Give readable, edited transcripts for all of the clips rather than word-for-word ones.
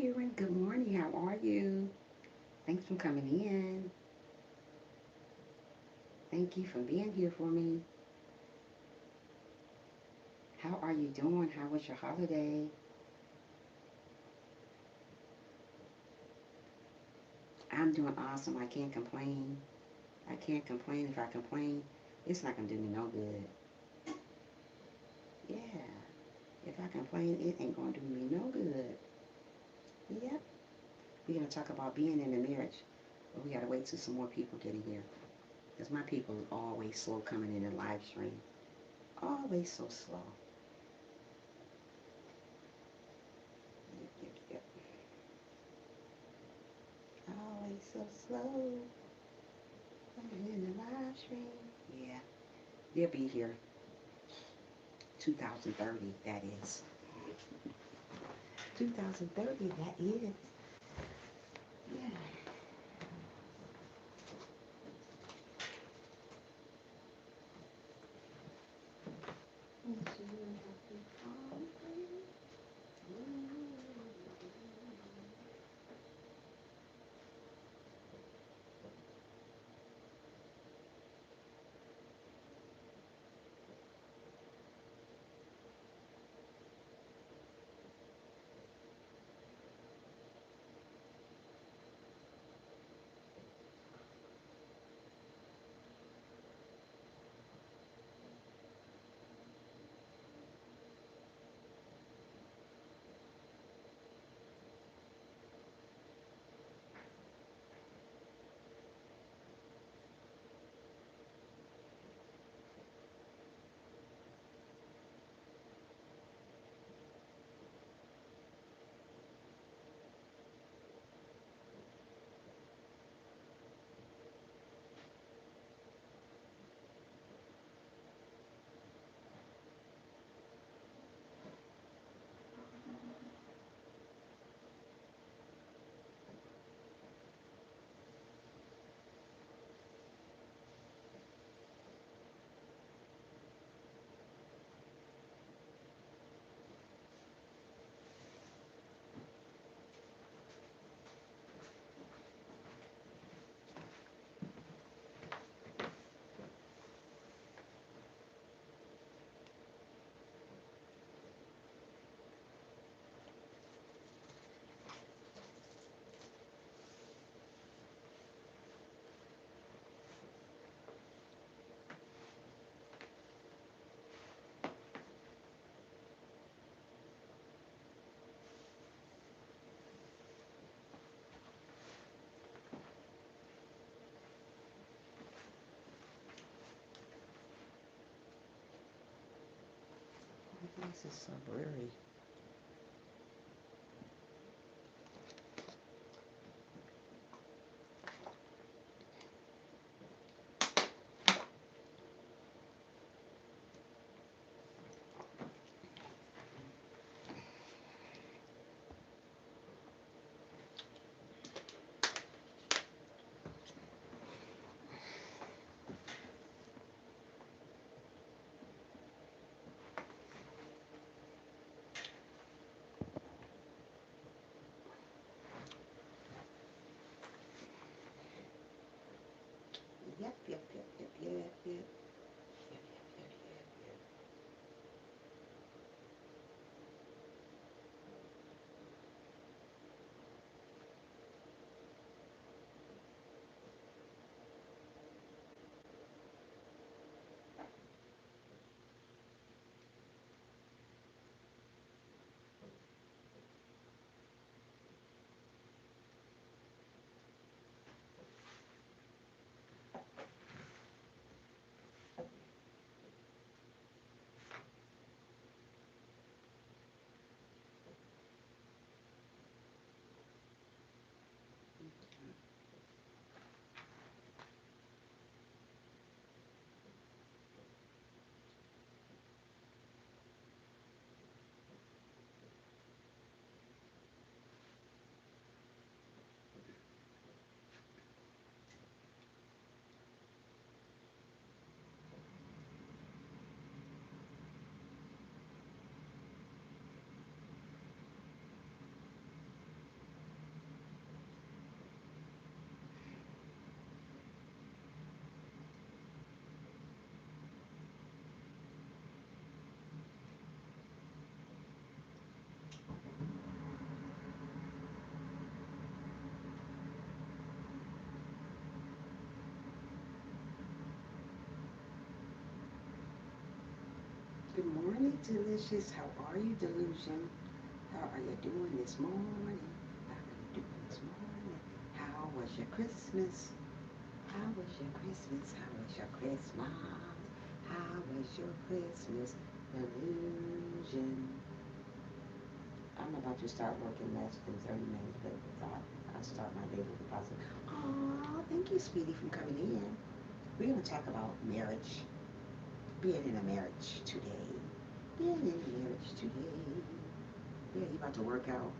doing? Good morning. How are you? Thanks for coming in. Thank you for being here for me. How are you doing? How was your holiday? I'm doing awesome. I can't complain. I can't complain. If I complain, it's not going to do me no good. Yeah. If I complain, it ain't going to do me no good. Yep. We're going to talk about being in a marriage. But we got to wait till some more people get in here. Because my people are always slow coming in the live stream. Always so slow. Yep, yep, yep. Always so slow. Coming in the live stream. Yeah. They'll be here 2030, that is. 2030, that is. Yeah. This is so blurry. delicious. How are you, delusion? How are you doing this morning? How are you doing this morning? How was your Christmas? How was your Christmas? How was your Christmas? How was your Christmas? Delusion. I'm about to start working less than 30 minutes, but I start my day with a positive. Aw, thank you, sweetie, for coming in. We're going to talk about marriage, being in a marriage today. Being in a marriage today. Yeah, you about to work out?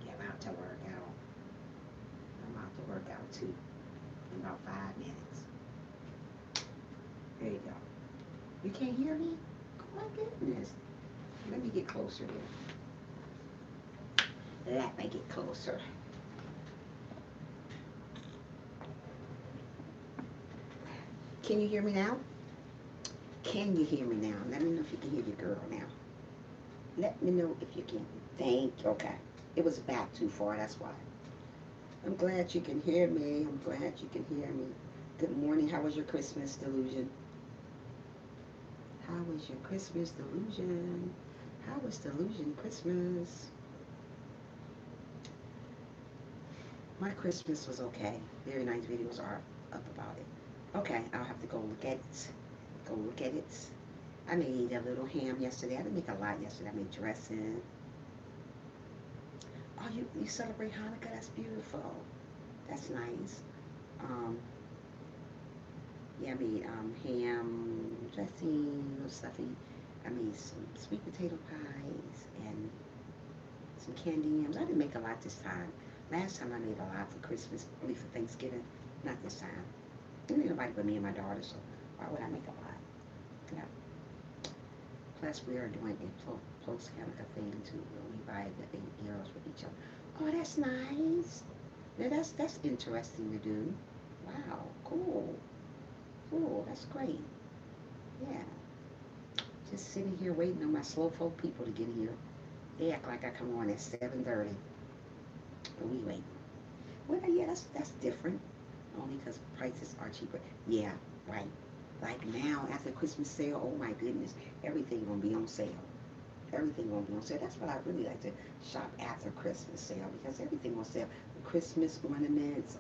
You're about to work out. I'm about to work out too in about 5 minutes. There you go. You can't hear me? Oh my goodness. Let me get closer there. Let me get closer. Can you hear me now? Can you hear me now? Let me know if you can hear your girl now. Let me know if you can. Thank you. Okay. It was back too far, that's why. I'm glad you can hear me. I'm glad you can hear me. Good morning. How was your Christmas, delusion? How was your Christmas, delusion? How was delusion Christmas? My Christmas was okay. Very nice videos are up about it. Okay, I'll have to go look at it. Go look at it. I made a little ham yesterday. I didn't make a lot yesterday. I made dressing. Oh, you celebrate Hanukkah? That's beautiful. That's nice. Um, yeah, I made ham, dressing, little stuffing. I made some sweet potato pies and some candy yams. I didn't make a lot this time. Last time I made a lot for Christmas, only for Thanksgiving. Not this time. There ain't nobody but me and my daughter, so why would I make a lot? Yeah. Plus, we are doing a close Hanukkah thing too, where we buy the 8 arrows with each other. Oh, that's nice. Yeah, that's interesting to do. Wow, cool. Cool, that's great. Yeah. Just sitting here waiting on my slow folk people to get here. They act like I come on at 7:30. But we wait. Well, yeah, that's different. Only because prices are cheaper. Yeah, right. Like now, after Christmas sale, oh my goodness, everything gonna be on sale. Everything gonna be on sale. That's what I really like to shop after Christmas sale because everything on sale. The Christmas ornaments,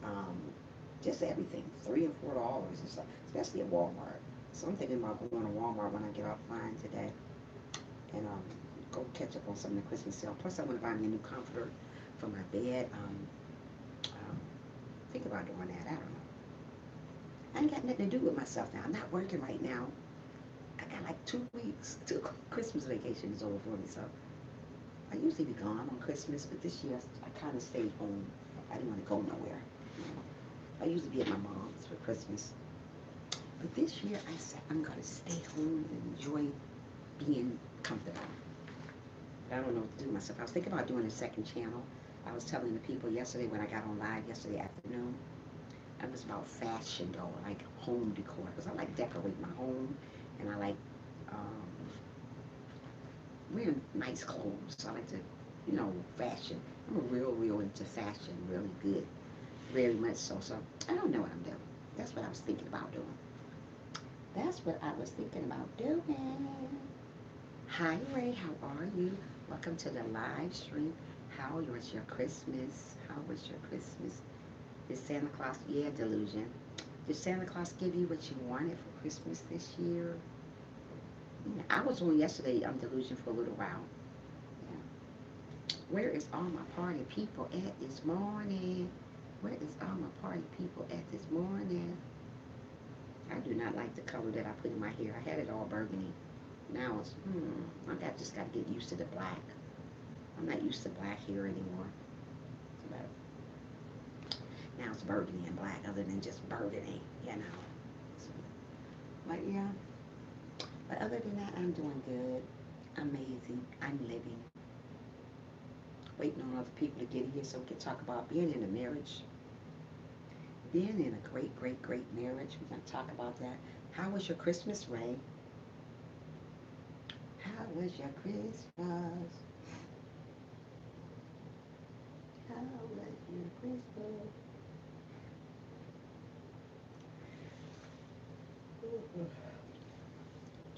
just everything, $3 and $4 and stuff, especially at Walmart. So I'm thinking about going to Walmart when I get offline today and go catch up on some of the Christmas sale. Plus, I want to buy me a new comforter for my bed. Think about doing that. I don't know. I ain't got nothing to do with myself now. I'm not working right now. I got like 2 weeks till Christmas vacation is over for me. So I usually be gone on Christmas, but this year I kind of stayed home. I didn't want to go nowhere. I usually be at my mom's for Christmas. But this year I said I'm going to stay home and enjoy being comfortable. But I don't know what to do with myself. I was thinking about doing a second channel. I was telling the people yesterday when I got on live yesterday afternoon. It was about fashion though, like home decor. Because I like decorate my home and I like um, wearing nice clothes. So I like to, fashion. I'm real into fashion, really good. Very much so. So I don't know what I'm doing. That's what I was thinking about doing. That's what I was thinking about doing. Hi Ray, how are you? Welcome to the live stream. How was your Christmas? How was your Christmas? Did Santa Claus, yeah, delusion. Did Santa Claus give you what you wanted for Christmas this year? Yeah, I was on yesterday, delusion for a little while. Yeah. Where is all my party people at this morning? Where is all my party people at this morning? I do not like the color that I put in my hair. I had it all burgundy. Now it's, I just got to get used to the black. I'm not used to black hair anymore. But now it's burgundy and black, other than just burgundy, So, but yeah. But other than that, I'm doing good. Amazing. I'm living. Waiting on other people to get here so we can talk about being in a marriage. Being in a great, great, great marriage. We're going to talk about that. How was your Christmas, Ray? How was your Christmas? How was your Christmas?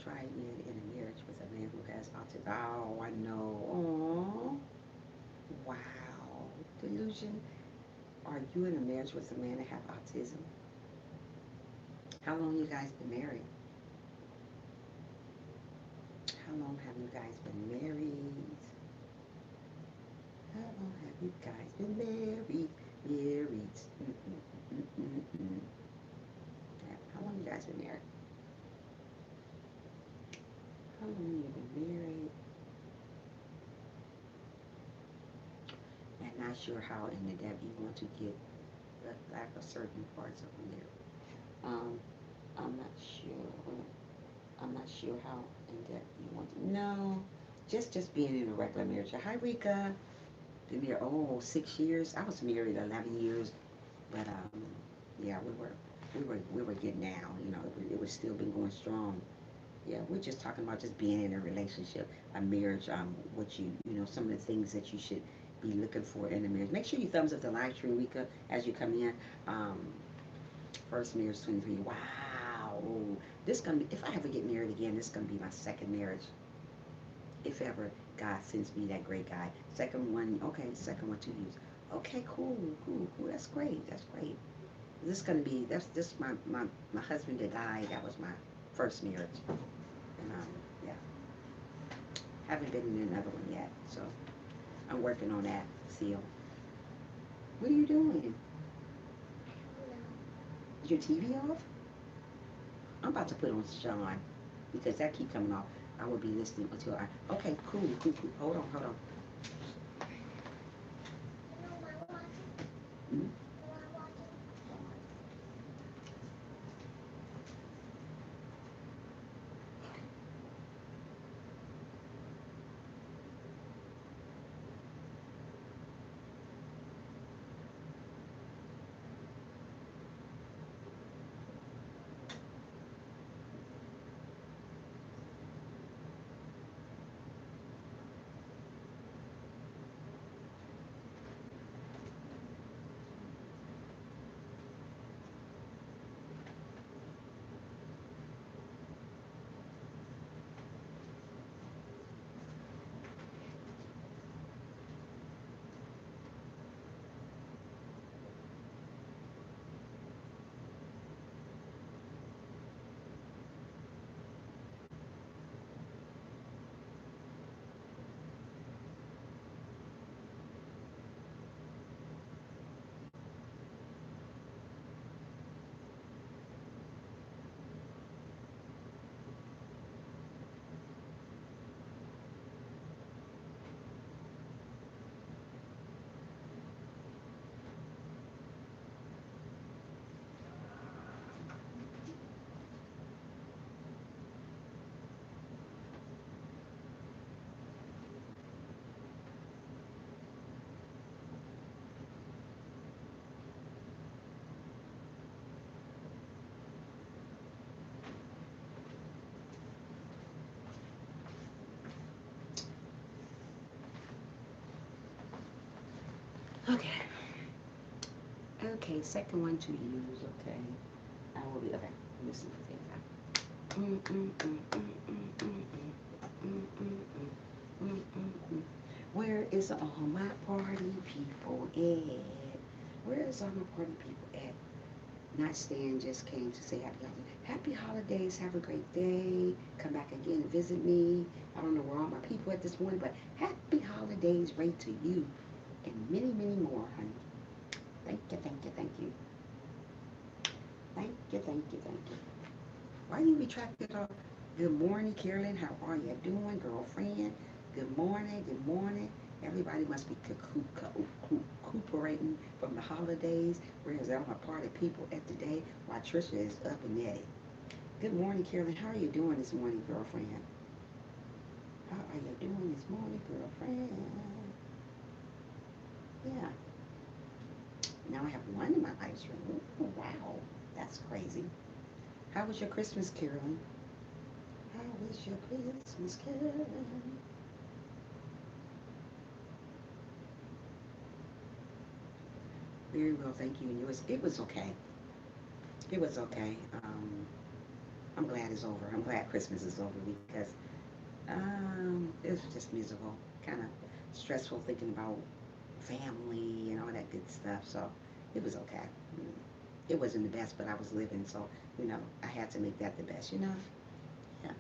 try being in a marriage with a man who has autism. Oh, I know. Oh, wow. Delusion. Are you in a marriage with a man that have autism? How long you guys been married? How long have you guys been married? How long have you guys been married? Married. Mm-mm. Yeah. How long you guys been married? How long you been married? And not sure how in the depth you want to get like a certain parts of the marriage. Um, I'm not sure. I'm not sure how in depth you want to know. Just being in a regular marriage. Hi, Rika. Been married 6 years. I was married 11 years, but yeah, we were getting down. You know, it was still been going strong. Yeah, we're just talking about just being in a relationship, a marriage. What you know, some of the things that you should be looking for in a marriage. Make sure you thumbs up the live stream, Rika, as you come in. Um, First marriage, 23. Wow. This gonna be, if I ever get married again, this is gonna be my second marriage. If ever God sends me that great guy. Second one, okay, second one 2 years. Okay, cool. That's great. That's great. This is gonna be that's this my husband that died. That was my first marriage, and yeah, haven't been in another one yet. So I'm working on that still. What are you doing? Is your TV off? I'm about to put on Sean because that keep coming off. I will be listening until I. Okay, cool. Hold on. Mm-hmm. Okay. Okay, second one to use. Okay, I will be okay. Listen to things. Where is all my party people at? Where is all my party people at? Not Stan just came to say happy holidays. Happy holidays. Have a great day. Come back again and visit me. I don't know where all my people at this morning, but happy holidays right to you and many more, honey. Thank you. Thank you. Why you retracted all? Good morning, Carolyn. How are you doing, girlfriend? Good morning. Everybody must be recuperating from the holidays, whereas all my party people at the day while Tricia is up and at it. Good morning, Carolyn. How are you doing this morning, girlfriend? How are you doing this morning, girlfriend? Yeah. Now I have one in my live stream. Ooh, wow. That's crazy. How was your Christmas, Carolyn? How was your Christmas, Carolyn? Very well, thank you. And yours? It was okay. It was okay. I'm glad it's over. I'm glad Christmas is over because it was just miserable, kind of stressful thinking about family and all that good stuff. So it was okay. Mm. It wasn't the best, but I was living, so I had to make that the best. Yeah.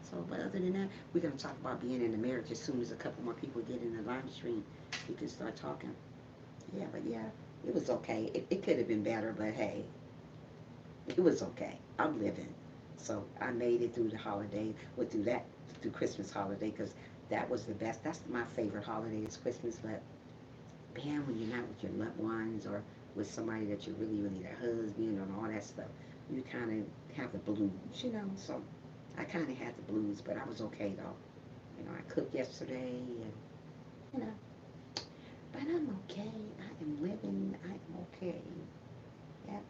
So, but other than that, we're gonna talk about being in a marriage as soon as a couple more people get in the live stream. We can start talking. Yeah, but yeah, it was okay. It could have been better, but hey, it was okay. I'm living. So I made it through the holiday, through Christmas holiday, because that was the best. That's my favorite holiday is Christmas. But man, when you're not with your loved ones or with somebody that you really their husband and all that stuff, you kind of have the blues. So I kind of had the blues, but I was okay though. I cooked yesterday, and you know, but I'm okay. I am living. I am okay. Yep.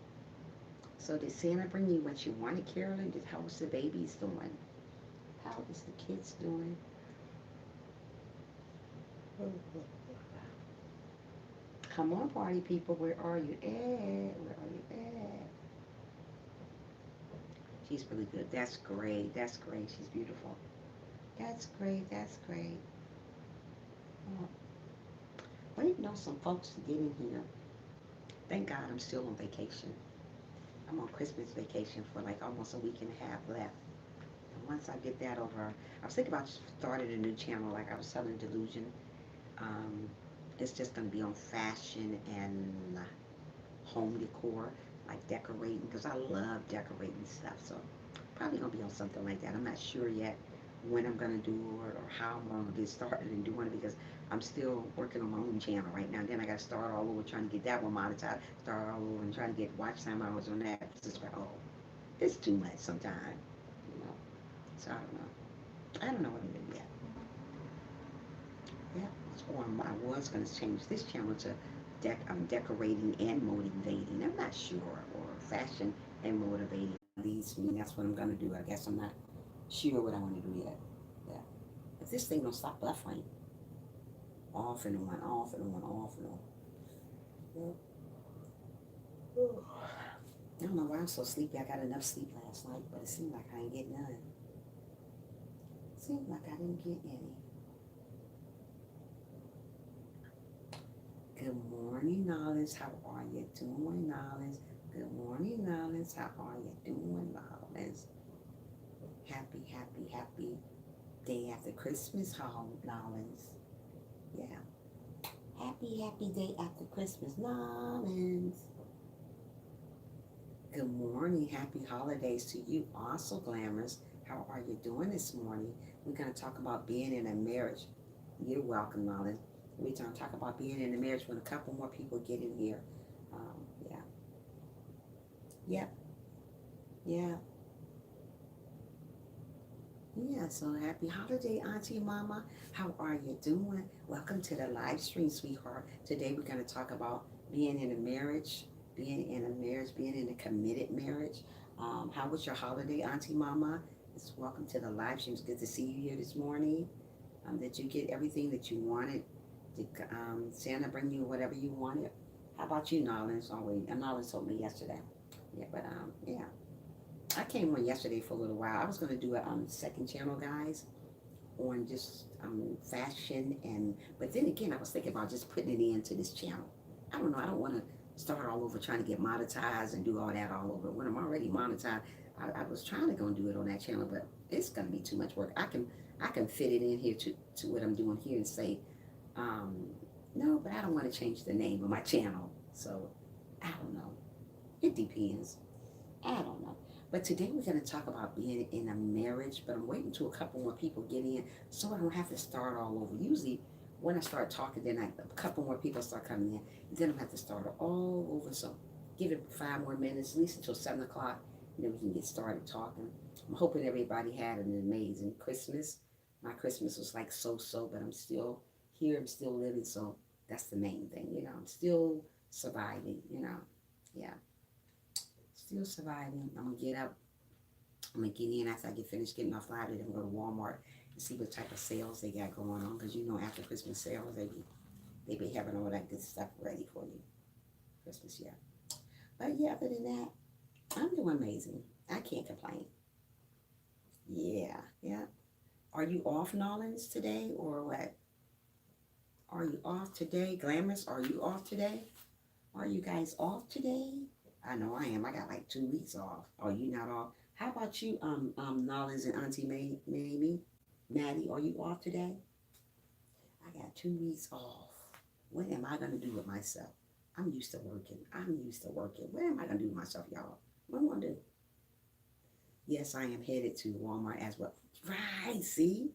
So did Santa bring you what you wanted, Carolyn? How was the babies doing? How is the kids doing? Come on, party people. Where are you at? Where are you at? She's really good. That's great. That's great. She's beautiful. That's great. That's great. Oh, waiting on some folks to get in here. Thank God I'm still on vacation. I'm on Christmas vacation for like almost a week and a half left. And once I get that over, I was thinking about starting a new channel like I was telling Delusion. Um, it's just going to be on fashion and home decor, like decorating, because I love decorating stuff. So probably going to be on something like that. I'm not sure yet when I'm going to do it or how I'm going to get started and doing it because I'm still working on my own channel right now. And then I got to start all over trying to get that one monetized, start all over and trying to get watch time hours on that. It's just like, oh, it's too much sometimes, you know. So I don't know. I don't know what I'm doing yet. Yeah, or I was going to change this channel to decorating and motivating. I'm not sure, or fashion and motivating. At least, I mean, that's what I'm going to do. I guess I'm not sure what I want to do yet. Yeah. If this thing don't stop buffering, off and on, off and on, off and on. Yeah. I don't know why I'm so sleepy. I got enough sleep last night, but it seemed like I ain't getting none. It seemed like I didn't get any. Good morning, Nolens. How are you doing, Nolens? Good morning, Nolens. How are you doing, Nolens? Happy day after Christmas, Nolens. Yeah. Happy day after Christmas, Nolens. Good morning. Happy holidays to you, also glamorous. How are you doing this morning? We're going to talk about being in a marriage. You're welcome, Nolens. We're going to talk about being in a marriage when a couple more people get in here. Yeah. Yep. Yeah. Yeah. So happy holiday, Auntie Mama. How are you doing? Welcome to the live stream, sweetheart. Today we're going to talk about being in a marriage, being in a committed marriage. How was your holiday, Auntie Mama? Welcome to the live stream. It's good to see you here this morning. Did you get everything that you wanted? Did Santa bring you whatever you wanted? How about you, Nolens? Always, Nolens told me yesterday. Yeah, but yeah. I came on yesterday for a little while. I was going to do it on the second channel, guys, on just fashion but then again, I was thinking about just putting it into this channel. I don't know. I don't want to start all over trying to get monetized and do all that all over. When I'm already monetized, I was trying to go and do it on that channel, but it's going to be too much work. I can fit it in here to what I'm doing here and say, no, but I don't want to change the name of my channel. So I don't know. It depends. I don't know. But today we're going to talk about being in a marriage, but I'm waiting till a couple more people get in so I don't have to start all over. Usually when I start talking, then a couple more people start coming in. Then I have to start all over. So give it 5 more minutes, at least until 7 o'clock, and then we can get started talking. I'm hoping everybody had an amazing Christmas. My Christmas was like so, but I'm still here. I'm still living, so that's the main thing. I'm still surviving, Yeah. Still surviving. I'm gonna get up. I'm gonna get in after I get finished getting off live. I'm gonna go to Walmart and see what type of sales they got going on. Because after Christmas sales, they be having all that good stuff ready for you. Christmas, yeah. But yeah, other than that, I'm doing amazing. I can't complain. Yeah, yeah. Are you off, Nolans, today or what? Are you off today? Glamorous, are you off today? Are you guys off today? I know I am. I got like 2 weeks off. Are you not off? How about you, Nolans and Auntie Mamie? Maddie, are you off today? I got 2 weeks off. What am I gonna do with myself? I'm used to working. I'm used to working. What am I gonna do with myself, y'all? What am I gonna do? Yes, I am headed to Walmart as well. Right, see?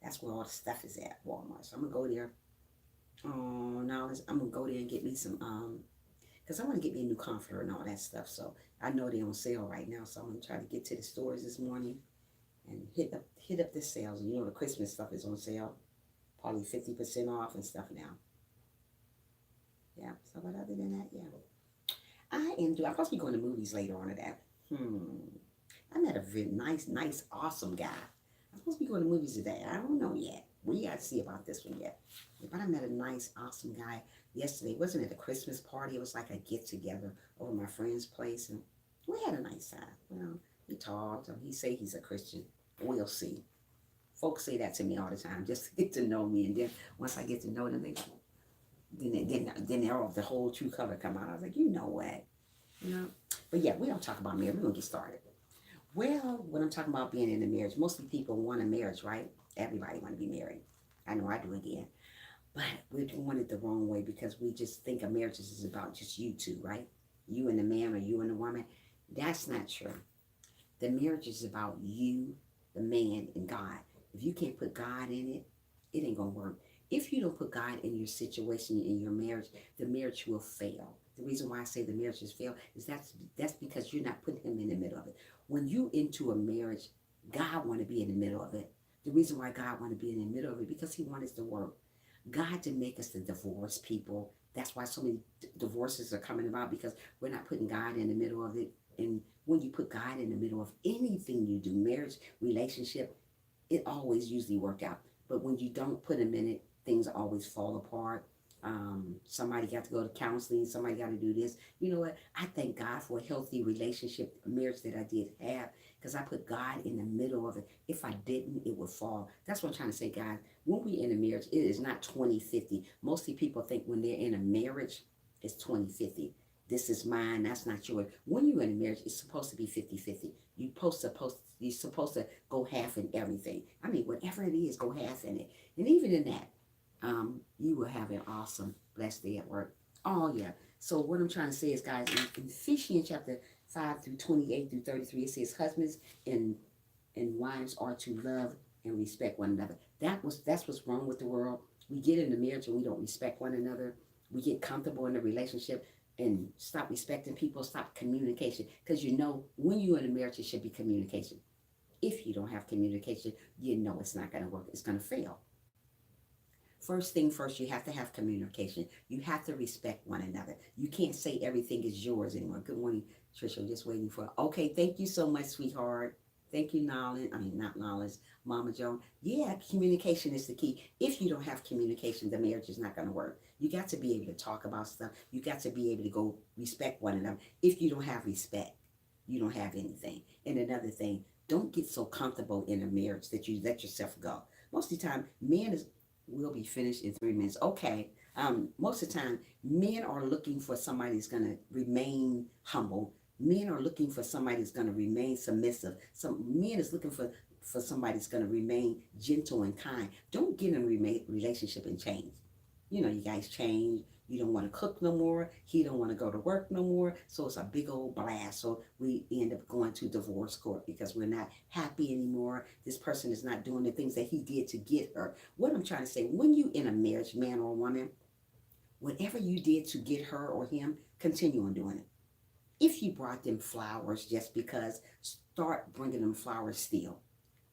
That's where all the stuff is at, Walmart. So I'm gonna go there. Oh, now I'm gonna go there and get me some because I want to get me a new comforter and all that stuff. So I know they're on sale right now. So I'm gonna try to get to the stores this morning and hit up the sales. You know the Christmas stuff is on sale, probably 50% off and stuff now. Yeah. So but other than that, yeah, I am. I'm supposed to be going to movies later on today. I met a very nice, awesome guy. I'm supposed to be going to movies today. I don't know yet. We got to see about this one yet. But I met a nice, awesome guy yesterday. It wasn't at a Christmas party. It was like a get together over my friend's place, and we had a nice time. He talked. He say he's a Christian. We'll see. Folks say that to me all the time, just to get to know me, and then once I get to know them, then the whole true color come out. I was like, you know what, But yeah, we don't talk about marriage. We're gonna get started. Well, when I'm talking about being in a marriage, mostly people want a marriage, right? Everybody want to be married. I know I do again. But we're doing it the wrong way because we just think a marriage is about just you two, right? You and the man or you and the woman. That's not true. The marriage is about you, the man, and God. If you can't put God in it, it ain't going to work. If you don't put God in your situation, in your marriage, the marriage will fail. The reason why I say the marriage has failed is that's because you're not putting him in the middle of it. When you into a marriage, God want to be in the middle of it. The reason why God want to be in the middle of it because he wants us to work. God didn't make us to divorce people. That's why so many divorces are coming about because we're not putting God in the middle of it. And when you put God in the middle of anything you do, marriage, relationship, it always usually work out. But when you don't put him in it, things always fall apart. Somebody got to go to counseling. Somebody got to do this. You know what? I thank God for a healthy relationship, marriage that I did have because I put God in the middle of it. If I didn't, it would fall. That's what I'm trying to say, guys. When we in a marriage, it is not 20-50. Mostly people think when they're in a marriage, it's 20-50. This is mine, that's not yours. When you're in a marriage, it's supposed to be 50-50. You're supposed to go half in everything. I mean, whatever it is, go half in it. And even in that, you will have an awesome, blessed day at work. Oh, yeah. So what I'm trying to say is, guys, in Ephesians chapter 5 through 28 through 33, it says husbands and wives are to love and respect one another. That's what's wrong with the world. We get in the marriage and we don't respect one another. We get comfortable in the relationship and stop respecting people, stop communication. Because when you're in a marriage, it should be communication. If you don't have communication, it's not going to work. It's going to fail. First thing first, you have to have communication. You have to respect one another. You can't say everything is yours anymore. Good morning, Tricia. Just waiting for. Okay, thank you so much, sweetheart. Thank you, not Knowledge, Mama Joan. Yeah, communication is the key. If you don't have communication, the marriage is not going to work. You got to be able to talk about stuff. You got to be able to go respect one another. If you don't have respect, you don't have anything. And another thing, don't get so comfortable in a marriage that you let yourself go. Most of the time, will be finished in 3 minutes. Okay. Most of the time, men are looking for somebody that's going to remain humble. Men are looking for somebody that's going to remain submissive. Some men is looking for somebody that's going to remain gentle and kind. Don't get in a relationship and change. You guys change. You don't want to cook no more. He don't want to go to work no more. So it's a big old blast. So we end up going to divorce court because we're not happy anymore. This person is not doing the things that he did to get her. What I'm trying to say, when you in a marriage, man or woman, whatever you did to get her or him, continue on doing it. If you brought them flowers just because, start bringing them flowers still.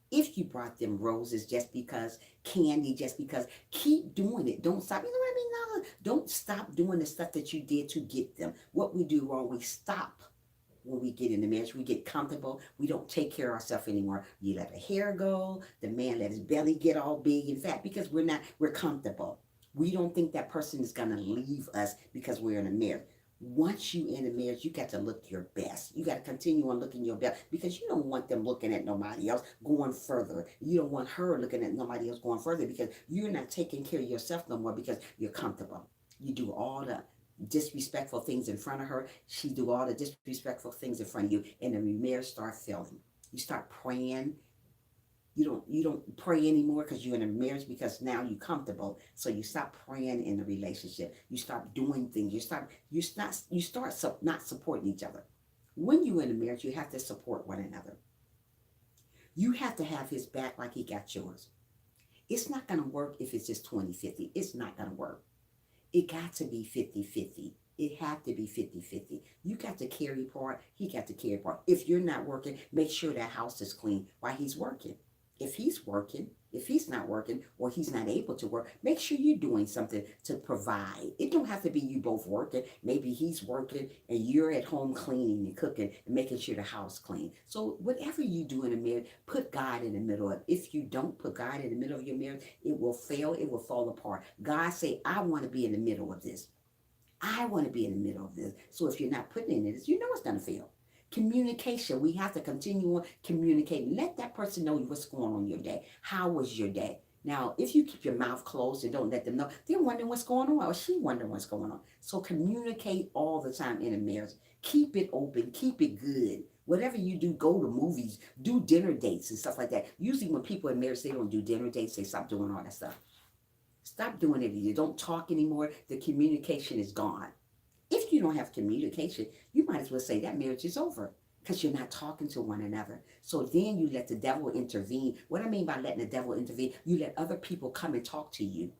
If you brought them roses just because, candy just because, keep doing it. Don't stop. You know what I mean? No, don't stop doing the stuff that you did to get them. What we do wrong, we stop when we get in the marriage. We get comfortable. We don't take care of ourselves anymore. You let the hair go. The man let his belly get all big and fat because we're comfortable. We don't think that person is going to leave us because we're in a marriage. Once you in a marriage, you got to look your best. You got to continue on looking your best because you don't want them looking at nobody else going further. You don't want her looking at nobody else going further because you're not taking care of yourself no more because you're comfortable. You do all the disrespectful things in front of her. She do all the disrespectful things in front of you, and the marriage start failing. You start praying. You don't pray anymore because you're in a marriage because now you're comfortable. So you stop praying in the relationship. You start doing things. You start not supporting each other. When you're in a marriage, you have to support one another. You have to have his back like he got yours. It's not going to work if it's just 20-50. It's not going to work. It got to be 50-50. It have to be 50-50. You got to carry part. He got to carry part. If you're not working, make sure that house is clean while he's working. If he's working, if he's not working or he's not able to work, make sure you're doing something to provide. It don't have to be you both working. Maybe he's working and you're at home cleaning and cooking and making sure the house clean. So whatever you do in a marriage, put God in the middle of it. If you don't put God in the middle of your marriage, it will fail. It will fall apart. God say, I want to be in the middle of this. I want to be in the middle of this. So if you're not putting in it, you know it's going to fail. Communication. We have to continue on communicating. Let that person know what's going on in your day. How was your day? Now, if you keep your mouth closed and don't let them know, they're wondering what's going on, or she wondering what's going on. So communicate all the time in a marriage. Keep it open. Keep it good. Whatever you do, go to movies, do dinner dates and stuff like that. Usually when people in marriage, they don't do dinner dates, they stop doing all that stuff. Stop doing it. You don't talk anymore. The communication is gone. If you don't have communication, you might as well say that marriage is over because you're not talking to one another. So then you let the devil intervene. What I mean by letting the devil intervene, you let other people come and talk to you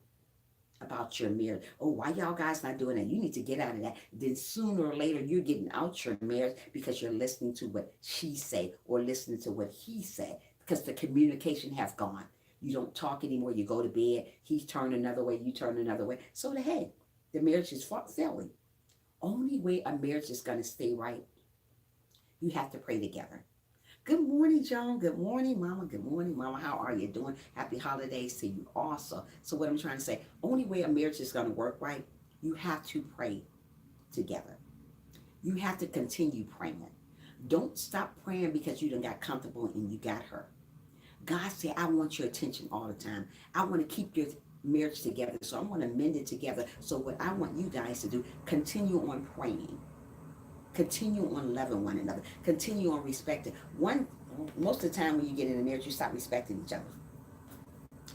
about your marriage. Oh, why y'all guys not doing that? You need to get out of that. Then sooner or later, you're getting out your marriage because you're listening to what she say or listening to what he said because the communication have gone. You don't talk anymore. You go to bed. He turn another way. You turn another way. So the heck, the marriage is failing. Only way a marriage is going to stay right, you have to pray together. Good morning, John. Good morning, Mama. Good morning, Mama. How are you doing? Happy holidays to you also. So what I'm trying to say, only way a marriage is going to work right, you have to pray together. You have to continue praying. Don't stop praying because you done got comfortable and you got her. God said, I want your attention all the time. I want to keep your marriage together. So I want to mend it together. So what I want you guys to do, continue on praying. Continue on loving one another. Continue on respecting. Most of the time when you get in a marriage, you stop respecting each other.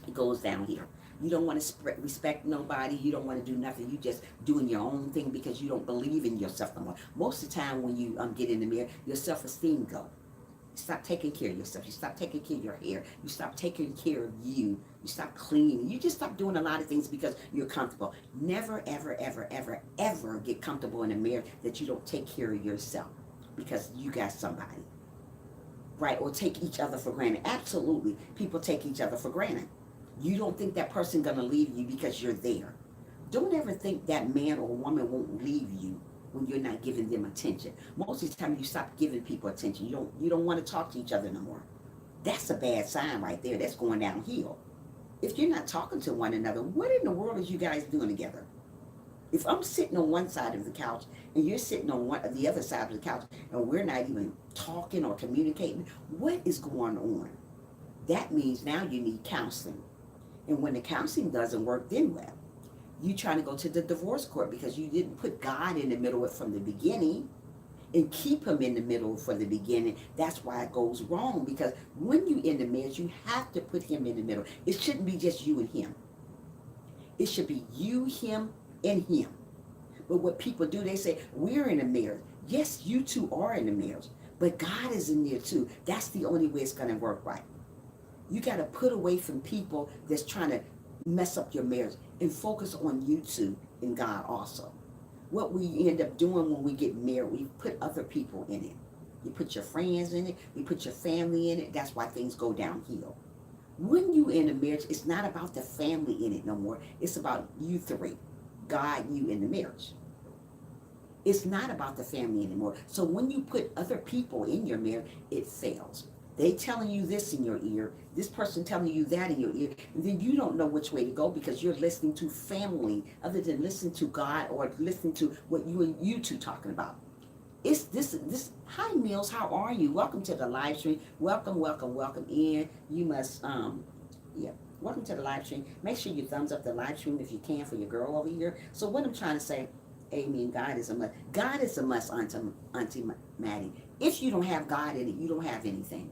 It goes down here. You don't want to respect nobody. You don't want to do nothing. You just doing your own thing because you don't believe in yourself no more. Most of the time when you get in the mirror, your self-esteem goes. You stop taking care of yourself. You stop taking care of your hair. You stop taking care of you. You stop cleaning. You just stop doing a lot of things because you're comfortable. Never, ever, ever, ever, ever get comfortable in a marriage that you don't take care of yourself because you got somebody. Right? Or take each other for granted. Absolutely. People take each other for granted. You don't think that person going to leave you because you're there. Don't ever think that man or woman won't leave you when you're not giving them attention. Most of the time you stop giving people attention. You don't want to talk to each other no more. That's a bad sign right there. That's going downhill. If you're not talking to one another, what in the world is you guys doing together? If I'm sitting on one side of the couch and you're sitting on the other side of the couch and we're not even talking or communicating, what is going on? That means now you need counseling. And when the counseling doesn't work, then what? You trying to go to the divorce court because you didn't put God in the middle of it from the beginning and keep him in the middle for the beginning. That's why it goes wrong, because when you in the marriage, you have to put him in the middle. It shouldn't be just you and him. It should be you, him, and him. But what people do, they say, we're in a marriage. Yes, you two are in a marriage, but God is in there too. That's the only way it's going to work right. You got to put away from people that's trying to mess up your marriage and focus on you two and God also. What we end up doing when we get married, we put other people in it. You put your friends in it, you put your family in it. That's why things go downhill. When you in a marriage, it's not about the family in it no more. It's about you three, God, you, in the marriage. It's not about the family anymore. So when you put other people in your marriage, it fails. They telling you this in your ear, this person telling you that in your ear, and then you don't know which way to go because you're listening to family other than listening to God or listening to what you and you two talking about. It's this. Hi, Mills. How are you? Welcome to the live stream. Welcome, welcome, welcome in. You must yeah. Welcome to the live stream. Make sure you thumbs up the live stream if you can for your girl over here. So what I'm trying to say, amen. God is a must. God is a must, Auntie Maddie. If you don't have God in it, you don't have anything.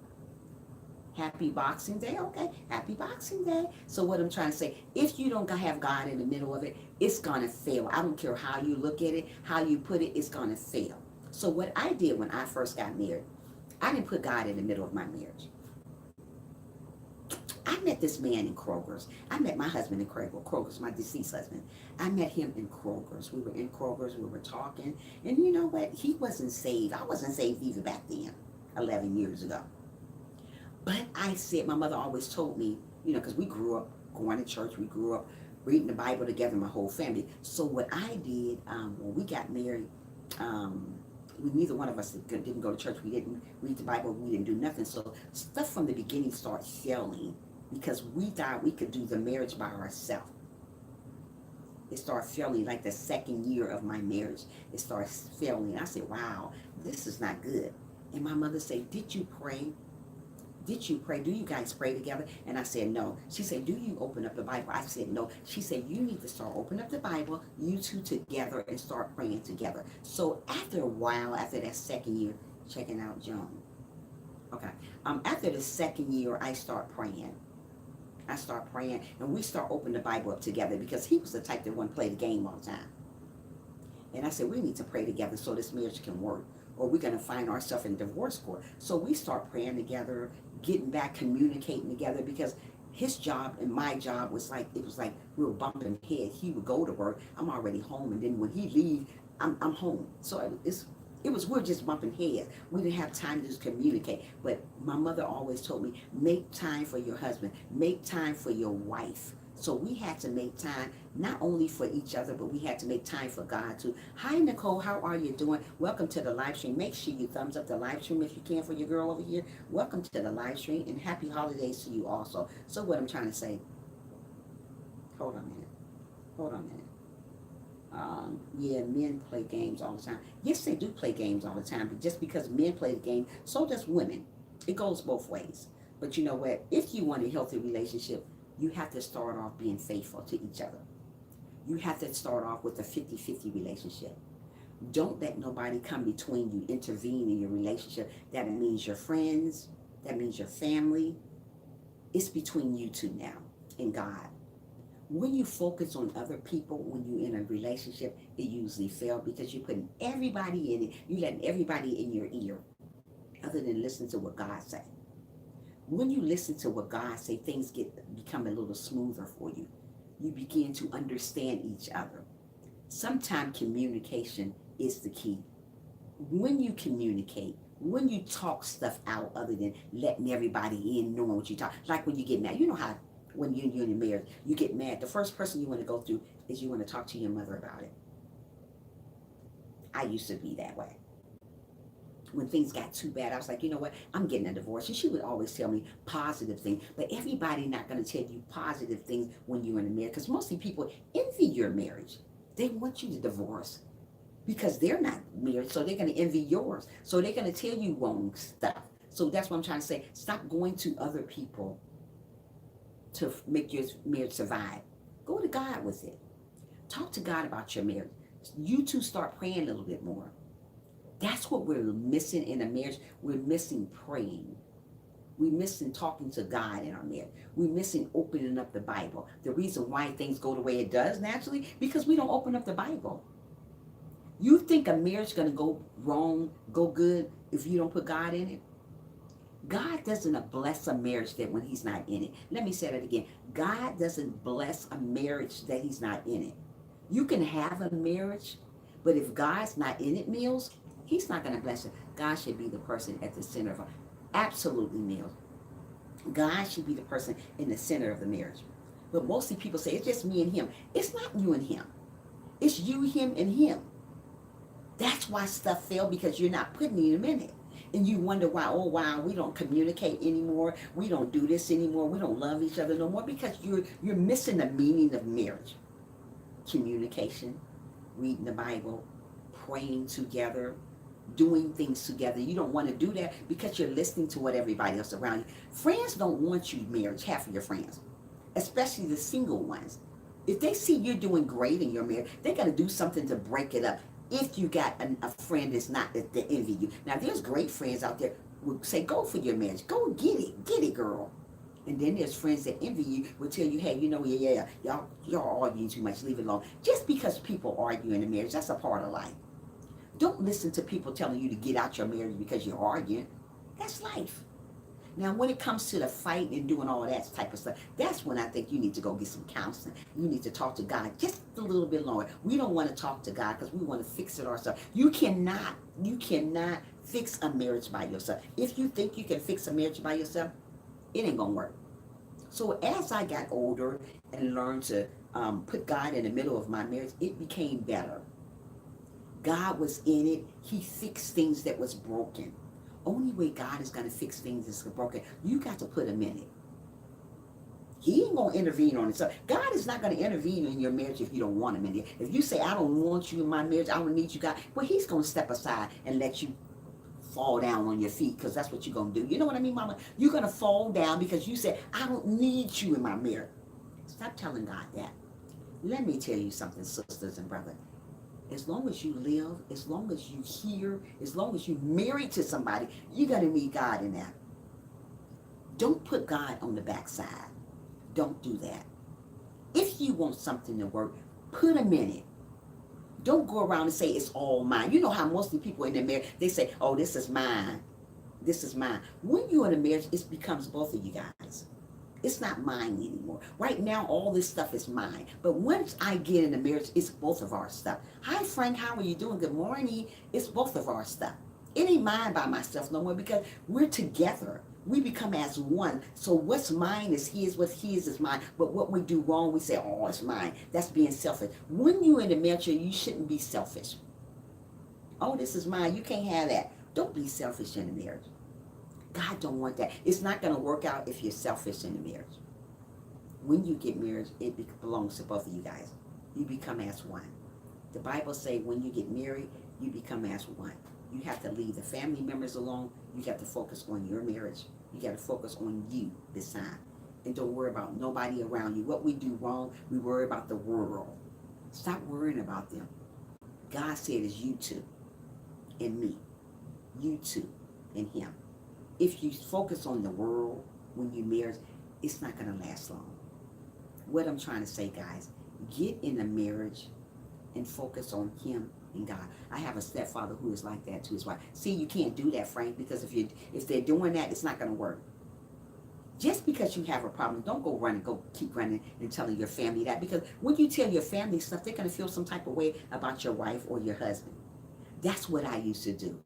Happy Boxing Day. Okay, happy Boxing Day. So what I'm trying to say, if you don't have God in the middle of it, it's going to fail. I don't care how you look at it, how you put it, it's going to fail. So what I did when I first got married, I didn't put God in the middle of my marriage. I met this man in Kroger's. I met my husband in Kroger's, my deceased husband. I met him in Kroger's. We were in Kroger's, we were talking. And you know what? He wasn't saved. I wasn't saved even back then, 11 years ago. But I said, my mother always told me, you know, because we grew up going to church, we grew up reading the Bible together, my whole family. So what I did when we got married, neither one of us didn't go to church. We didn't read the Bible. We didn't do nothing. So stuff from the beginning started failing because we thought we could do the marriage by ourselves. It started failing like the second year of my marriage. It started failing. I said, wow, this is not good. And my mother said, did you pray? Did you pray? Do you guys pray together? And I said, no. She said, do you open up the Bible? I said, no. She said, you need to start opening up the Bible, you two together, and start praying together. So after a while, after that second year, checking out Joan. Okay. After the second year, I start praying. And we start opening the Bible up together because he was the type that wanted to play the game all the time. And I said, we need to pray together so this marriage can work, or we're going to find ourselves in divorce court. So we start praying together, getting back, communicating together, because his job and my job was like, it was like we were bumping heads. He would go to work, I'm already home, and then when he leave, I'm home. So we're just bumping heads. We didn't have time to just communicate. But my mother always told me, make time for your husband, make time for your wife. So we had to make time, not only for each other, but we had to make time for God too. Hi, Nicole. How are you doing? Welcome to the live stream. Make sure you thumbs up the live stream if you can for your girl over here. Welcome to the live stream, and happy holidays to you also. So what I'm trying to say, hold on a minute. Yeah, men play games all the time. Yes, they do play games all the time, but just because men play the game, so does women. It goes both ways. But you know what? If you want a healthy relationship, you have to start off being faithful to each other. You have to start off with a 50-50 relationship. Don't let nobody come between you, intervene in your relationship. That means your friends, that means your family. It's between you two now and God. When you focus on other people, when you're in a relationship, it usually fails because you're putting everybody in it. You're letting everybody in your ear other than listen to what God says. When you listen to what God say, things become a little smoother for you. You begin to understand each other. Sometimes communication is the key. When you communicate, when you talk stuff out other than letting everybody in, knowing what you talk, like when you get mad, you know how when you're in marriage, you get mad. The first person you want to go through is you want to talk to your mother about it. I used to be that way. When things got too bad, I was like, you know what? I'm getting a divorce. And she would always tell me positive things. But everybody not going to tell you positive things when you're in a marriage. Because mostly people envy your marriage. They want you to divorce because they're not married. So they're going to envy yours. So they're going to tell you wrong stuff. So that's what I'm trying to say. Stop going to other people to make your marriage survive. Go to God with it. Talk to God about your marriage. You two start praying a little bit more. That's what we're missing in a marriage. We're missing praying. We're missing talking to God in our marriage. We're missing opening up the Bible. The reason why things go the way it does naturally, because we don't open up the Bible. You think a marriage is going to go wrong, go good, if you don't put God in it? God doesn't bless a marriage that when he's not in it. Let me say that again. God doesn't bless a marriage that he's not in it. You can have a marriage, but if God's not in it, Mills, he's not going to bless it. God should be the person at the center of it. Absolutely, Mills. God should be the person in the center of the marriage. But mostly people say, it's just me and him. It's not you and him. It's you, him, and him. That's why stuff fails, because you're not putting him in it. And you wonder why, oh wow, we don't communicate anymore. We don't do this anymore. We don't love each other no more because you're missing the meaning of marriage. Communication, reading the Bible, praying together, doing things together. You don't want to do that because you're listening to what everybody else around you. Friends don't want you married, half of your friends, especially the single ones. If they see you're doing great in your marriage, they're going to do something to break it up. If you got a friend that's not that envy you. Now, there's great friends out there who say, go for your marriage. Go get it, girl. And then there's friends that envy you will tell you, hey, y'all arguing too much, leave it alone. Just because people argue in a marriage, that's a part of life. Don't listen to people telling you to get out your marriage because you're arguing. That's life. Now, when it comes to the fight and doing all that type of stuff, that's when I think you need to go get some counseling. You need to talk to God just a little bit longer. We don't want to talk to God because we want to fix it ourselves. You cannot fix a marriage by yourself. If you think you can fix a marriage by yourself, it ain't going to work. So as I got older and learned to put God in the middle of my marriage, it became better. God was in it. He fixed things that was broken. Only way God is going to fix things that's broken, you got to put him in it. He ain't going to intervene on it. So God is not going to intervene in your marriage if you don't want him in it. If you say, I don't want you in my marriage, I don't need you, God, well, he's going to step aside and let you fall down on your feet because that's what you're going to do. You know what I mean, Mama? You're going to fall down because you said, I don't need you in my marriage. Stop telling God that. Let me tell you something, sisters and brothers. As long as you live, as long as you hear, as long as you're married to somebody, you're going to meet God in that. Don't put God on the backside. Don't do that. If you want something to work, put him in it. Don't go around and say it's all mine. You know how mostly people in their marriage, they say, oh, this is mine. This is mine. When you're in a marriage, it becomes both of you guys. It's not mine anymore. Right now, all this stuff is mine. But once I get in a marriage, it's both of our stuff. Hi, Frank. How are you doing? Good morning. It's both of our stuff. It ain't mine by myself no more because we're together. We become as one. So what's mine is his. What's his is mine. But what we do wrong, we say, oh, it's mine. That's being selfish. When you're in a marriage, you shouldn't be selfish. Oh, this is mine. You can't have that. Don't be selfish in a marriage. God don't want that. It's not going to work out if you're selfish in a marriage. When you get married, it belongs to both of you guys. You become as one. The Bible says when you get married, you become as one. You have to leave the family members alone. You got to focus on your marriage. You got to focus on you this time. And don't worry about nobody around you. What we do wrong, we worry about the world. Stop worrying about them. God said it's you two and me. You two and him. If you focus on the world when you marry, it's not going to last long. What I'm trying to say, guys, get in a marriage and focus on him and God. I have a stepfather who is like that to his wife. See, you can't do that, Frank, because if they're doing that, it's not going to work. Just because you have a problem, don't keep running and telling your family that, because when you tell your family stuff, they're going to feel some type of way about your wife or your husband. That's what I used to do.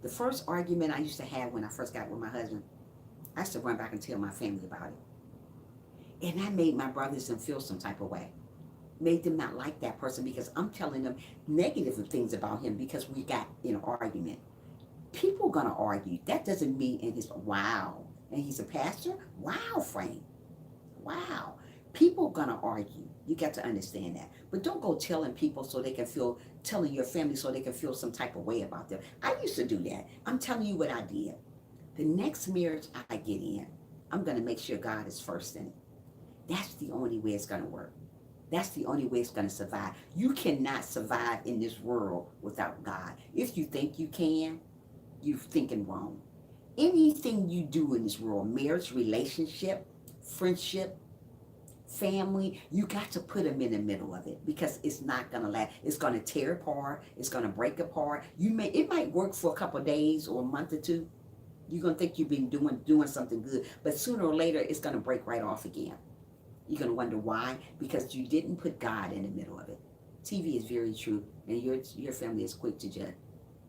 The first argument I used to have when I first got with my husband, I used to run back and tell my family about it. And I made my brothers and feel some type of way. Made them not like that person because I'm telling them negative things about him because we got in an argument. People are going to argue. That doesn't mean wow. And he's a pastor? Wow, Frank. Wow. People are going to argue. You got to understand that. But don't go telling people telling your family so they can feel some type of way about them. I used to do that. I'm telling you what I did. The next marriage I get in, I'm going to make sure God is first in it. That's the only way it's going to work. That's the only way it's going to survive. You cannot survive in this world without God. If you think you can, you're thinking wrong. Anything you do in this world, marriage, relationship, friendship, family, you got to put them in the middle of it because it's not going to last. It's going to tear apart. It's going to break apart. It might work for a couple of days or a month or two. You're going to think you've been doing something good, but sooner or later, it's going to break right off again. You're going to wonder why, because you didn't put God in the middle of it. TV is very true, and your family is quick to judge.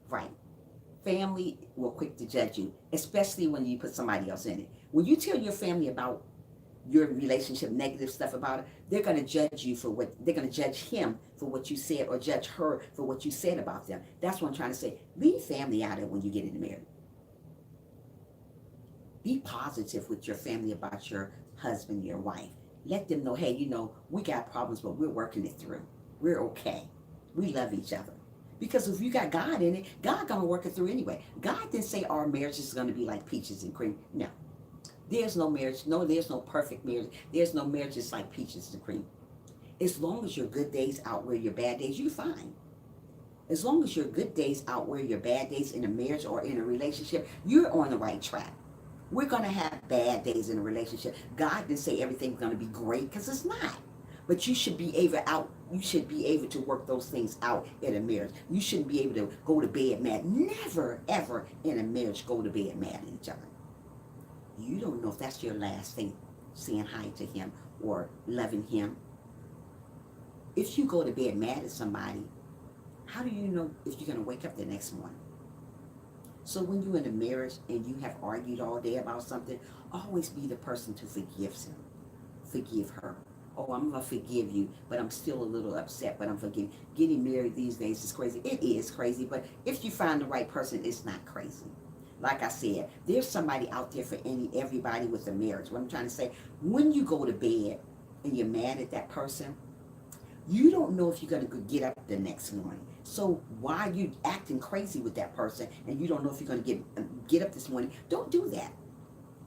Right. Family will quick to judge you, especially when you put somebody else in it. When you tell your family about your relationship, negative stuff about it, they're going to judge you they're going to judge him for what you said or judge her for what you said about them. That's what I'm trying to say. Leave family out of it when you get in the marriage. Be positive with your family about your husband, your wife. Let them know, hey, we got problems, but we're working it through. We're okay. We love each other. Because if you got God in it, God gonna work it through anyway. God didn't say our marriage is gonna be like peaches and cream. No. There's no marriage. No, there's no perfect marriage. There's no marriage that's like peaches and cream. As long as your good days outweigh your bad days, you're fine. As long as your good days outweigh your bad days in a marriage or in a relationship, you're on the right track. We're going to have bad days in a relationship. God didn't say everything's going to be great because it's not. But you should be able to work those things out in a marriage. You shouldn't be able to go to bed mad. Never, ever in a marriage go to bed mad at each other. You don't know if that's your last thing, saying hi to him or loving him. If you go to bed mad at somebody, how do you know if you're going to wake up the next morning? So when you're in a marriage and you have argued all day about something, always be the person to forgive him, forgive her. Oh, I'm going to forgive you, but I'm still a little upset, but I'm forgiving. Getting married these days is crazy. It is crazy, but if you find the right person, it's not crazy. Like I said, there's somebody out there for everybody with a marriage. What I'm trying to say, when you go to bed and you're mad at that person, you don't know if you're going to get up the next morning. So why are you acting crazy with that person and you don't know if you're going to get up this morning? Don't do that.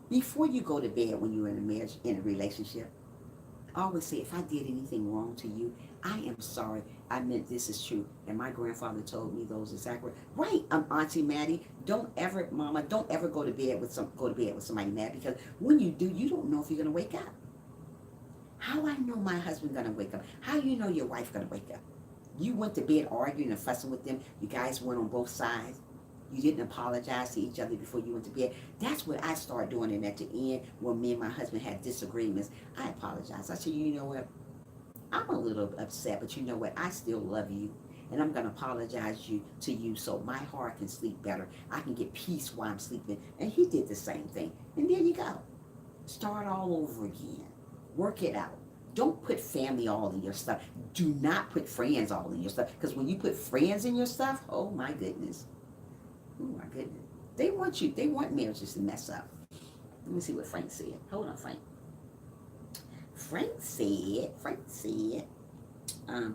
Before you go to bed when you're in a marriage, in a relationship, I always say, if I did anything wrong to you, I am sorry. I meant this is true. And my grandfather told me those exact words. Right, Auntie Maddie, Mama, don't ever go to bed with somebody mad, because when you do, you don't know if you're going to wake up. How I know my husband gonna wake up? How you know your wife gonna wake up? You went to bed arguing and fussing with them. You guys went on both sides. You didn't apologize to each other before you went to bed. That's what I started doing. And at the end, when me and my husband had disagreements, I apologized. I said, you know what? I'm a little upset, but you know what? I still love you. And I'm gonna apologize to you so my heart can sleep better. I can get peace while I'm sleeping. And he did the same thing. And there you go. Start all over again. Work it out. Don't put family all in your stuff. Do not put friends all in your stuff. Because when you put friends in your stuff, oh my goodness. Oh my goodness. They want marriages to mess up. Let me see what Frank said. Hold on, Frank. Frank said,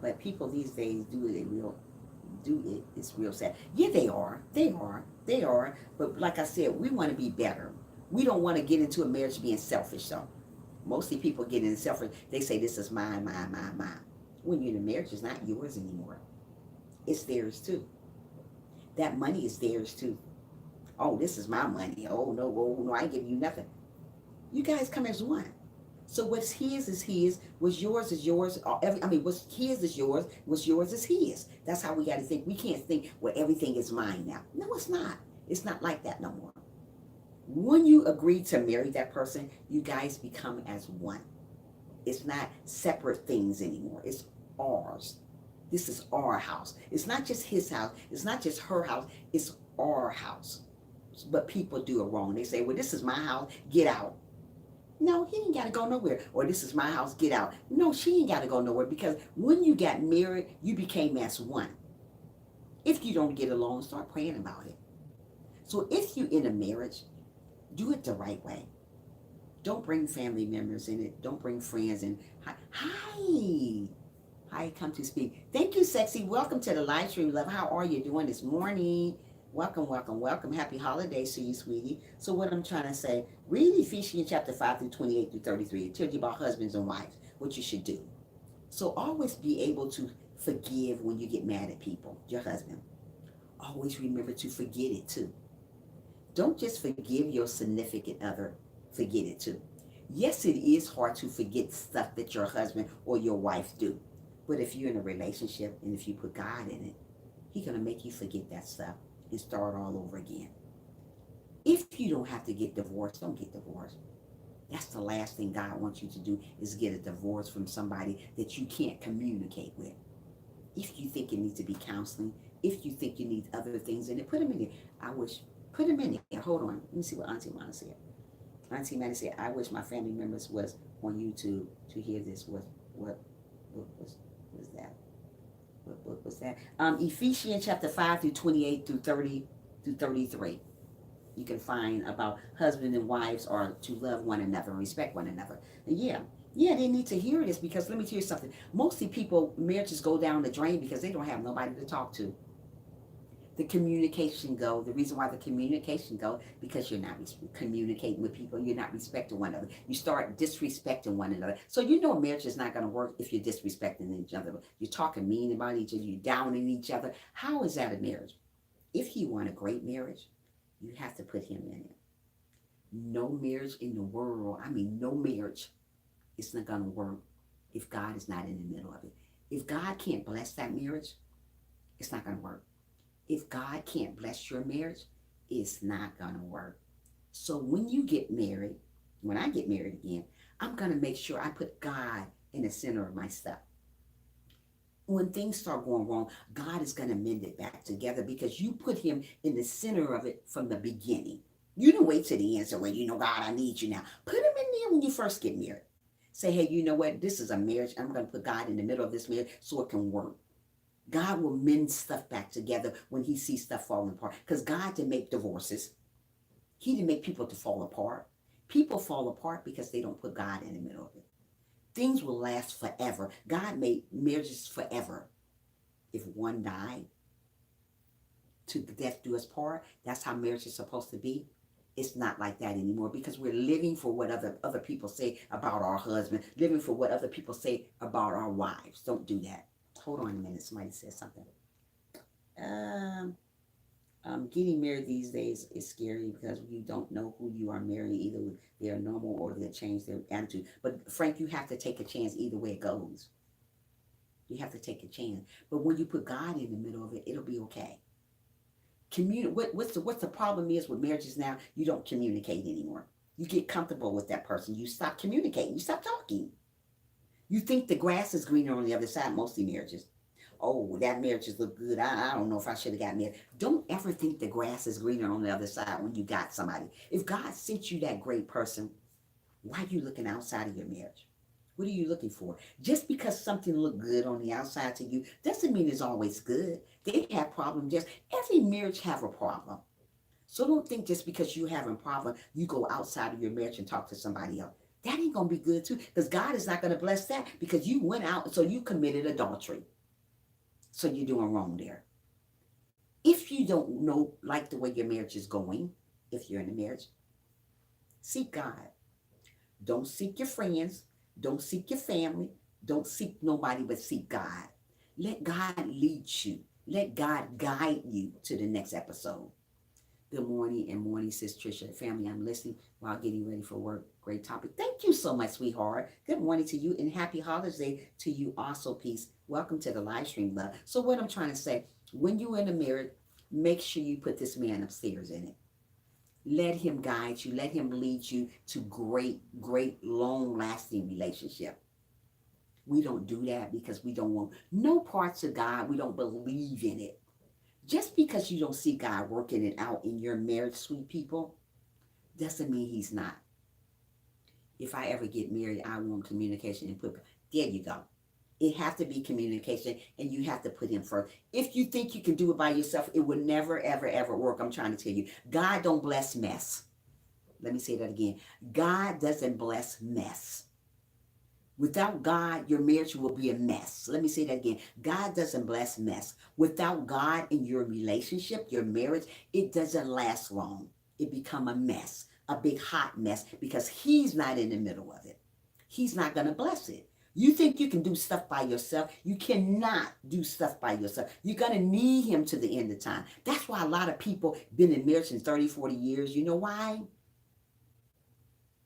but people these days it's real sad. Yeah, they are. But like I said, we want to be better. We don't want to get into a marriage being selfish, though. Mostly people get in selfish. They say this is mine. When you're in a marriage, it's not yours anymore. It's theirs too. That money is theirs too. Oh, this is my money. Oh no, I ain't giving you nothing. You guys come as one. So what's his is his. What's yours is yours. What's his is yours. What's yours is his. That's how we got to think. We can't think, well, everything is mine now. No, it's not. It's not like that no more. When you agree to marry that person, you guys become as one. It's not separate things anymore. It's ours. This is our house. It's not just his house. It's not just her house. It's our house. But people do it wrong. They say, well, this is my house. Get out. No, he ain't got to go nowhere. Or this is my house. Get out. No, she ain't got to go nowhere, because when you got married, you became as one. If you don't get along, start praying about it. So if you're in a marriage, do it the right way. Don't bring family members in it. Don't bring friends in. Hi, come to speak. Thank you, sexy. Welcome to the live stream, love. How are you doing this morning? Welcome. Happy holidays to you, sweetie. So what I'm trying to say, read Ephesians chapter 5 through 28 through 33. It tells you about husbands and wives, what you should do. So always be able to forgive when you get mad at people, your husband. Always remember to forget it too. Don't just forgive your significant other, forget it too. Yes, it is hard to forget stuff that your husband or your wife do. But if you're in a relationship and if you put God in it, He's going to make you forget that stuff and start all over again. If you don't have to get divorced, don't get divorced. That's the last thing God wants you to do, is get a divorce from somebody that you can't communicate with. If you think it needs to be counseling, if you think you need other things in it, put them in there. Put them in there. Hold on. Let me see what Auntie Mana said. Auntie Mana said, I wish my family members was on YouTube to hear this. What was that? What was that? Ephesians chapter 5 through 28 through 30 through 33. you can find about husband and wives are to love one another and respect one another. And yeah, they need to hear this because let me tell you something. Mostly people, marriages go down the drain because they don't have nobody to talk to. The communication go. The reason why the communication go because you're not communicating with people. You're not respecting one another. You start disrespecting one another. So you know a marriage is not going to work if you're disrespecting each other. You're talking mean about each other. You're downing each other. How is that a marriage? If you want a great marriage, you have to put him in it. No marriage in the world, I mean, no marriage is not going to work if God is not in the middle of it. If God can't bless that marriage, it's not going to work. If God can't bless your marriage, it's not going to work. So when you get married, when I get married again, I'm going to make sure I put God in the center of my stuff. When things start going wrong, God is going to mend it back together because you put him in the center of it from the beginning. You don't wait to the end. So, well, you know, God, I need you now. Put him in there when you first get married. Say, hey, you know what? This is a marriage. I'm going to put God in the middle of this marriage so it can work. God will mend stuff back together when he sees stuff falling apart. Because God didn't make divorces. He didn't make people to fall apart. People fall apart because they don't put God in the middle of it. Things will last forever. God made marriages forever. If one died, to the death do us part, that's how marriage is supposed to be. It's not like that anymore because we're living for what other people say about our husband, living for what other people say about our wives. Don't do that. Hold on a minute. Somebody said something. Getting married these days is scary because you don't know who you are marrying. Either they're normal or they'll change their attitude. But Frank, you have to take a chance either way it goes. You have to take a chance. But when you put God in the middle of it, it'll be okay. What's the problem is with marriages now? You don't communicate anymore. You get comfortable with that person. You stop communicating. You stop talking. You think the grass is greener on the other side, mostly marriages. Oh, that marriages look good. I don't know if I should have got married. Don't ever think the grass is greener on the other side when you got somebody. If God sent you that great person, why are you looking outside of your marriage? What are you looking for? Just because something look good on the outside to you doesn't mean it's always good. They have problems. Just every marriage have a problem. So don't think just because you having a problem, you go outside of your marriage and talk to somebody else. That ain't going to be good too because God is not going to bless that because you went out, so you committed adultery. So you're doing wrong there. If you don't know, like the way your marriage is going, if you're in a marriage, seek God. Don't seek your friends. Don't seek your family. Don't seek nobody but seek God. Let God lead you. Let God guide you to the next episode. Good morning, sis Tricia. Family, I'm listening while getting ready for work. Great topic. Thank you so much, sweetheart. Good morning to you and happy holiday to you also, peace. Welcome to the live stream, love. So what I'm trying to say, when you're in a marriage, make sure you put this man upstairs in it. Let him guide you. Let him lead you to great, long-lasting relationship. We don't do that because we don't want no parts of God. We don't believe in it. Just because you don't see God working it out in your marriage, sweet people, doesn't mean he's not. If I ever get married, I want communication and put, there you go. It has to be communication and you have to put him first. If you think you can do it by yourself, it will never, ever work. I'm trying to tell you, God don't bless mess. Let me say that again. God doesn't bless mess. Without God, your marriage will be a mess. Let me say that again. God doesn't bless mess. Without God in your relationship, your marriage, it doesn't last long. It become a mess, a big hot mess because he's not in the middle of it. He's not going to bless it. You think you can do stuff by yourself. You cannot do stuff by yourself. You're going to need him to the end of time. That's why a lot of people been in marriage in 30, 40 years. You know why?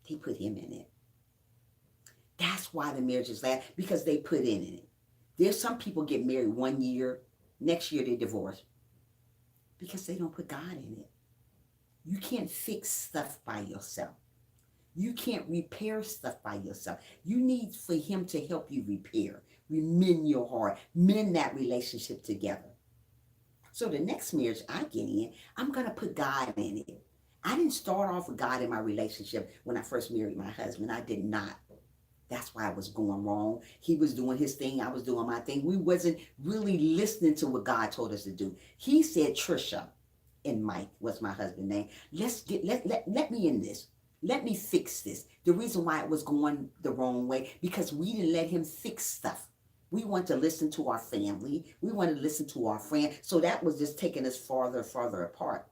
They put him in it. That's why the marriages last, because they put in it. There's some people get married 1 year, next year they divorce because they don't put God in it. You can't fix stuff by yourself. You can't repair stuff by yourself. You need for him to help you repair, mend your heart, mend that relationship together. So the next marriage I get in, I'm going to put God in it. I didn't start off with God in my relationship when I first married my husband. I did not. That's why I was going wrong. He was doing his thing. I was doing my thing. We wasn't really listening to what God told us to do. He said, Tricia, and Mike was my husband's name. Let me in this. Let me fix this. The reason why it was going the wrong way, because we didn't let him fix stuff. We want to listen to our family. We want to listen to our friend. So that was just taking us farther and farther apart,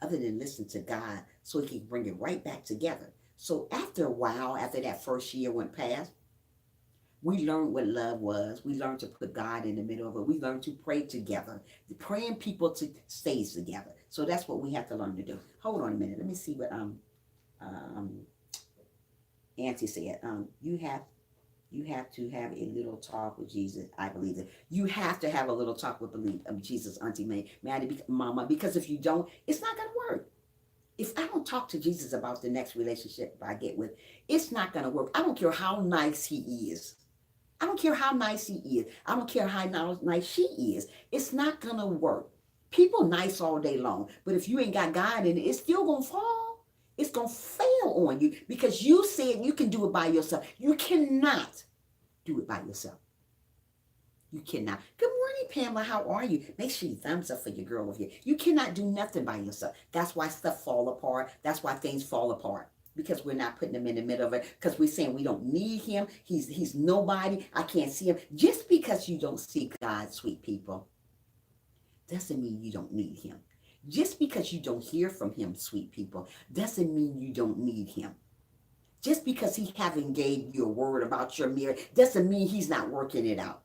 other than listen to God so he could bring it right back together. So after a while, after that first year went past, we learned what love was. We learned to put God in the middle of it. We learned to pray together, praying people to stay together. So that's what we have to learn to do. Hold on a minute. Let me see what um Auntie said. You have to have a little talk with Jesus. I believe it. You have to have a little talk with Jesus, Auntie Maddie, Mama, because if you don't, it's not gonna work. If I don't talk to Jesus about the next relationship I get with, it's not gonna work. I don't care how nice he is. I don't care how nice he is. I don't care how nice she is. It's not gonna work. People nice all day long, but if you ain't got God in it, it's still gonna fall. It's gonna fail on you because you said you can do it by yourself. You cannot do it by yourself. You cannot. Good morning, Pamela. How are you? Make sure you thumbs up for your girl over here. You cannot do nothing by yourself. That's why stuff fall apart. That's why things fall apart. Because we're not putting him in the middle of it. Because we're saying we don't need him. He's nobody. I can't see him. Just because you don't see God, sweet people, doesn't mean you don't need him. Just because you don't hear from him, sweet people, doesn't mean you don't need him. Just because he haven't gave you a word about your marriage doesn't mean he's not working it out.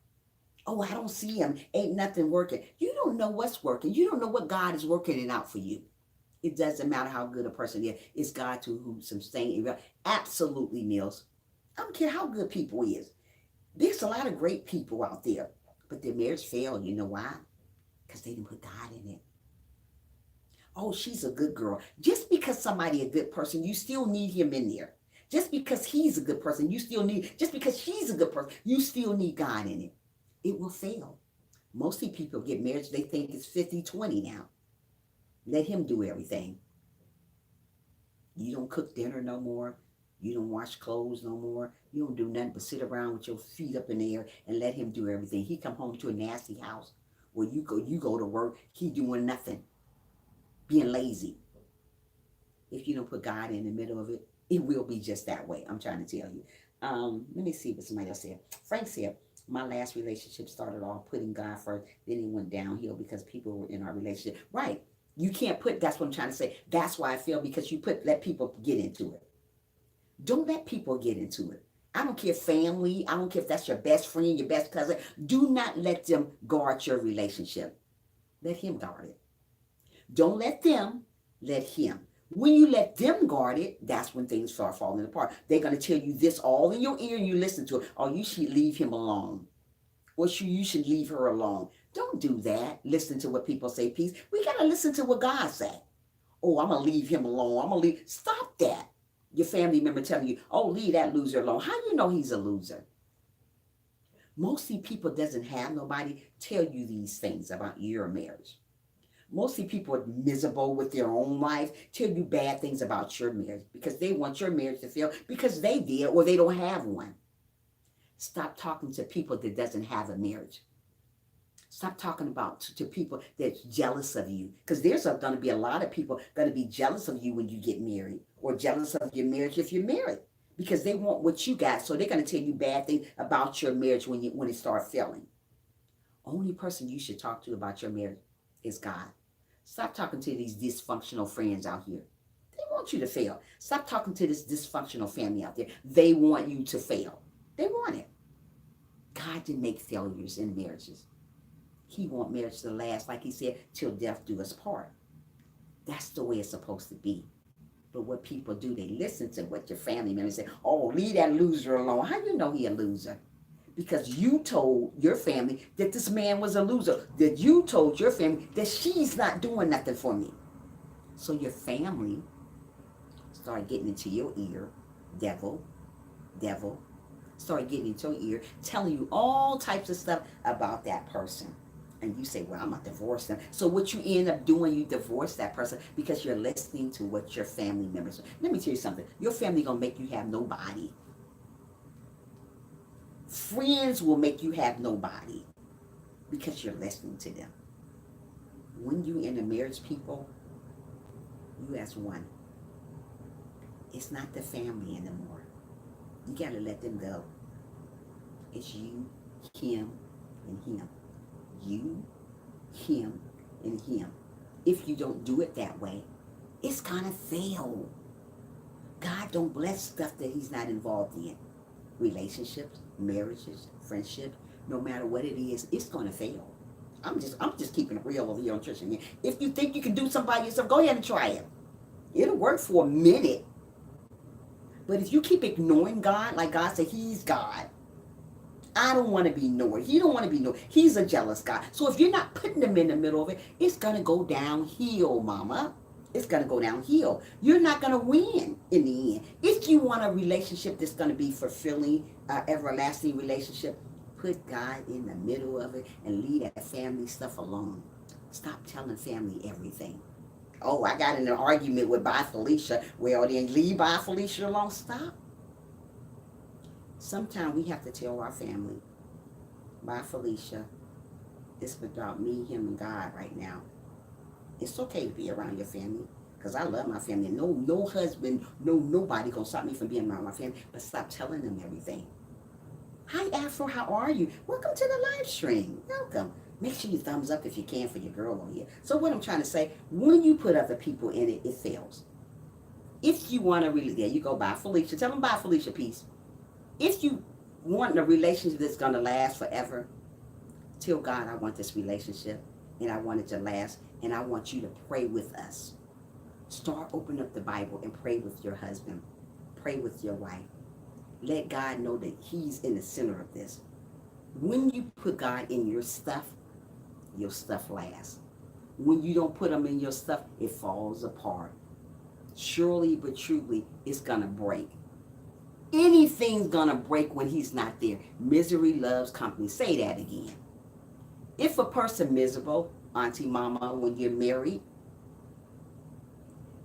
Oh, I don't see him. Ain't nothing working. You don't know what's working. You don't know what God is working it out for you. It doesn't matter how good a person is. It's God to who sustain it. Absolutely, Mills. I don't care how good people is. There's a lot of great people out there, but their marriage failed. You know why? Because they didn't put God in it. Oh, she's a good girl. Just because somebody a good person, you still need him in there. Just because he's a good person, you still need, just because she's a good person, you still need God in it. It will fail. Mostly people get married, they think it's 50-20 now. Let him do everything. You don't cook dinner no more. You don't wash clothes no more. You don't do nothing but sit around with your feet up in the air and let him do everything. He come home to a nasty house where you go to work, he doing nothing, being lazy. If you don't put God in the middle of it, it will be just that way. I'm trying to tell you. Let me see what somebody else said. Frank said, my last relationship started off putting God first, then it went downhill because people were in our relationship. Right. You can't put, that's what I'm trying to say. That's why I feel, because you let people get into it. Don't let people get into it. I don't care family. I don't care if that's your best friend, your best cousin. Do not let them guard your relationship. Let him guard it. Don't let them, let him. When you let them guard it, that's when things start falling apart. They're going to tell you this all in your ear and you listen to it. Or you should leave him alone. Or you should leave her alone. Don't do that. Listen to what people say, peace. We got to listen to what God said. Oh, I'm going to leave him alone. I'm going to leave. Stop that. Your family member telling you, oh, leave that loser alone. How do you know he's a loser? Mostly people doesn't have nobody tell you these things about your marriage. Mostly people are miserable with their own life, tell you bad things about your marriage because they want your marriage to fail because they did or they don't have one. Stop talking to people that doesn't have a marriage. Stop talking about to people that's jealous of you, because there's going to be a lot of people going to be jealous of you when you get married, or jealous of your marriage if you're married, because they want what you got, so they're going to tell you bad things about your marriage when it starts failing. Only person you should talk to about your marriage is God. Stop talking to these dysfunctional friends out here. They want you to fail. Stop talking to this dysfunctional family out there. They want you to fail. They want it. God didn't make failures in marriages. He wants marriage to last, like he said, till death do us part. That's the way it's supposed to be. But what people do, they listen to what your family members say. Oh, leave that loser alone. How you know he a loser? Because you told your family that this man was a loser. That you told your family that she's not doing nothing for me. So your family start getting into your ear, devil, start getting into your ear, telling you all types of stuff about that person. And you say, well, I'm not divorcing them. So what you end up doing, you divorce that person because you're listening to what your family members say. Let me tell you something. Your family going to make you have nobody. Friends will make you have nobody because you're listening to them. When you in a marriage, people, you as one. It's not the family anymore. You got to let them go. It's you, him, and him. You, him, and him. If you don't do it that way, it's gonna fail. God don't bless stuff that he's not involved in. Relationships, marriages, friendships, no matter what it is, it's gonna fail. I'm just keeping it real over here on Tricia. If you think you can do something by yourself, go ahead and try it. It'll work for a minute. But if you keep ignoring God, like God said, he's God. I don't want to be ignored. He don't want to be ignored. He's a jealous God. So if you're not putting them in the middle of it, it's going to go downhill, mama. It's going to go downhill. You're not going to win in the end. If you want a relationship that's going to be fulfilling, everlasting relationship, put God in the middle of it and leave that family stuff alone. Stop telling family everything. Oh, I got in an argument with Bye Felicia. Well, then leave Bye Felicia alone. Stop. Sometimes we have to tell our family, Bye Felicia, it's about me, him, and God right now. It's okay to be around your family, because I love my family. No husband, nobody gonna stop me from being around my family, but stop telling them everything. Hi Afro, how are you? Welcome to the live stream. Welcome. Make sure you thumbs up if you can for your girl over here. So what I'm trying to say, when you put other people in it, it fails. If you want to really, there you go, Bye Felicia. Tell them Bye Felicia, peace. If you want a relationship that's going to last forever, tell God, I want this relationship and I want it to last, and I want you to pray with us. Start opening up the Bible and pray with your husband. Pray with your wife. Let God know that he's in the center of this. When you put God in your stuff lasts. When you don't put him in your stuff, it falls apart. Surely but truly, it's going to break. Anything's gonna break when he's not there. Misery loves company. Say that again. If a person miserable, auntie, mama, when you're married,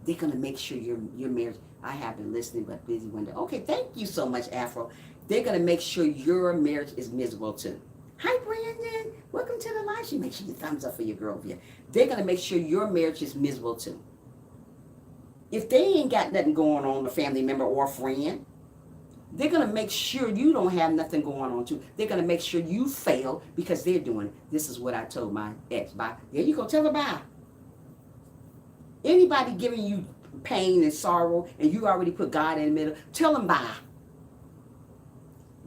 they're gonna make sure your marriage. I have been listening but busy one day. Okay, thank you so much, Afro. They're gonna make sure your marriage is miserable too. Hi, Brandon. Welcome to the live stream. Make sure you thumbs up for your girl here. They're gonna make sure your marriage is miserable too. If they ain't got nothing going on, a family member or a friend, they're going to make sure you don't have nothing going on too. They're going to make sure you fail because they're doing it. This is what I told my ex. Bye. There you go. Tell her bye. Anybody giving you pain and sorrow and you already put God in the middle, tell them bye.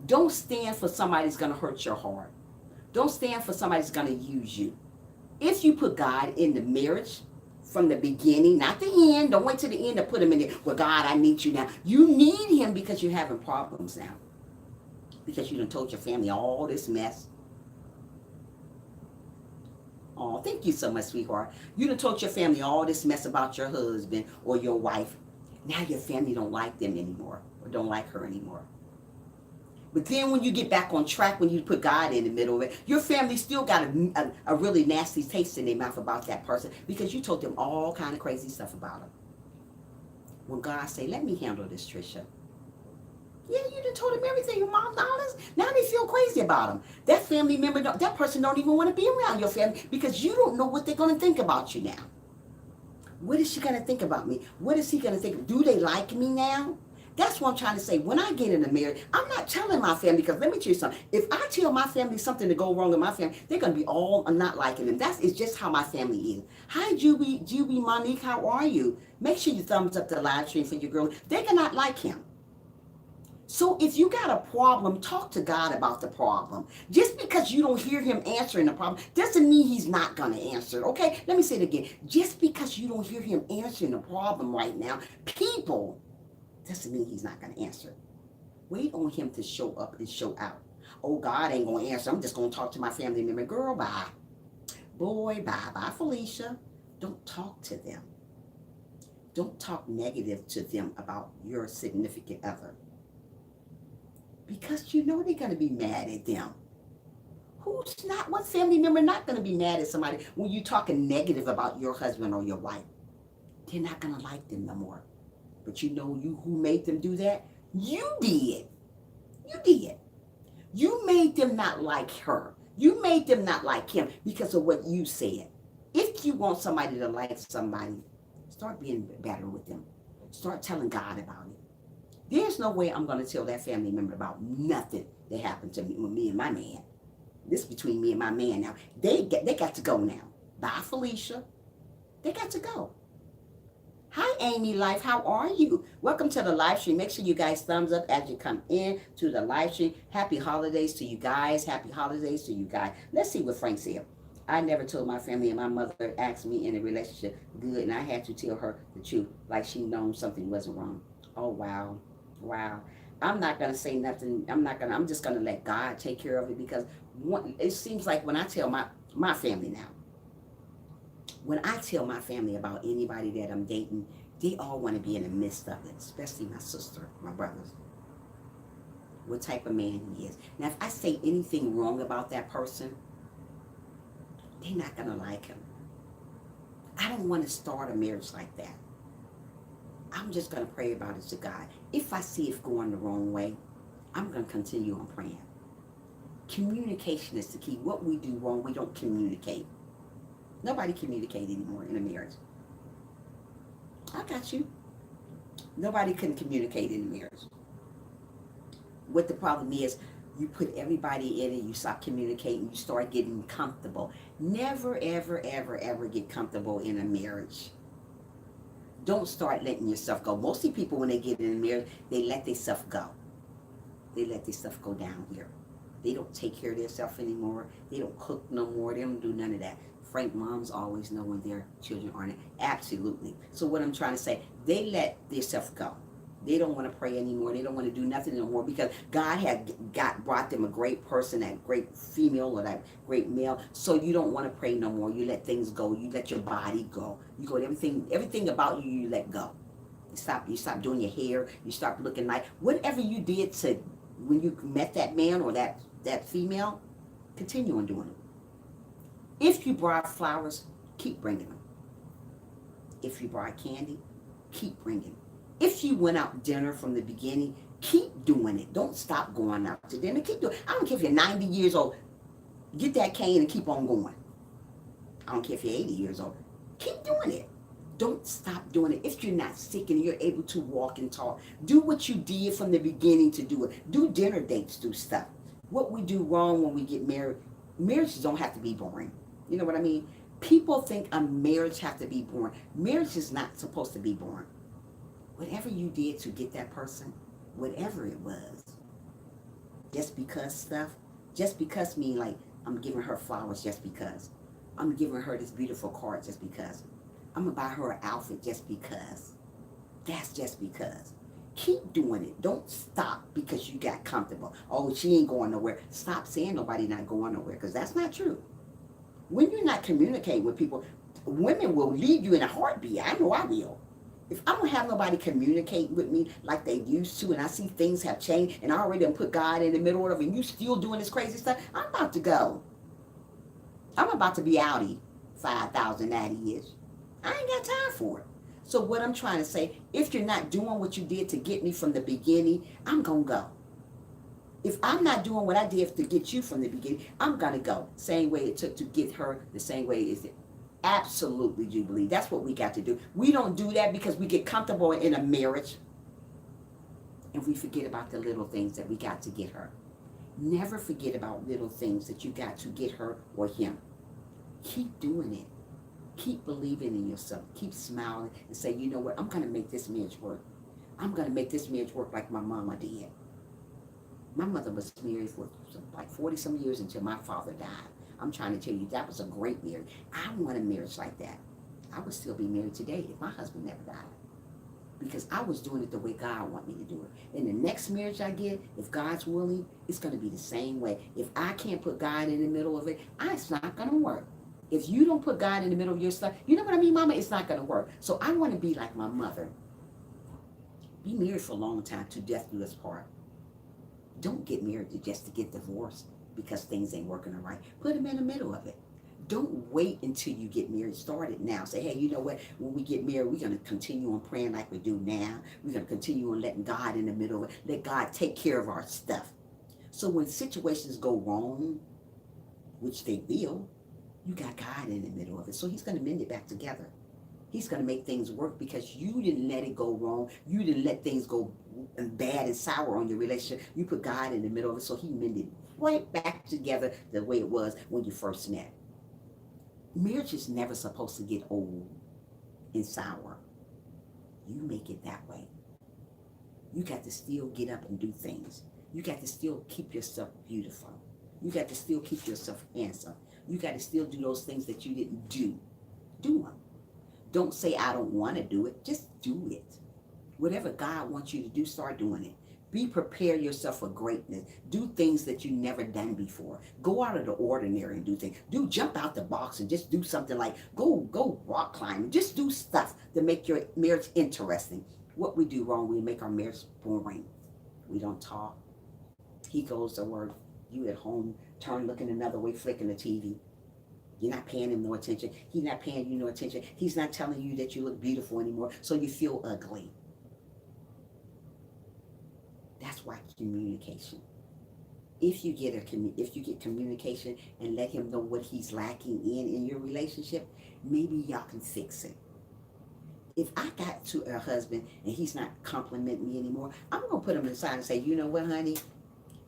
Don't stand for somebody that's going to hurt your heart. Don't stand for somebody that's going to use you. If you put God in the marriage, from the beginning, not the end. Don't wait till the end to put him in there. Well, God, I need you now. You need him because you're having problems now. Because you done told your family all this mess. Oh, thank you so much, sweetheart. You done told your family all this mess about your husband or your wife. Now your family don't like them anymore or don't like her anymore. But then when you get back on track, when you put God in the middle of it, your family still got a really nasty taste in their mouth about that person because you told them all kind of crazy stuff about them. When God say, let me handle this, Tricia. Yeah, you done told them everything. Your mom, all this. Now they feel crazy about them. That family member, that person don't even want to be around your family because you don't know what they're going to think about you now. What is she going to think about me? What is he going to think? Do they like me now? That's what I'm trying to say. When I get in a marriage, I'm not telling my family, because let me tell you something. If I tell my family something to go wrong in my family, they're going to be all not liking them. It's just how my family is. Hi, Juby, Monique, how are you? Make sure you thumbs up the live stream for your girl. They cannot like him. So if you got a problem, talk to God about the problem. Just because you don't hear him answering the problem doesn't mean he's not going to answer it, okay? Let me say it again. Just because you don't hear him answering the problem right now, people, doesn't mean he's not going to answer. Wait on him to show up and show out. Oh, God ain't going to answer. I'm just going to talk to my family member. Girl, bye. Boy, bye. Bye, Felicia. Don't talk to them. Don't talk negative to them about your significant other. Because you know they're going to be mad at them. What family member not going to be mad at somebody when you're talking negative about your husband or your wife? They're not going to like them no more. But you know who made them do that? You did. You did. You made them not like her. You made them not like him because of what you said. If If you want somebody to like somebody, start being better with them. Start telling God about it. There's no way I'm going to tell that family member about nothing that happened to me with me and my man. This is between me and my man now. They got to go now. Bye, Felicia. They got to go. Hi, Amy Life. How are you? Welcome to the live stream. Make sure you guys thumbs up as you come in to the live stream. Happy holidays to you guys. Happy holidays to you guys. Let's see what Frank said. I never told my family, and my mother asked me in a relationship good, and I had to tell her the truth, like she known something wasn't wrong. Oh, wow. Wow. I'm not going to say nothing. I'm just going to let God take care of it, because it seems like when I tell my family now, when I tell my family about anybody that I'm dating, they all want to be in the midst of it, especially my sister, my brothers. What type of man he is. Now, if I say anything wrong about that person, they're not going to like him. I don't want to start a marriage like that. I'm just going to pray about it to God. If I see it going the wrong way, I'm going to continue on praying. Communication is the key. What we do wrong, we don't communicate. Nobody communicates anymore in a marriage. I got you. Nobody can communicate in a marriage. What the problem is, you put everybody in and you stop communicating, you start getting comfortable. Never, ever, ever, ever get comfortable in a marriage. Don't start letting yourself go. Mostly people, when they get in a marriage, they let themselves go. They let themselves go down here. They don't take care of themselves anymore. They don't cook no more. They don't do none of that. Frank, moms always know when their children aren't. Absolutely. So what I'm trying to say, they let themselves go. They don't want to pray anymore. They don't want to do nothing anymore, because God had brought them a great person, that great female or that great male. So you don't want to pray no more. You let things go. You let your body go. You go everything about you, you let go. You stop doing your hair. You stop looking like whatever you did to when you met that man or that female. Continue on doing it. If you brought flowers, keep bringing them. If you brought candy, keep bringing them. If you went out dinner from the beginning, keep doing it. Don't stop going out to dinner. Keep doing it. I don't care if you're 90 years old. Get that cane and keep on going. I don't care if you're 80 years old. Keep doing it. Don't stop doing it. If you're not sick and you're able to walk and talk, do what you did from the beginning to do it. Do dinner dates, do stuff. What we do wrong when we get married, marriages don't have to be boring. You know what I mean? People think a marriage have to be boring. Marriage is not supposed to be boring. Whatever you did to get that person, whatever it was, just because mean like I'm giving her flowers just because. I'm giving her this beautiful card just because. I'm going to buy her an outfit just because. That's just because. Keep doing it. Don't stop because you got comfortable. Oh, she ain't going nowhere. Stop saying nobody not going nowhere, because that's not true. When you're not communicating with people, women will leave you in a heartbeat. I know I will. If I don't have nobody communicate with me like they used to, and I see things have changed, and I already done put God in the middle of it, and you still doing this crazy stuff, I'm about to go. I'm about to be outie 5,000 years. I ain't got time for it. So what I'm trying to say, if you're not doing what you did to get me from the beginning, I'm going to go. If I'm not doing what I did to get you from the beginning, I'm going to go. Same way it took to get her, the same way is it. Absolutely, Jubilee. That's what we got to do. We don't do that because we get comfortable in a marriage and we forget about the little things that we got to get her. Never forget about little things that you got to get her or him. Keep doing it. Keep believing in yourself. Keep smiling and say, you know what? I'm going to make this marriage work. I'm going to make this marriage work like my mama did. My mother was married for like 40 some years until my father died. I'm trying to tell you, that was a great marriage. I want a marriage like that. I would still be married today if my husband never died. Because I was doing it the way God wanted me to do it. And the next marriage I get, if God's willing, it's going to be the same way. If I can't put God in the middle of it, it's not going to work. If you don't put God in the middle of your stuff, you know what I mean, Mama? It's not going to work. So I want to be like my mother. Be married for a long time, to death do us part. Don't get married just to get divorced because things ain't working all right. Put them in the middle of it. Don't wait until you get married. Start it now. Say, hey, you know what? When we get married, we're going to continue on praying like we do now. We're going to continue on letting God in the middle of it. Let God take care of our stuff. So when situations go wrong, which they will, You got God in the middle of it. So he's going to mend it back together. He's going to make things work because you didn't let it go wrong. You didn't let things go bad and sour on your relationship. You put God in the middle of it, so he mended right back together the way it was when you first met. Marriage is never supposed to get old and sour. You make it that way. You got to still get up and do things. You got to still keep yourself beautiful. You got to still keep yourself handsome. You got to still do those things that you didn't do. Do them. Don't say, I don't want to do it. Just do it. Whatever God wants you to do, start doing it. Prepare yourself for greatness. Do things that you never done before. Go out of the ordinary and do things. Jump out the box and just do something like go rock climbing. Just do stuff to make your marriage interesting. What we do wrong, we make our marriage boring. We don't talk. He goes to work. You at home, turn looking another way, flicking the TV. You're not paying him no attention. He's not paying you no attention. He's not telling you that you look beautiful anymore, so you feel ugly. That's why communication. If you get communication and let him know what he's lacking in your relationship, maybe y'all can fix it. If I got to a husband and he's not complimenting me anymore, I'm going to put him aside and say, you know what, honey?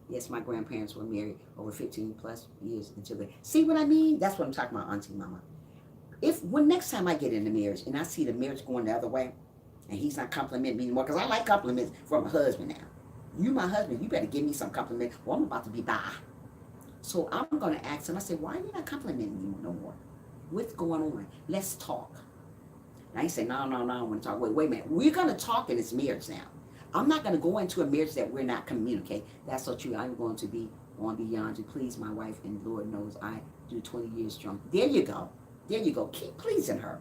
Yes, my grandparents were married over 15 plus years until they... See what I mean? That's what I'm talking about, Auntie Mama. When next time I get into marriage and I see the marriage going the other way and he's not complimenting me anymore, because I like compliments from a husband now. You my husband, you better give me some compliment or I'm about to be by. So I'm going to ask him, I say, why are you not complimenting me no more? What's going on? Let's talk. Now he say, no, I want to talk. Wait a minute. We're going to talk in this marriage now. I'm not going to go into a marriage that we're not communicating. That's so true. I'm going to be on beyond to please my wife, and Lord knows I do 20 years strong. There you go. Keep pleasing her.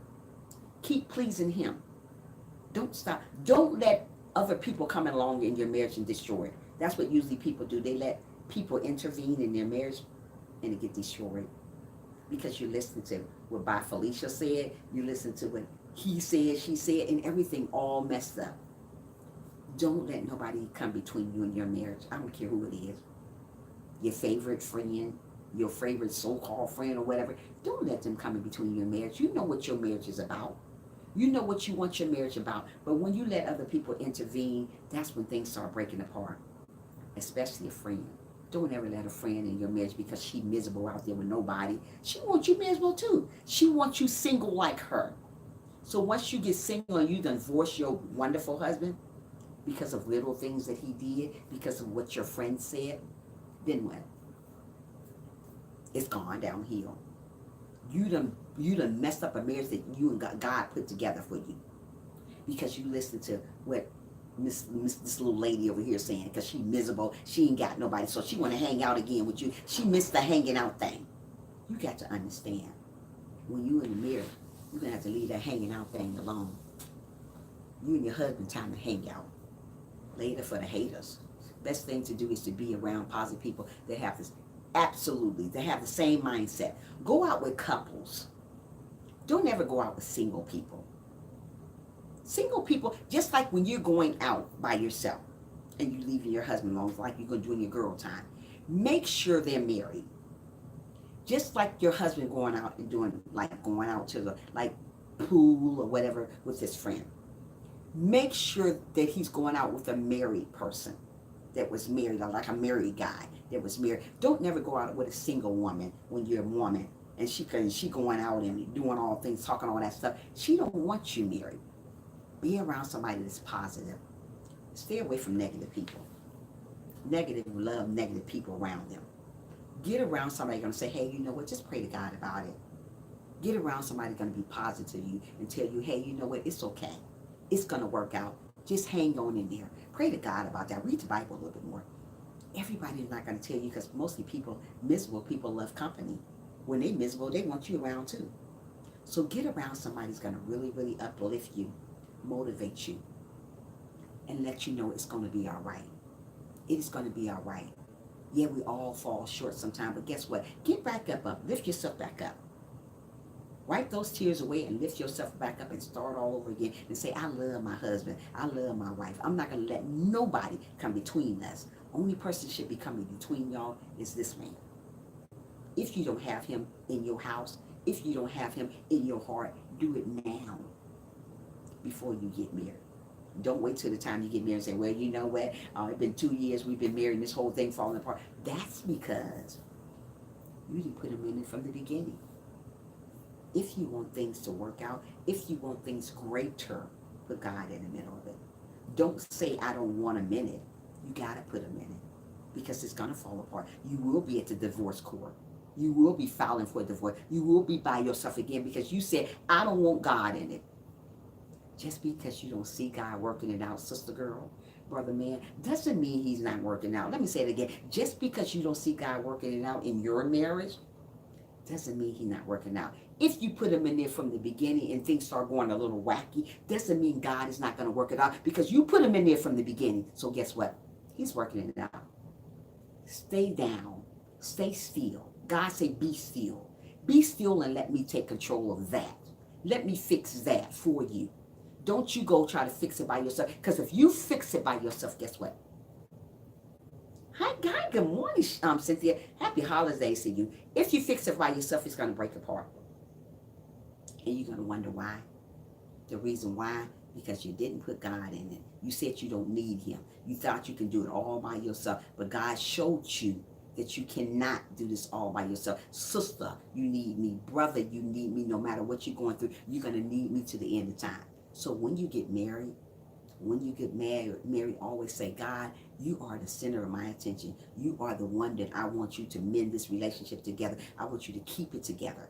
Keep pleasing him. Don't stop. Don't let other people come along in your marriage and destroy it. That's what usually people do. They let people intervene in their marriage and it get destroyed. Because you listen to what By Felicia said, you listen to what he said, she said, and everything all messed up. Don't let nobody come between you and your marriage. I don't care who it is. Your favorite friend, your favorite so-called friend or whatever. Don't let them come in between your marriage. You know what your marriage is about. You know what you want your marriage about. But when you let other people intervene, that's when things start breaking apart. Especially a friend. Don't ever let a friend in your marriage because she's miserable out there with nobody. She wants you miserable too. She wants you single like her. So once you get single and you divorce your wonderful husband because of little things that he did, because of what your friend said, then what? It's gone downhill. You done messed up a marriage that you and God put together for you. Because you listened to what this little lady over here saying, because she miserable, she ain't got nobody, so she want to hang out again with you. She missed the hanging out thing. You got to understand, when you in the mirror, you're going to have to leave that hanging out thing alone. You and your husband time to hang out. Later for the haters. Best thing to do is to be around positive people that have this, absolutely, they have the same mindset. Go out with couples. Don't ever go out with single people. Single people, just like when you're going out by yourself and you leaving your husband alone, like you're going to do in your girl time, make sure they're married. Just like your husband going out and doing, like going out to the pool or whatever with his friend. Make sure that he's going out with a married person that was married, or like a married guy that was married. Don't never go out with a single woman when you're a woman and she going out and doing all things, talking all that stuff. She don't want you married. Be around somebody that's positive. Stay away from negative people. Negative love negative people around them. Get around somebody going to say, hey, you know what, just pray to God about it. Get around somebody going to be positive to you and tell you, hey, you know what, it's okay. It's going to work out. Just hang on in there. Pray to God about that. Read the Bible a little bit more. Everybody's not going to tell you, because mostly miserable people love company. When they're miserable, they want you around too. So get around somebody who's going to really, really uplift you, motivate you, and let you know it's going to be all right. It is going to be all right. Yeah, we all fall short sometimes, but guess what? Get back up. Lift yourself back up. Wipe those tears away and lift yourself back up and start all over again and say, I love my husband. I love my wife. I'm not going to let nobody come between us. Only person should be coming between y'all is this man. If you don't have him in your house, If you don't have him in your heart, do it now before you get married. Don't wait till the time you get married and say, well, you know what? It's been 2 years we've been married and this whole thing falling apart. That's because you didn't put him in it from the beginning. If you want things to work out, if you want things greater, put God in the middle of it. Don't say, I don't want him in it. You got to put him in it because it's going to fall apart. You will be at the divorce court. You will be filing for a divorce. You will be by yourself again because you said, I don't want God in it. Just because you don't see God working it out, sister girl, brother man, doesn't mean he's not working out. Let me say it again. Just because you don't see God working it out in your marriage, doesn't mean he's not working out. If you put him in there from the beginning and things start going a little wacky, doesn't mean God is not going to work it out because you put him in there from the beginning. So guess what? He's working it out. Stay down. Stay still. God say, be still. Be still and let me take control of that. Let me fix that for you. Don't you go try to fix it by yourself. Because if you fix it by yourself, guess what? Hi, good morning, Cynthia. Happy holidays to you. If you fix it by yourself, it's going to break apart. And you're going to wonder why. The reason why, because you didn't put God in it. You said you don't need him. You thought you can do it all by yourself. But God showed you that you cannot do this all by yourself. Sister, you need me. Brother, you need me. No matter what you're going through, you're going to need me to the end of time. So when you get married, always say, God, you are the center of my attention. You are the one that I want you to mend this relationship together. I want you to keep it together.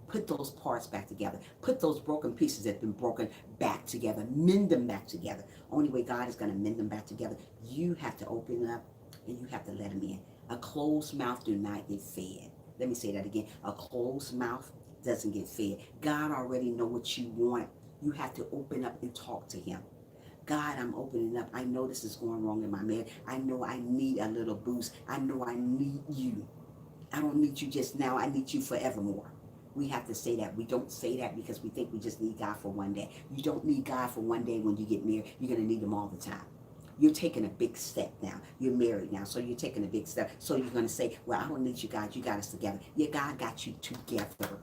Put those parts back together. Put those broken pieces that have been broken back together. Mend them back together. Only way God is going to mend them back together, you have to open up and you have to let him in. A closed mouth do not get fed. Let me say that again. A closed mouth doesn't get fed. God already know what you want. You have to open up and talk to him. God, I'm opening up. I know this is going wrong in my marriage. I know I need a little boost. I know I need you. I don't need you just now. I need you forevermore. We have to say that. We don't say that because we think we just need God for one day. You don't need God for one day when you get married. You're going to need him all the time. You're taking a big step now. You're married now, so you're taking a big step. So you're going to say, well, I don't need you, God. You got us together. Yeah, God got you together.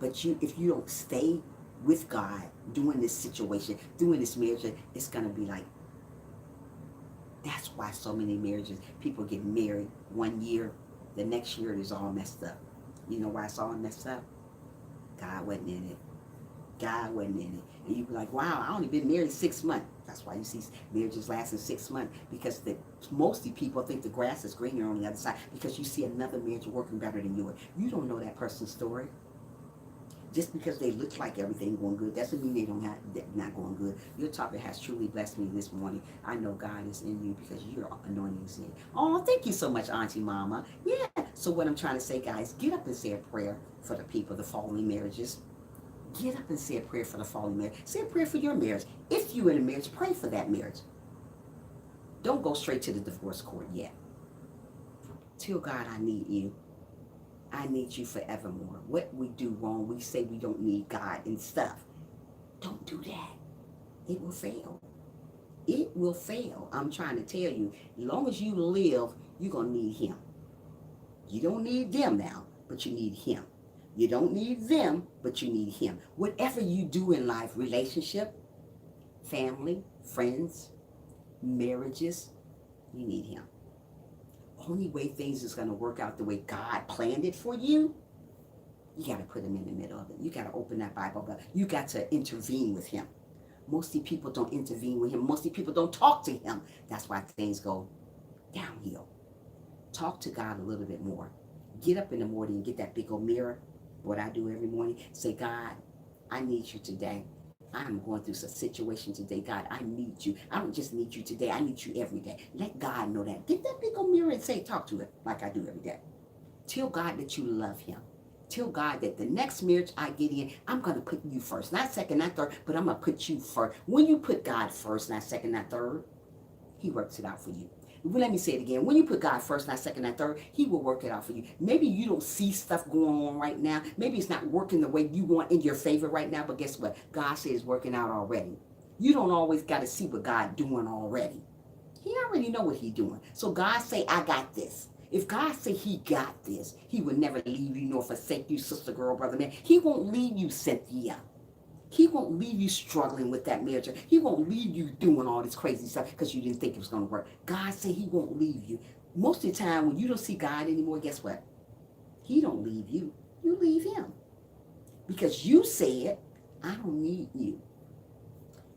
But if you don't stay with God doing this situation, doing this marriage, it's going to be like, that's why so many marriages, people get married 1 year, the next year it is all messed up. You know why it's all messed up? God wasn't in it. God wasn't in it. And you be like, wow, I only been married 6 months. That's why you see marriages lasting 6 months, because mostly people think the grass is greener on the other side because you see another marriage working better than yours. You don't know that person's story. Just because they look like everything going good doesn't mean they're not going good. Your topic has truly blessed me this morning. I know God is in you because your anointing is in. Oh, thank you so much, Auntie Mama. Yeah. So what I'm trying to say, guys, get up and say a prayer for the people, the fallen marriages. Get up and say a prayer for the fallen marriage. Say a prayer for your marriage. If you're in a marriage, pray for that marriage. Don't go straight to the divorce court yet. Tell God, I need you. I need you forevermore. What we do wrong, we say we don't need God and stuff. Don't do that. It will fail. It will fail. I'm trying to tell you, as long as you live, you're going to need him. You don't need them now, but you need him. You don't need them, but you need him. Whatever you do in life, relationship, family, friends, marriages, you need him. Only way things is going to work out the way God planned it for you, you got to put him in the middle of it. You got to open that Bible up. You got to intervene with him. Mostly people don't intervene with him. Mostly people don't talk to him. That's why things go downhill. Talk to God a little bit more. Get up in the morning and get that big old mirror. What I do every morning, say, God, I need you today. I'm going through some situation today. God, I need you. I don't just need you today. I need you every day. Let God know that. Get that big old mirror and say, talk to it like I do every day. Tell God that you love him. Tell God that the next marriage I get in, I'm going to put you first. Not second, not third, but I'm going to put you first. When you put God first, not second, not third, he works it out for you. Let me say it again. When you put God first, not second, not third, he will work it out for you. Maybe you don't see stuff going on right now. Maybe it's not working the way you want in your favor right now, but guess what? God says it's working out already. You don't always got to see what God doing already. He already know what he doing. So God say, I got this. If God say he got this, he will never leave you nor forsake you, sister, girl, brother, man. He won't leave you, Cynthia. He won't leave you struggling with that marriage. He won't leave you doing all this crazy stuff because you didn't think it was going to work. God said he won't leave you. Most of the time when you don't see God anymore, guess what? He don't leave you. You leave him. Because you said, I don't need you.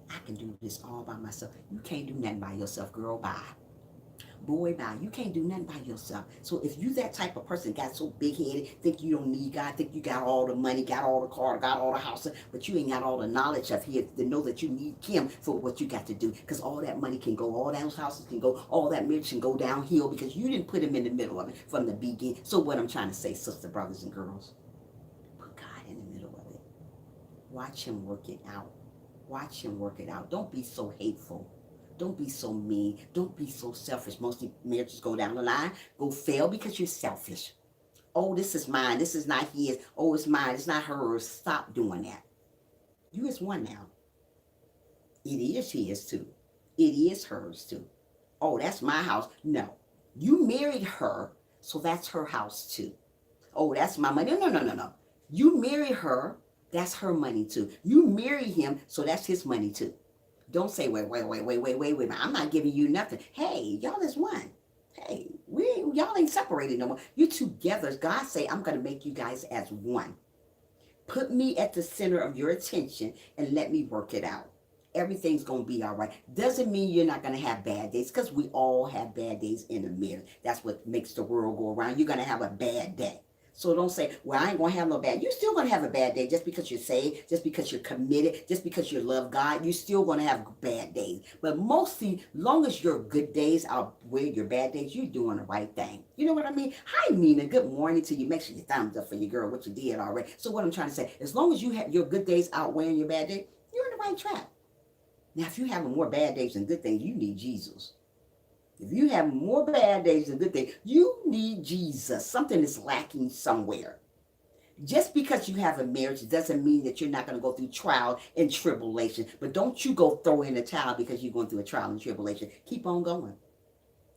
I can do this all by myself. You can't do nothing by yourself, girl. Bye. Boy, bye. You can't do nothing by yourself. So if you that type of person, got so big-headed, think you don't need God, think you got all the money, got all the car, got all the houses, but you ain't got all the knowledge of him to know that you need him for what you got to do. Because all that money can go, all those houses can go, all that marriage can go downhill because you didn't put him in the middle of it from the beginning. So what I'm trying to say, sister, brothers, and girls, put God in the middle of it. Watch him work it out. Watch him work it out. Don't be so hateful. Don't be so mean. Don't be so selfish. Most marriages go down the line, go fail because you're selfish. Oh, this is mine. This is not his. Oh, it's mine. It's not hers. Stop doing that. You is one now. It is his too. It is hers too. Oh, that's my house. No. You married her, so that's her house too. Oh, that's my money. No. You married her, that's her money too. You marry him, so that's his money too. Don't say, wait. I'm not giving you nothing. Hey, y'all is one. Hey, y'all ain't separated no more. You're together. God say, I'm going to make you guys as one. Put me at the center of your attention and let me work it out. Everything's going to be all right. Doesn't mean you're not going to have bad days, because we all have bad days in a marriage. That's what makes the world go around. You're going to have a bad day. So don't say, well, I ain't going to have no bad. You're still going to have a bad day just because you're saved, just because you're committed, just because you love God. You're still going to have bad days. But mostly, long as your good days outweigh your bad days, you're doing the right thing. You know what I mean? Hi, Nina. Good morning to you. Make sure you thumbs up for your girl, what you did already. So what I'm trying to say, as long as you have your good days outweighing your bad days, you're in the right track. Now, if you're having more bad days than good things, you need Jesus. If you have more bad days than good days, you need Jesus. Something is lacking somewhere. Just because you have a marriage doesn't mean that you're not going to go through trial and tribulation. But don't you go throw in a towel because you're going through a trial and tribulation. Keep on going.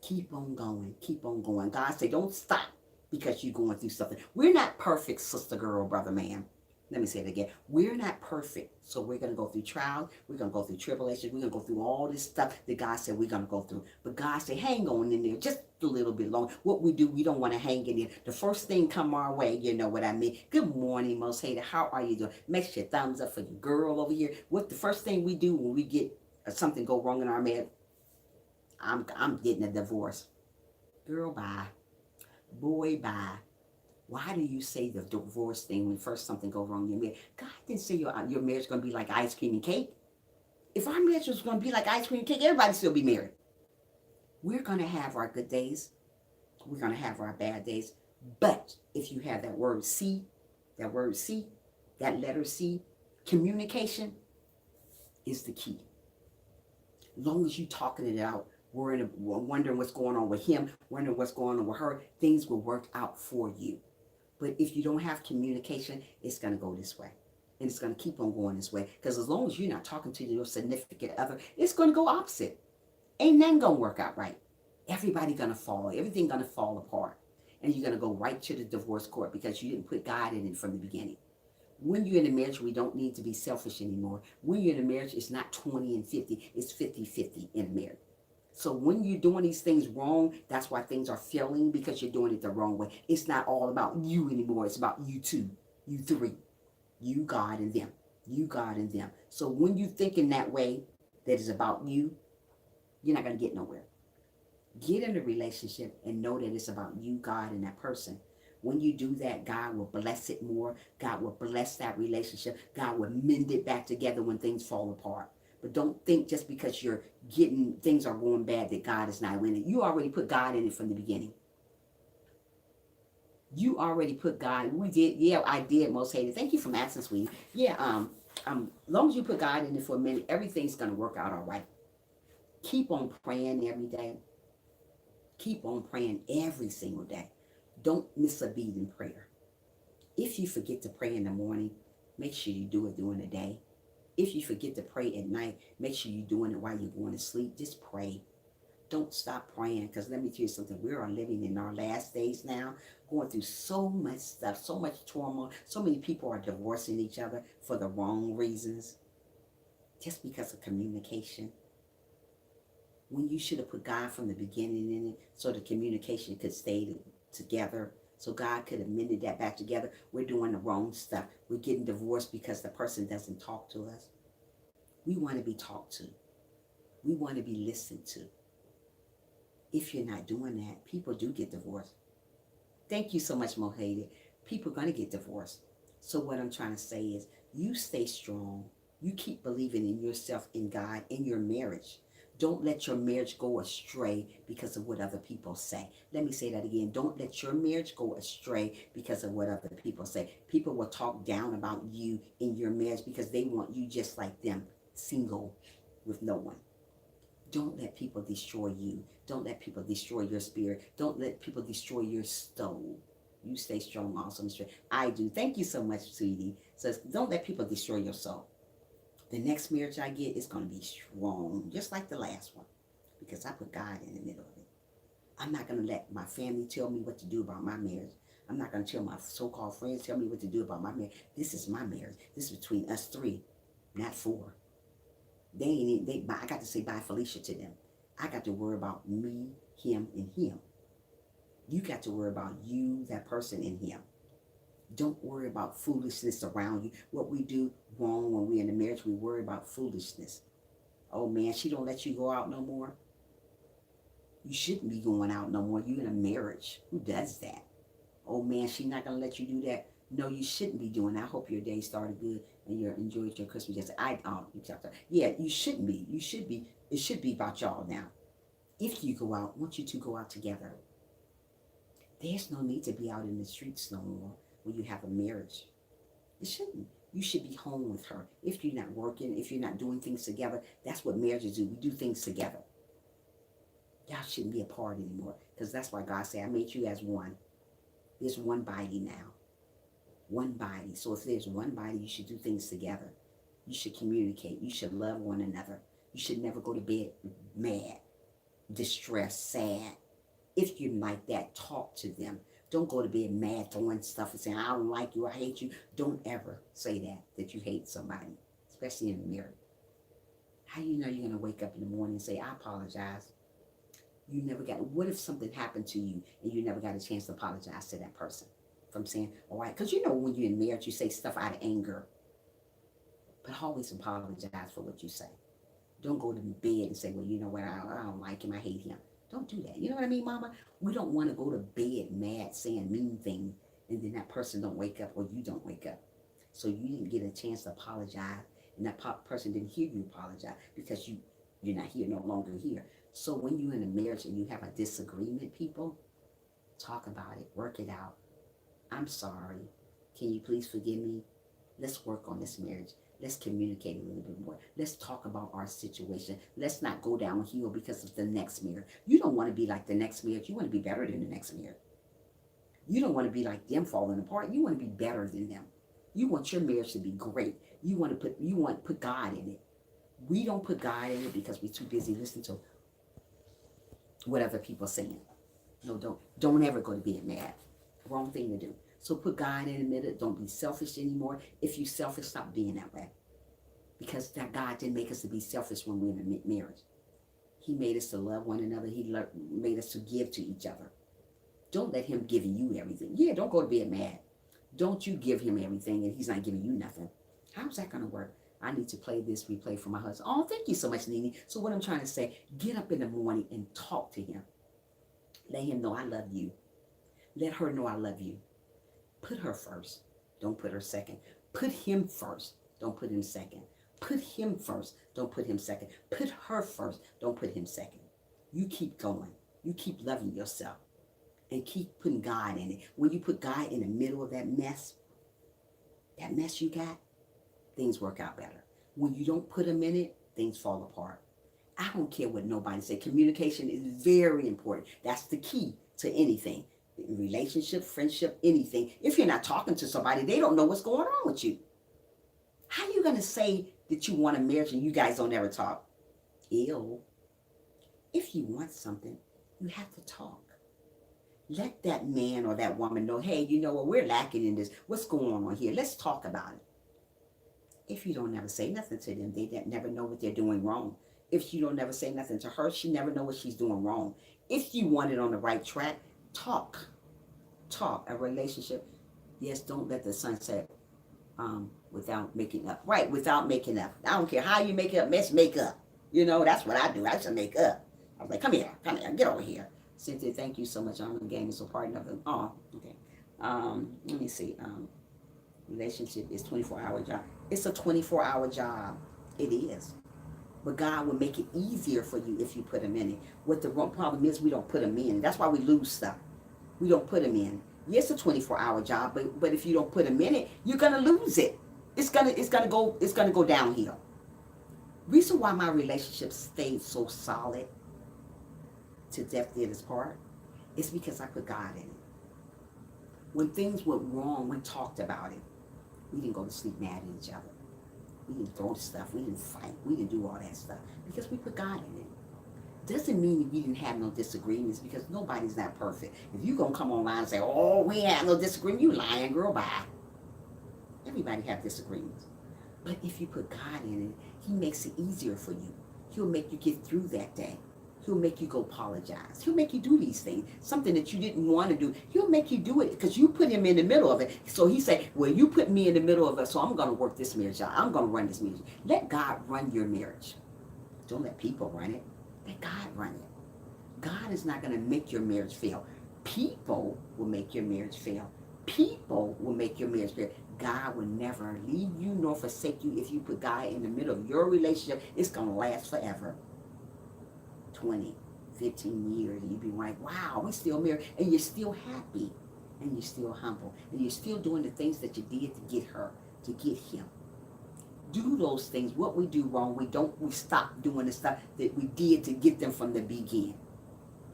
Keep on going. Keep on going. God say, don't stop because you're going through something. We're not perfect, sister, girl, brother, man. Let me say it again. We're not perfect. So we're going to go through trials. We're going to go through tribulations. We're going to go through all this stuff that God said we're going to go through. But God said, hang on in there just a little bit longer. What we do, we don't want to hang in there. The first thing come our way, you know what I mean. Good morning, most hated. How are you doing? Make sure thumbs up for your girl over here. What the first thing we do when we get something go wrong in our marriage? I'm getting a divorce. Girl, bye. Boy, bye. Why do you say the divorce thing when first something goes wrong in your marriage? God didn't say your marriage is going to be like ice cream and cake. If our marriage was going to be like ice cream and cake, everybody still be married. We're going to have our good days. We're going to have our bad days. But if you have that word C, that letter C, communication is the key. As long as you talking it out, we're wondering what's going on with him, wondering what's going on with her, things will work out for you. But if you don't have communication, it's going to go this way. And it's going to keep on going this way. Because as long as you're not talking to your significant other, it's going to go opposite. Ain't nothing going to work out right. Everybody going to fall. Everything going to fall apart. And you're going to go right to the divorce court because you didn't put God in it from the beginning. When you're in a marriage, we don't need to be selfish anymore. When you're in a marriage, it's not 20 and 50. It's 50-50 in a marriage. So when you're doing these things wrong, that's why things are failing, because you're doing it the wrong way. It's not all about you anymore. It's about you two, you three, you, God, and them. You, God, and them. So when you think in that way, that is about you, you're not going to get nowhere. Get in a relationship and know that it's about you, God, and that person. When you do that, God will bless it more. God will bless that relationship. God will mend it back together when things fall apart. But don't think just because you're getting, things are going bad, that God is not in it. You already put God in it from the beginning. You already put God. We did. Yeah, I did, most hated. Thank you for asking, sweetie. Yeah, as long as you put God in it for a minute, everything's going to work out all right. Keep on praying every day. Keep on praying every single day. Don't miss a beat in prayer. If you forget to pray in the morning, make sure you do it during the day. If you forget to pray at night, make sure you're doing it while you're going to sleep. Just pray. Don't stop praying, because let me tell you something. We are living in our last days now, going through so much stuff, so much turmoil. So many people are divorcing each other for the wrong reasons, just because of communication. When you should have put God from the beginning in it so the communication could stay together, so God could have mended that back together. We're doing the wrong stuff. We're getting divorced because the person doesn't talk to us. We want to be talked to. We want to be listened to. If you're not doing that, people do get divorced. Thank you so much, Mohede. People are going to get divorced. So what I'm trying to say is, you stay strong. You keep believing in yourself, in God, in your marriage. Don't let your marriage go astray because of what other people say. Let me say that again. Don't let your marriage go astray because of what other people say. People will talk down about you in your marriage because they want you just like them, single, with no one. Don't let people destroy you. Don't let people destroy your spirit. Don't let people destroy your soul. You stay strong, awesome, straight. I do. Thank you so much, sweetie. So don't let people destroy your soul. The next marriage I get is going to be strong, just like the last one, because I put God in the middle of it. I'm not going to let my family tell me what to do about my marriage. I'm not going to tell my so-called friends tell me what to do about my marriage. This is my marriage. This is between us three, not four. I got to say bye, Felicia, to them. I got to worry about me, him, and him. You got to worry about you, that person, and him. Don't worry about foolishness around you. What we do wrong when we're in a marriage, we worry about foolishness. Oh man, she don't let you go out no more. You shouldn't be going out no more. You in a marriage. Who does that? Oh man, she's not gonna let you do that. No, you shouldn't be doing that. I hope your day started good and you enjoyed your Christmas. Yeah, you shouldn't be. You should be. It should be about y'all now. If you go out, I want you to go out together. There's no need to be out in the streets no more when you have a marriage. It shouldn't. You should be home with her. If you're not working, if you're not doing things together, that's what marriages do. We do things together. Y'all shouldn't be apart anymore, because that's why God said, I made you as one. There's one body now. One body. So if there's one body, you should do things together. You should communicate. You should love one another. You should never go to bed mad, distressed, sad. If you're like that, talk to them. Don't go to bed mad, throwing stuff and saying, I don't like you, I hate you. Don't ever say that you hate somebody, especially in a marriage. How do you know you're going to wake up in the morning and say, I apologize? You never got, what if something happened to you and you never got a chance to apologize to that person? From saying, all right, because you know when you're in marriage, you say stuff out of anger. But always apologize for what you say. Don't go to bed and say, well, you know what, I don't like him, I hate him. Don't do that. You know what I mean, Mama? We don't want to go to bed mad, saying mean things, and then that person don't wake up or you don't wake up. So you didn't get a chance to apologize, and that person didn't hear you apologize because you're not here, no longer here. So when you're in a marriage and you have a disagreement, people, talk about it, work it out. I'm sorry. Can you please forgive me? Let's work on this marriage. Let's communicate a little bit more. Let's talk about our situation. Let's not go downhill because of the next marriage. You don't want to be like the next marriage. You want to be better than the next marriage. You don't want to be like them falling apart. You want to be better than them. You want your marriage to be great. You want to put God in it. We don't put God in it because we're too busy listening to what other people are saying. No, don't ever go to bed mad. Wrong thing to do. So put God in the middle. Don't be selfish anymore. If you're selfish, stop being that way. Because that God didn't make us to be selfish when we're in a marriage. He made us to love one another. He made us to give to each other. Don't let him give you everything. Yeah, don't go to bed mad. Don't you give him everything and he's not giving you nothing. How's that going to work? I need to play this replay for my husband. Oh, thank you so much, Nene. So what I'm trying to say, get up in the morning and talk to him. Let him know I love you. Let her know I love you. Put her first. Don't put her second. Put him first. Don't put him second. Put him first. Don't put him second. Put her first. Don't put him second. You keep going. You keep loving yourself. And keep putting God in it. When you put God in the middle of that mess you got, things work out better. When you don't put him in it, things fall apart. I don't care what nobody say. Communication is very important. That's the key to anything. Relationship, friendship, anything. If you're not talking to somebody, they don't know what's going on with you. How are you going to say that you want a marriage and you guys don't ever talk? Ew. If you want something, you have to talk. Let that man or that woman know, hey, you know what, we're lacking in this. What's going on here? Let's talk about it. If you don't never say nothing to them, they never know what they're doing wrong. If you don't never say nothing to her, she never know what she's doing wrong. If you want it on the right track, talk. Talk. A relationship, yes, don't let the sun set without making up. Right, without making up. I don't care how you make up, let's make up. You know, that's what I do. I just make up. I was like, come here, get over here. Cynthia, thank you so much. I'm a game is a part of it. Oh, okay. Let me see. Relationship is 24-hour job. It's a 24-hour job. It is. But God will make it easier for you if you put them in it. What the wrong problem is, we don't put them in. That's why we lose stuff. We don't put them in. Yes, it's a 24-hour job, but if you don't put them in it, you're gonna lose it. It's gonna go downhill. Reason why my relationship stayed so solid to death did its part is because I put God in it. When things went wrong, we talked about it. We didn't go to sleep mad at each other. We didn't throw stuff. We didn't fight. We didn't do all that stuff because we put God in it. Doesn't mean we didn't have no disagreements because nobody's not perfect. If you gonna come online and say, "Oh, we have no disagreement," you lying, girl. Bye. Everybody have disagreements, but if you put God in it, He makes it easier for you. He'll make you get through that day. He'll make you go apologize. He'll make you do these things. Something that you didn't want to do. He'll make you do it because you put Him in the middle of it. So He say, well, you put me in the middle of it, so I'm going to work this marriage out. I'm going to run this marriage. Let God run your marriage. Don't let people run it. Let God run it. God is not going to make your marriage fail. People will make your marriage fail. People will make your marriage fail. God will never leave you nor forsake you if you put God in the middle of your relationship. It's going to last forever. 20, 15 years, and you'd be like, wow, we still married, and you're still happy, and you're still humble, and you're still doing the things that you did to get her, to get him. Do those things. What we do wrong, we stop doing the stuff that we did to get them from the beginning.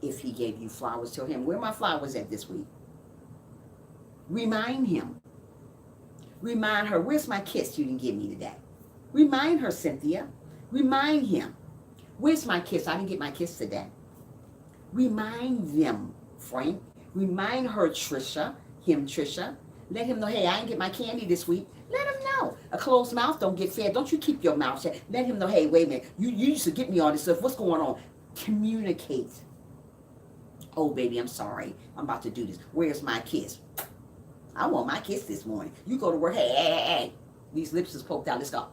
If he gave you flowers, tell him, where my flowers at this week? Remind him. Remind her, where's my kiss you didn't give me today? Remind her, Cynthia. Remind him. Where's my kiss? I didn't get my kiss today. Remind them, Frank. Remind her, Tricia. Him, Tricia. Let him know, hey, I didn't get my candy this week. Let him know. A closed mouth don't get fed. Don't you keep your mouth shut. Let him know, hey, wait a minute. You used to get me all this stuff. What's going on? Communicate. Oh, baby, I'm sorry. I'm about to do this. Where's my kiss? I want my kiss this morning. You go to work. Hey. These lips is poked out. Let's go.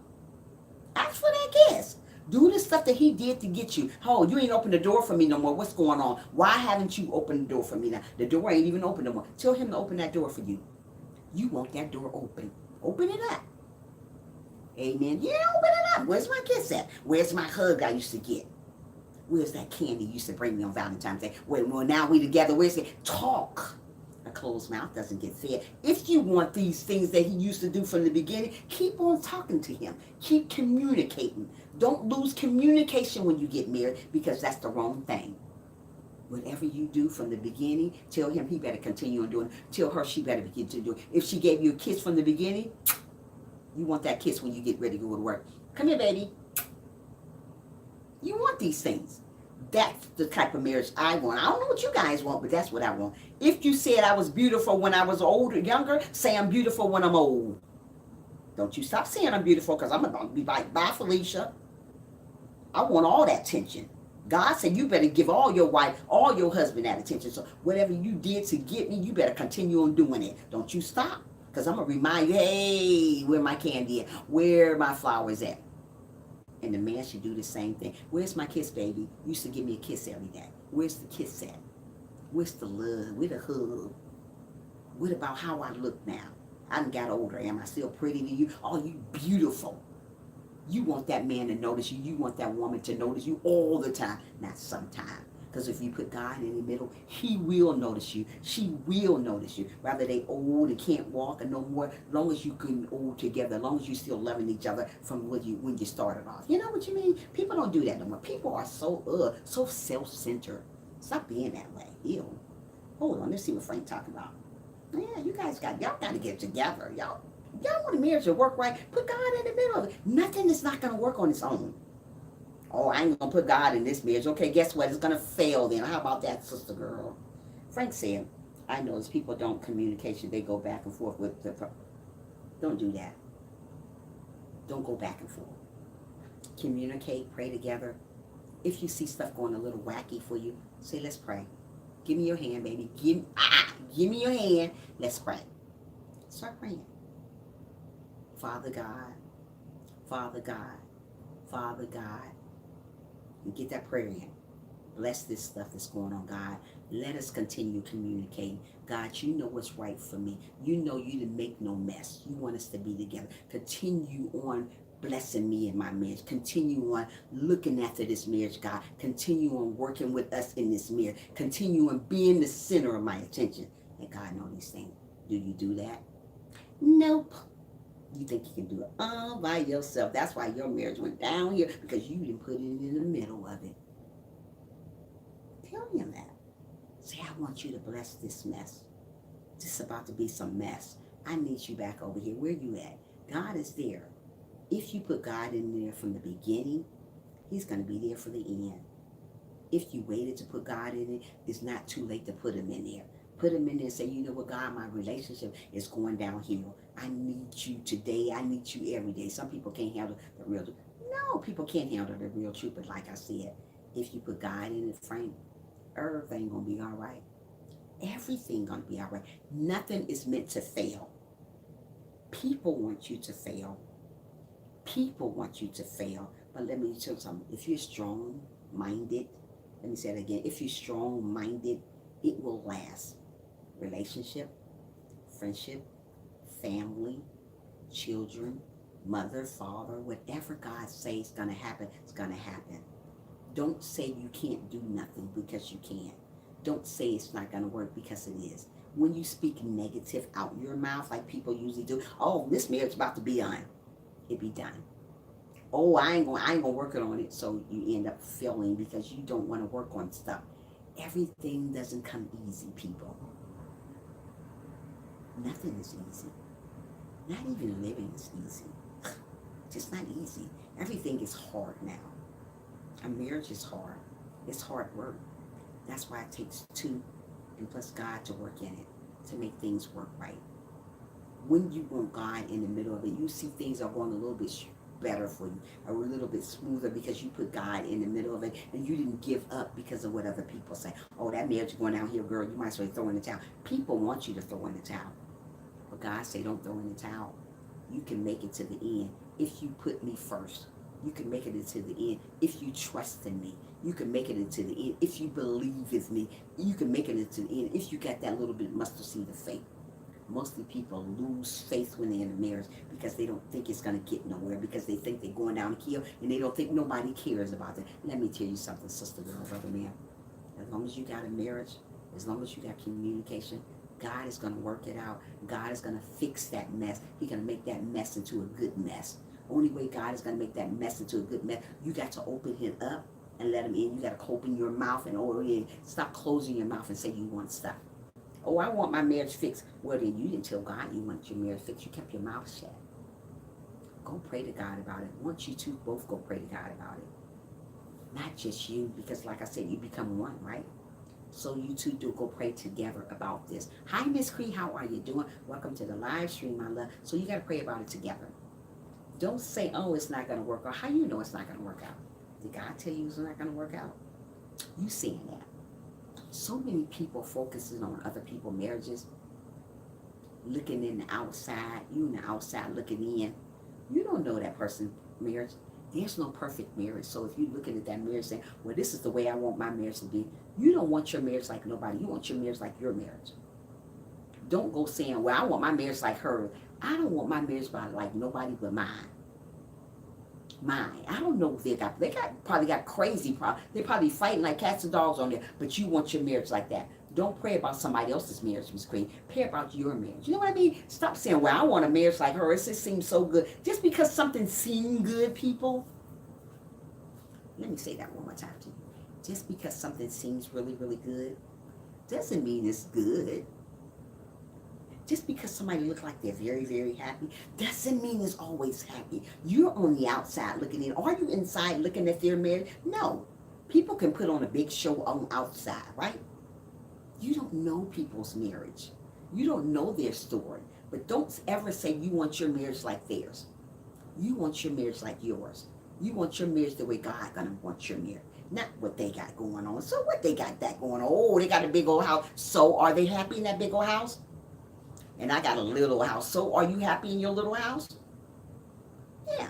Ask for that kiss. Do the stuff that he did to get you. Oh, you ain't opened the door for me no more. What's going on? Why haven't you opened the door for me now? The door ain't even open no more. Tell him to open that door for you. You want that door open. Open it up. Amen. Yeah, open it up. Where's my kiss at? Where's my hug I used to get? Where's that candy you used to bring me on Valentine's Day? Well, now we together. Where's it? Talk. A closed mouth doesn't get fed. If you want these things that he used to do from the beginning, keep on talking to him. Keep communicating. Don't lose communication when you get married because that's the wrong thing. Whatever you do from the beginning, tell him he better continue on doing it. Tell her she better begin to do it. If she gave you a kiss from the beginning, you want that kiss when you get ready to go to work. Come here, baby. You want these things. That's the type of marriage I want. I don't know what you guys want, but that's what I want. If you said I was beautiful when I was younger, say I'm beautiful when I'm old. Don't you stop saying I'm beautiful because I'm going to be like, bye, Felicia. I want all that attention. God said you better give all your wife, all your husband that attention. So whatever you did to get me, you better continue on doing it. Don't you stop because I'm going to remind you, hey, where my candy at? Where my flowers at? And the man should do the same thing. Where's my kiss, baby? You used to give me a kiss every day. Where's the kiss at? Where's the love? Where's the hug? What about how I look now? I done got older. Am I still pretty to you? Oh, you beautiful. You want that man to notice you. You want that woman to notice you all the time, not sometime. Because if you put God in the middle, he will notice you. She will notice you. Whether they old and can't walk or no more, as long as you can old together, as long as you still loving each other from when you started off. You know what you mean? People don't do that no more. People are so self-centered. Stop being that way. Ew. Hold on, let's see what Frank talking about. Yeah, y'all got to get together. Y'all want a marriage to work right? Put God in the middle of it. Nothing is not going to work on its own. Oh, I ain't gonna put God in this marriage. Okay, guess what? It's gonna fail then. How about that, sister girl? Frank said, I notice people don't communication. They go back and forth with the. Don't do that. Don't go back and forth. Communicate, pray together. If you see stuff going a little wacky for you, say, let's pray. Give me your hand, baby. Give me your hand. Let's pray. Start praying. Father God, Father God, Father God. And get that prayer in. Bless this stuff that's going on, God. Let us continue communicating. God, you know what's right for me. You know you didn't make no mess. You want us to be together. Continue on blessing me in my marriage. Continue on looking after this marriage, God. Continue on working with us in this marriage. Continue on being the center of my attention. And God knows these things. Do you do that? Nope. You think you can do it all by yourself. That's why your marriage went down here, because you didn't put it in the middle of it. Tell him that. Say, I want you to bless this mess. This is about to be some mess. I need you back over here. Where you at? God is there. If you put God in there from the beginning, he's going to be there for the end. If you waited to put God in it, it's not too late to put him in there. Put him in there and say, you know what, God, my relationship is going downhill. I need you today. I need you every day. Some people can't handle the real truth. No, people can't handle the real truth. But like I said, if you put God in it, Frank, everything going to be all right. Everything going to be all right. Nothing is meant to fail. People want you to fail. People want you to fail. But let me tell you something. If you're strong-minded, let me say it again. If you're strong-minded, it will last. Relationship, friendship, family, children, mother, father, whatever God says is going to happen, it's going to happen. Don't say you can't do nothing because you can't. Don't say it's not going to work because it is. When you speak negative out your mouth, like people usually do, oh, this marriage is about to be done. It be done. Oh, I ain't gonna work on it. So you end up failing because you don't want to work on stuff. Everything doesn't come easy, people. Nothing is easy. Not even living is easy. Just not easy. Everything is hard now. A marriage is hard. It's hard work. That's why it takes two and plus God to work in it, to make things work right. When you want God in the middle of it, you see things are going a little bit better for you, a little bit smoother, because you put God in the middle of it and you didn't give up because of what other people say. Oh, that marriage is going down here, girl, you might as well throw in the towel. People want you to throw in the towel. But God say, don't throw in the towel. You can make it to the end if you put me first. You can make it into the end if you trust in me. You can make it into the end if you believe in me. You can make it into the end if you got that little bit mustard seed of faith. Mostly people lose faith when they're in a marriage because they don't think it's going to get nowhere, because they think they're going down the hill and they don't think nobody cares about it. Let me tell you something, sister, girl, brother, man. As long as you got a marriage, as long as you got communication, God is going to work it out. God is going to fix that mess. He's going to make that mess into a good mess. Only way God is going to make that mess into a good mess, you got to open him up and let him in. You got to open your mouth and stop closing your mouth and say you want stuff. Oh, I want my marriage fixed. Well, then you didn't tell God you want your marriage fixed. You kept your mouth shut. Go pray to God about it. Once you two both go pray to God about it. Not just you, because like I said, you become one, right? So you two do go pray together about this. Hi, Miss Cree, how are you doing? Welcome to the live stream, my love. So you got to pray about it together. Don't say, oh, it's not going to work out. How you know it's not going to work out? Did God tell you it's not going to work out? You saying that. So many people focusing on other people's marriages, looking in the outside. You in the outside looking in. You don't know that person's marriage. There's no perfect marriage. So if you're looking at that marriage saying, well, this is the way I want my marriage to be, you don't want your marriage like nobody. You want your marriage like your marriage. Don't go saying, well, I want my marriage like her. I don't want my marriage like nobody but mine. I don't know if they probably got crazy problems. They probably fighting like cats and dogs on there, but you want your marriage like that. Don't pray about somebody else's marriage, Miss Queen. Pray about your marriage. You know what I mean? Stop saying, well, I want a marriage like her. It just seems so good. Just because something seems good, people. Let me say that one more time to you. Just because something seems really, really good doesn't mean it's good. Just because somebody look like they're very, very happy, doesn't mean it's always happy. You're on the outside looking in. Are you inside looking at their marriage? No. People can put on a big show on outside, right? You don't know people's marriage. You don't know their story. But don't ever say you want your marriage like theirs. You want your marriage like yours. You want your marriage the way God gonna want your marriage. Not what they got going on. So what they got that going on? Oh, they got a big old house. So are they happy in that big old house? And I got a little house. So are you happy in your little house? Yeah.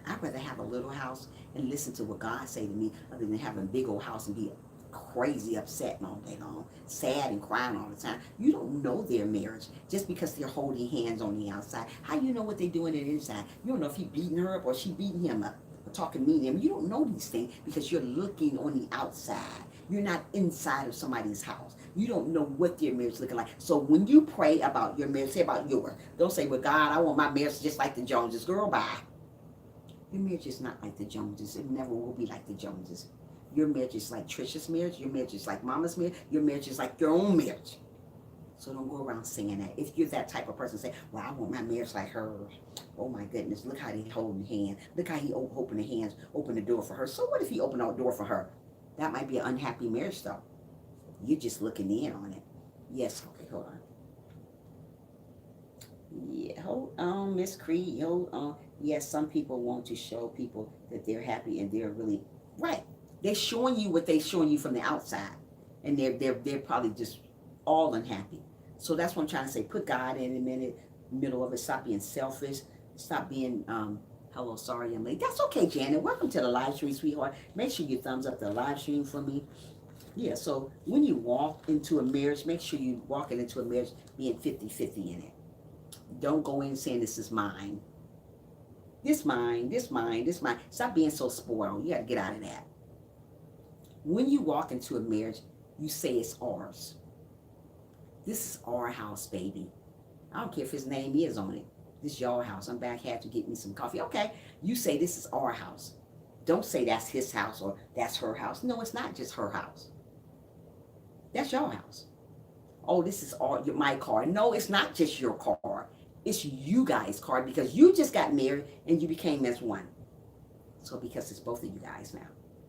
I'd rather have a little house and listen to what God say to me other than having a big old house and be crazy upset all day long, sad and crying all the time. You don't know their marriage just because they're holding hands on the outside. How you know what they're doing on the inside? You don't know if he beating her up or she beating him up or talking mean to him. You don't know these things because you're looking on the outside. You're not inside of somebody's house. You don't know what their marriage is looking like. So when you pray about your marriage, say about yours. Don't say, well, God, I want my marriage just like the Joneses. Girl, bye. Your marriage is not like the Joneses. It never will be like the Joneses. Your marriage is like Tricia's marriage. Your marriage is like Mama's marriage. Your marriage is like your own marriage. So don't go around saying that. If you're that type of person, say, well, I want my marriage like hers. Oh, my goodness. Look how they holding hands. Look how he open the hands, open the door for her. So what if he opened the door for her? That might be an unhappy marriage, though. You're just looking in on it. Yes. Okay, hold on. Yeah, hold on, Miss Creed. Hold on. Yes, some people want to show people that they're happy and they're really right. They're showing you what they're showing you from the outside, and they're probably just all unhappy. So that's what I'm trying to say. Put God in a minute, middle of it. Stop being selfish. Stop being hello, sorry, young lady. That's okay, Janet. Welcome to the live stream, sweetheart. Make sure you thumbs up the live stream for me. Yeah. So when you walk into a marriage, make sure you walking into a marriage being 50-50 in it. Don't go in saying this is mine. This mine, this mine, this mine. Stop being so spoiled. You got to get out of that. When you walk into a marriage, you say it's ours. This is our house, baby. I don't care if his name is on it. This is your house. I'm back here to get me some coffee. Okay, you say this is our house. Don't say that's his house or that's her house. No, it's not just her house. That's your house. Oh, this is my car. No, it's not just your car. It's you guys' car because you just got married and you became as one. So because it's both of you guys now.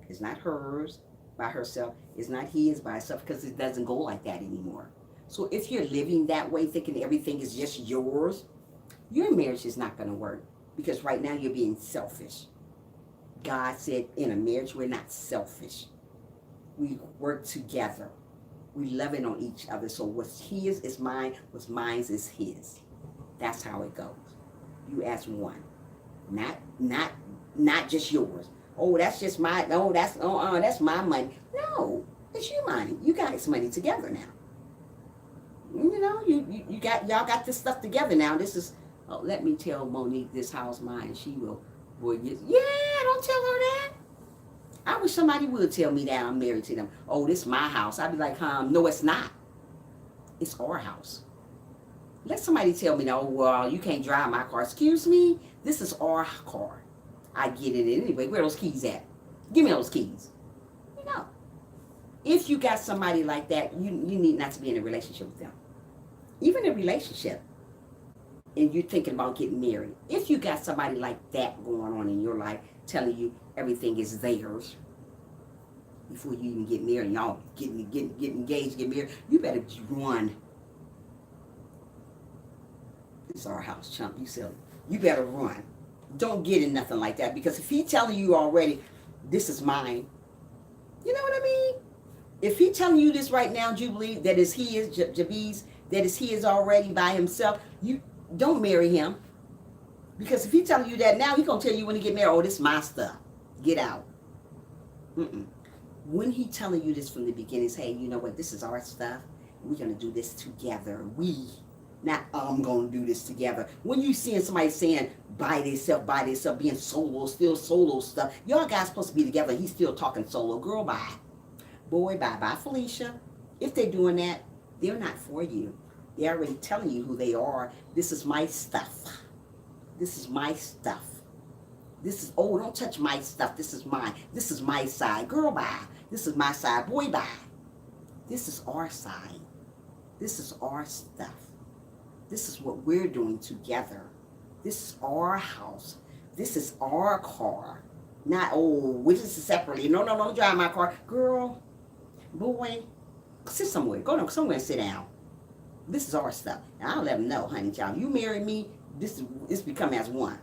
It's not hers by herself. It's not his by himself because it doesn't go like that anymore. So if you're living that way, thinking everything is just yours, your marriage is not going to work because right now you're being selfish. God said in a marriage, we're not selfish. We work together. We loving on each other. So what's his is mine. What's mine is his. That's how it goes. You as one, not just yours. Oh, that's just my. No, that's my money. No, it's your money. You guys' money together now. You know, you got y'all got this stuff together now. This is. Oh, let me tell Monique this house mine. She will. Boy, yeah, don't tell her that. I wish somebody would tell me that I'm married to them. Oh, this is my house. I'd be like, no, it's not. It's our house. Let somebody tell me, oh, well, you can't drive my car. Excuse me? This is our car. I get it anyway. Where are those keys at? Give me those keys. You know. If you got somebody like that, you need not to be in a relationship with them. Even a relationship, and you're thinking about getting married. If you got somebody like that going on in your life, telling you everything is theirs, before you even get married, y'all get engaged, get married, you better run. This is our house, chump. You silly. You better run. Don't get in nothing like that because if he telling you already, this is mine. You know what I mean? If he telling you this right now, Jubilee, that is his, Javiz, that is his already by himself, you don't marry him. Because if he telling you that now, he gonna tell you when he get married, oh, this is my stuff. Get out. When he telling you this from the beginning, hey, you know what? This is our stuff. We're gonna do this together. Not I'm gonna do this together. When you seeing somebody saying by themselves, being solo, still solo stuff, y'all guys supposed to be together. He's still talking solo. Girl, bye. Boy, bye, Felicia. If they're doing that, they're not for you. They're already telling you who they are. This is my stuff. This is my stuff. This is, oh, don't touch my stuff. This is mine. This is my side. Girl, bye. This is my side. Boy, bye. This is our side. This is our stuff. This is what we're doing together. This is our house. This is our car. Not, oh, we just separately. No, no, don't drive my car. Girl, boy, sit somewhere. Go somewhere and sit down. This is our stuff. And I'll let them know, honey, child. You marry me, it's become as one.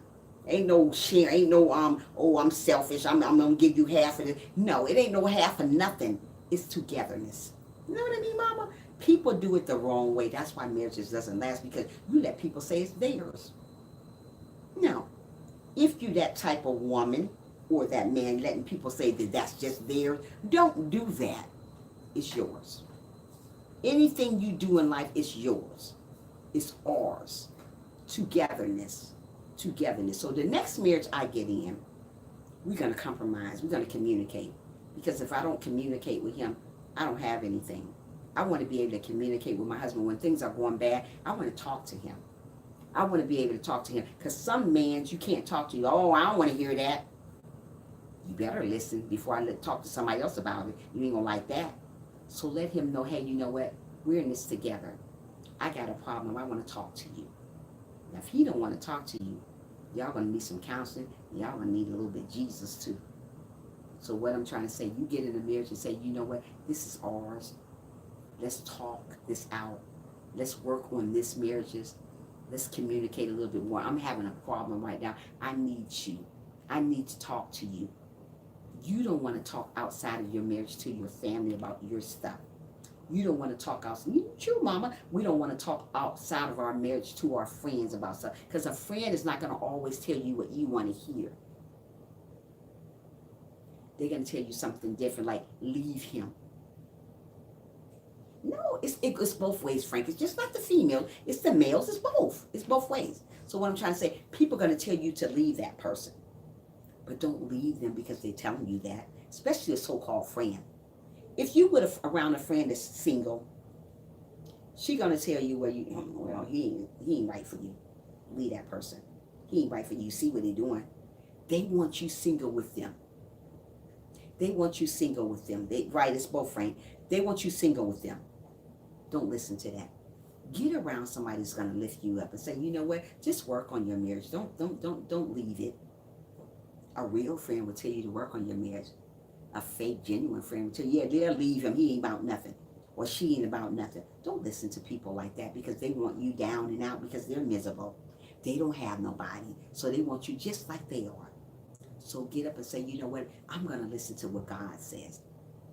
Ain't no share, ain't no oh, I'm selfish. I'm gonna give you half of it. No, it ain't no half of nothing. It's togetherness. You know what I mean, mama? People do it the wrong way. That's why marriages doesn't last, because you let people say it's theirs. No. If you that type of woman or that man letting people say that that's just theirs, don't do that. It's yours. Anything you do in life is yours. It's ours. Togetherness. Togetherness. So the next marriage I get in, we're going to compromise. We're going to communicate. Because if I don't communicate with him, I don't have anything. I want to be able to communicate with my husband when things are going bad. I want to talk to him. I want to be able to talk to him. Because some men, you can't talk to. Oh, I don't want to hear that. You better listen before I talk to somebody else about it. You ain't going to like that. So let him know, hey, you know what? We're in this together. I got a problem. I want to talk to you. Now, if he don't want to talk to you, y'all going to need some counseling. Y'all going to need a little bit of Jesus too. So what I'm trying to say, you get in a marriage and say, you know what? This is ours. Let's talk this out. Let's work on this marriages. Let's communicate a little bit more. I'm having a problem right now. I need you. I need to talk to you. You don't want to talk outside of your marriage to your family about your stuff. You don't want to talk outside. You too, mama. We don't want to talk outside of our marriage to our friends about stuff. Because a friend is not going to always tell you what you want to hear. They're going to tell you something different, like leave him. No, it's both ways, Frank. It's just not the female. It's the males. It's both. It's both ways. So what I'm trying to say, people are going to tell you to leave that person. But don't leave them because they're telling you that, especially a so-called friend. If you would have around a friend that's single, she gonna tell you, well, he ain't right for you. Leave that person. He ain't right for you. See what they're doing. They want you single with them. They want you single with them. Right, it's both, Frank. They want you single with them. Don't listen to that. Get around somebody that's gonna lift you up and say, you know what? Just work on your marriage. Don't leave it. A real friend will tell you to work on your marriage. A fake, genuine friend will tell you, yeah, they'll leave him. He ain't about nothing. Or she ain't about nothing. Don't listen to people like that because they want you down and out because they're miserable. They don't have nobody. So they want you just like they are. So get up and say, you know what? I'm going to listen to what God says.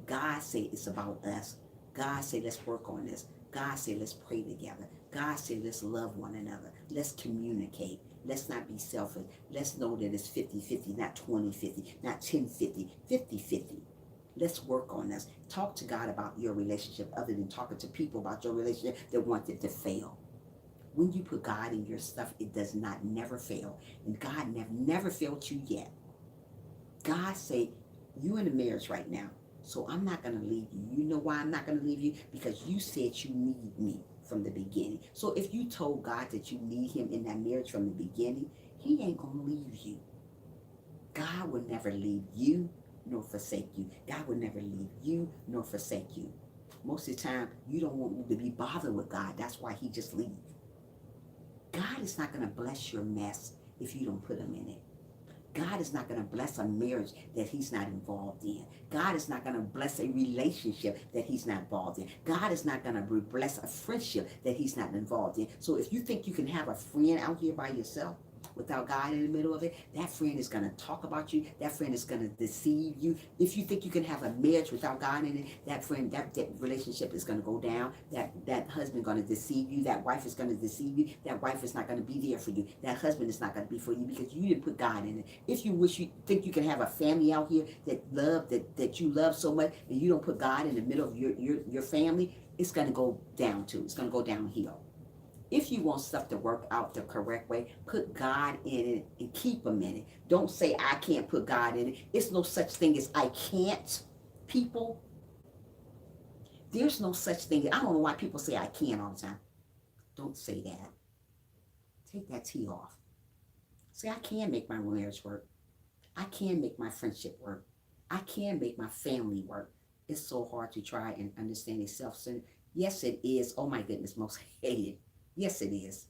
God say it's about us. God say let's work on this. God say let's pray together. God say let's love one another. Let's communicate. Let's not be selfish. Let's know that it's 50-50, not 20-50, not 10-50, 50-50. Let's work on this. Talk to God about your relationship other than talking to people about your relationship that want it to fail. When you put God in your stuff, it does not never fail. And God never failed you yet. God say, you in a marriage right now, so I'm not going to leave you. You know why I'm not going to leave you? Because you said you need me from the beginning. So if you told God that you need him in that marriage from the beginning, he ain't going to leave you. God will never leave you nor forsake you. God will never leave you nor forsake you. Most of the time, you don't want to be bothered with God. That's why he just leaves. God is not going to bless your mess if you don't put him in it. God is not going to bless a marriage that he's not involved in. God is not going to bless a relationship that he's not involved in. God is not going to bless a friendship that he's not involved in. So if you think you can have a friend out here by yourself without God in the middle of it, that friend is going to talk about you. That friend is going to deceive you. If you think you can have a marriage without God in it, that friend, that relationship is going to go down. That husband is going to deceive you. That wife is going to deceive you. That wife is not going to be there for you. That husband is not going to be for you because you didn't put God in it. If you think you can have a family out here that you love so much and you don't put God in the middle of your family, it's going to go down too. It's going to go downhill. If you want stuff to work out the correct way, put God in it and keep him in it. Don't say, I can't put God in it. It's no such thing as I can't, people. There's no such thing. I don't know why people say I can all the time. Don't say that. Take that T off. Say, I can make my marriage work. I can make my friendship work. I can make my family work. It's so hard to try and understand it's self-centered. Yes, it is. Oh my goodness, most hated. Yes, it is.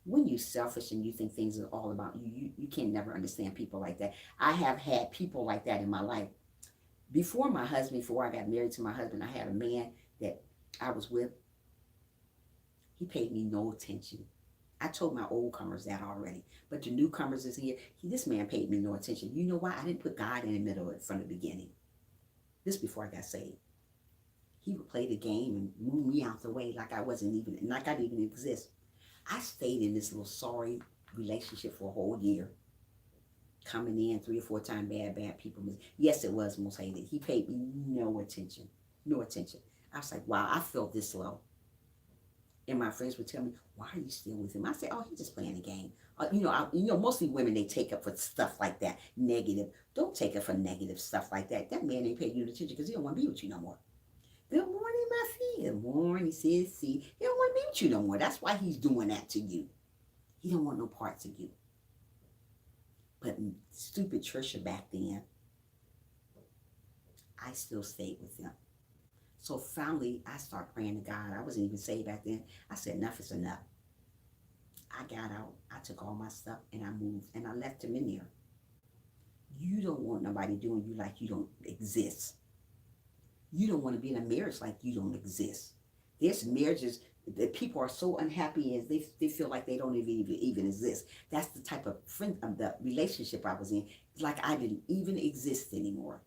When you're selfish and you think things are all about you, you can never understand people like that. I have had people like that in my life. Before I got married to my husband, I had a man that I was with. He paid me no attention. I told my old comers that already. But the newcomers is here. This man paid me no attention. You know why? I didn't put God in the middle of it from the beginning. This before I got saved. He would play the game and move me out the way like like I didn't even exist. I stayed in this little sorry relationship for a whole year. Coming in 3 or 4 times, bad people. Yes, it was most hated. He paid me no attention. No attention. I was like, wow, I felt this low. And my friends would tell me, "Why are you still with him?" I said, "Oh, he's just playing a game." Mostly women, they take up for stuff like that, negative. Don't take it for negative stuff like that. That man ain't paying you attention because he don't want to be with you no more. Good morning, my fee. Good morning, sissy. He don't want to be with you no more. That's why he's doing that to you. He don't want no parts of you. But stupid Tricia back then, I still stayed with him. So finally, I started praying to God. I wasn't even saved back then. I said, enough is enough. I got out. I took all my stuff and I moved and I left him in there. You don't want nobody doing you like you don't exist. You don't want to be in a marriage like you don't exist. There's marriages that people are so unhappy as they feel like they don't even exist. That's the type of friend of the relationship I was in. It's like I didn't even exist anymore.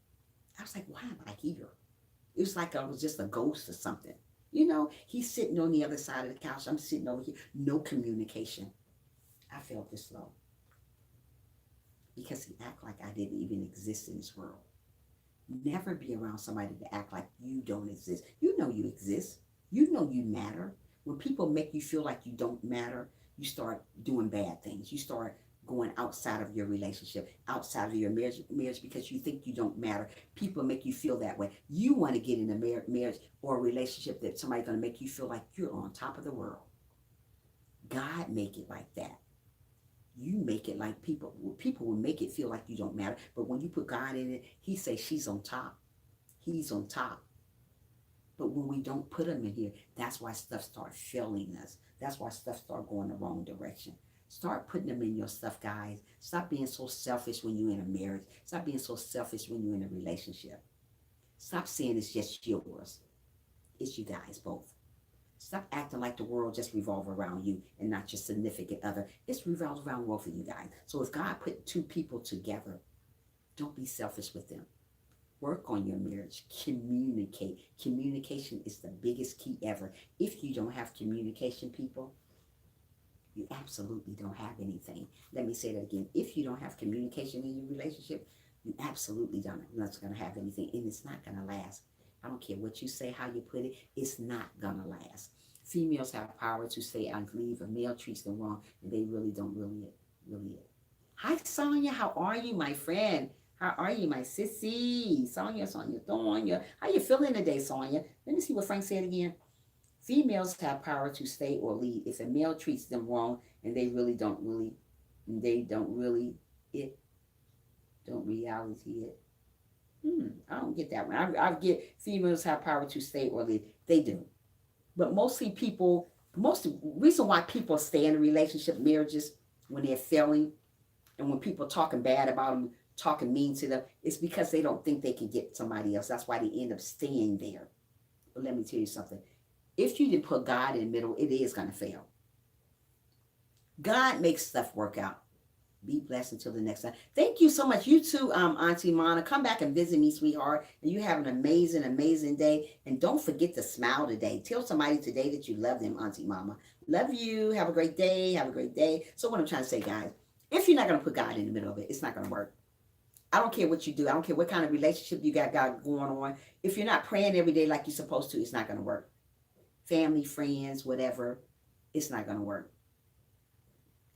I was like, why am I here? It was like I was just a ghost or something. He's sitting on the other side of the couch. I'm sitting over here. No communication. I felt this low. Because he acted like I didn't even exist in this world. Never be around somebody to act like you don't exist. You know you exist. You know you matter. When people make you feel like you don't matter, you start doing bad things. You start going outside of your relationship, outside of your marriage because you think you don't matter. People make you feel that way. You want to get in a marriage or a relationship that somebody's going to make you feel like you're on top of the world. God make it like that. You make it like people will make it feel like you don't matter. But when you put God in it, he says she's on top. He's on top. But when we don't put him in here, that's why stuff starts failing us. That's why stuff starts going the wrong direction. Start putting them in your stuff, guys. Stop being so selfish when you're in a marriage. Stop being so selfish when you're in a relationship. Stop saying it's just yours. It's you guys both. Stop acting like the world just revolves around you and not your significant other. It's revolves around both of you guys. So if God put 2 people together, don't be selfish with them. Work on your marriage. Communicate. Communication is the biggest key ever. If you don't have communication, people, you absolutely don't have anything. Let me say that again. If you don't have communication in your relationship, you absolutely not going to have anything. And it's not going to last. I don't care what you say, how you put it. It's not going to last. Females have power to say and leave. A male treats them wrong, and they really don't really. Hi, Sonia. How are you, my friend? How are you, my sissy? Sonia. How you feeling today, Sonia? Let me see what Frank said again. Females have power to stay or leave. If a male treats them wrong and they don't reality it. I don't get that one. I get females have power to stay or leave. They do. But most reason why people stay in a relationship, marriages, when they're failing, and when people talking bad about them, talking mean to them, it's because they don't think they can get somebody else. That's why they end up staying there. But let me tell you something. If you didn't put God in the middle, it is going to fail. God makes stuff work out. Be blessed until the next time. Thank you so much. You too, Auntie Mona. Come back and visit me, sweetheart. And you have an amazing, amazing day. And don't forget to smile today. Tell somebody today that you love them, Auntie Mama. Love you. Have a great day. Have a great day. So what I'm trying to say, guys, if you're not going to put God in the middle of it, it's not going to work. I don't care what you do. I don't care what kind of relationship you got going on. If you're not praying every day like you're supposed to, it's not going to work. Family, friends, whatever, it's not going to work.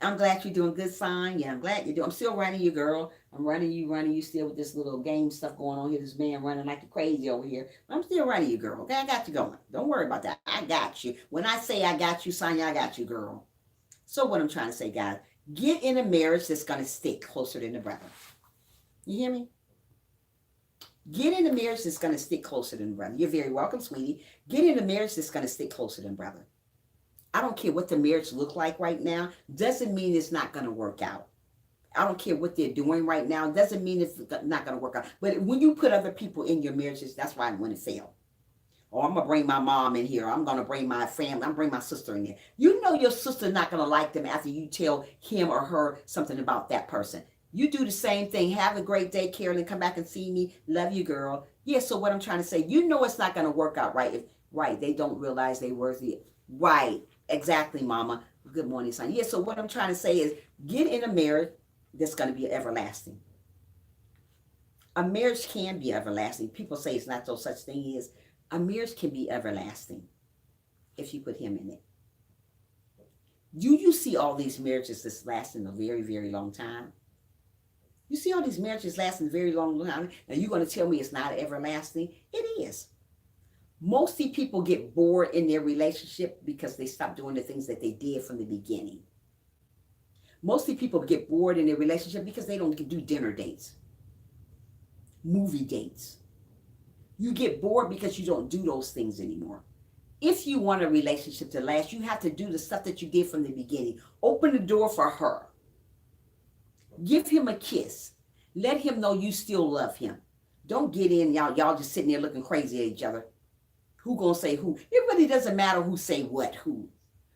I'm glad you're doing good, sign. Yeah, I'm glad you're doing. I'm still running you, girl. I'm running you still with this little game stuff going on here. This man running like crazy over here. I'm still running you, girl. Okay, I got you going. Don't worry about that. I got you. When I say I got you, Sonya, I got you, girl. So what I'm trying to say, guys, get in a marriage that's going to stick closer than the brother. You hear me? Get in a marriage that's going to stick closer than brother. You're very welcome, sweetie. Get in a marriage that's going to stick closer than brother. I don't care what the marriage look like right now. Doesn't mean it's not going to work out. I don't care what they're doing right now. Doesn't mean it's not going to work out. But when you put other people in your marriages, that's why when it fails. Or I'm going to bring my mom in here. I'm going to bring my family. I'm going to bring my sister in here. You know your sister's not going to like them after you tell him or her something about that person. You do the same thing. Have a great day, Carolyn. Come back and see me. Love you, girl. Yeah, so what I'm trying to say, you know it's not going to work out right. Right, they don't realize they're worthy. Right, exactly, mama. Good morning, son. Yeah, so what I'm trying to say is get in a marriage that's going to be everlasting. A marriage can be everlasting. People say it's not no such thing as. A marriage can be everlasting if you put him in it. You see all these marriages that's lasting a very, very long time. You see all these marriages lasting a very long time, and you're going to tell me it's not everlasting? It is. Mostly people get bored in their relationship because they stop doing the things that they did from the beginning. Mostly people get bored in their relationship because they don't do dinner dates, movie dates. You get bored because you don't do those things anymore. If you want a relationship to last, you have to do the stuff that you did from the beginning. Open the door for her. Give him a kiss. Let him know you still love him. Don't get in, y'all just sitting there looking crazy at each other. Who gonna say who? It really doesn't matter who say what, who.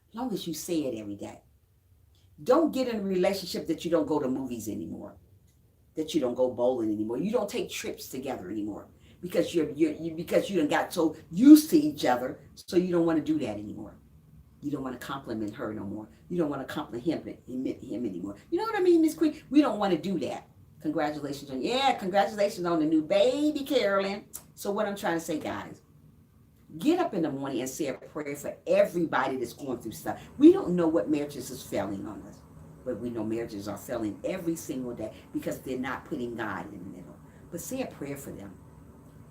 As long as you say it every day. Don't get in a relationship that you don't go to movies anymore. That you don't go bowling anymore. You don't take trips together anymore. Because because you done got so used to each other, so you don't want to do that anymore. You don't want to compliment her no more. You don't want to compliment him anymore. You know what I mean, Miss Queen? We don't want to do that. Congratulations on the new baby, Carolyn. So what I'm trying to say, guys, get up in the morning and say a prayer for everybody that's going through stuff. We don't know what marriages is failing on us, but we know marriages are failing every single day because they're not putting God in the middle. But say a prayer for them.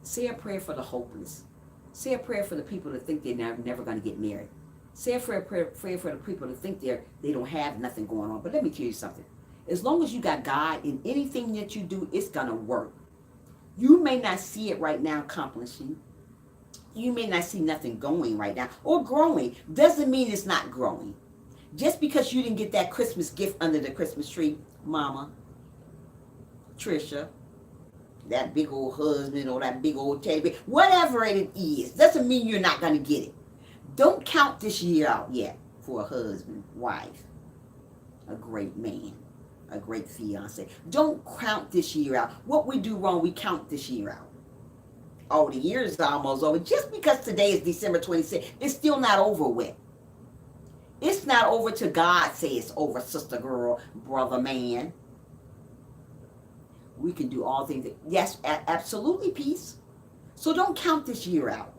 Say a prayer for the hopeless. Say a prayer for the people that think they're never going to get married. Say a prayer for the people that think they don't have nothing going on. But let me tell you something. As long as you got God in anything that you do, it's going to work. You may not see it right now accomplishing. You may not see nothing going right now or growing. Doesn't mean it's not growing. Just because you didn't get that Christmas gift under the Christmas tree, Mama, Tricia, that big old husband or that big old teddy bear, whatever it is, doesn't mean you're not going to get it. Don't count this year out yet for a husband, wife, a great man, a great fiance. Don't count this year out. What we do wrong, we count this year out. Oh, the year is almost over. Just because today is December 26th, it's still not over with. It's not over till God says it's over, sister girl, brother man. We can do all things. Yes, absolutely, peace. So don't count this year out.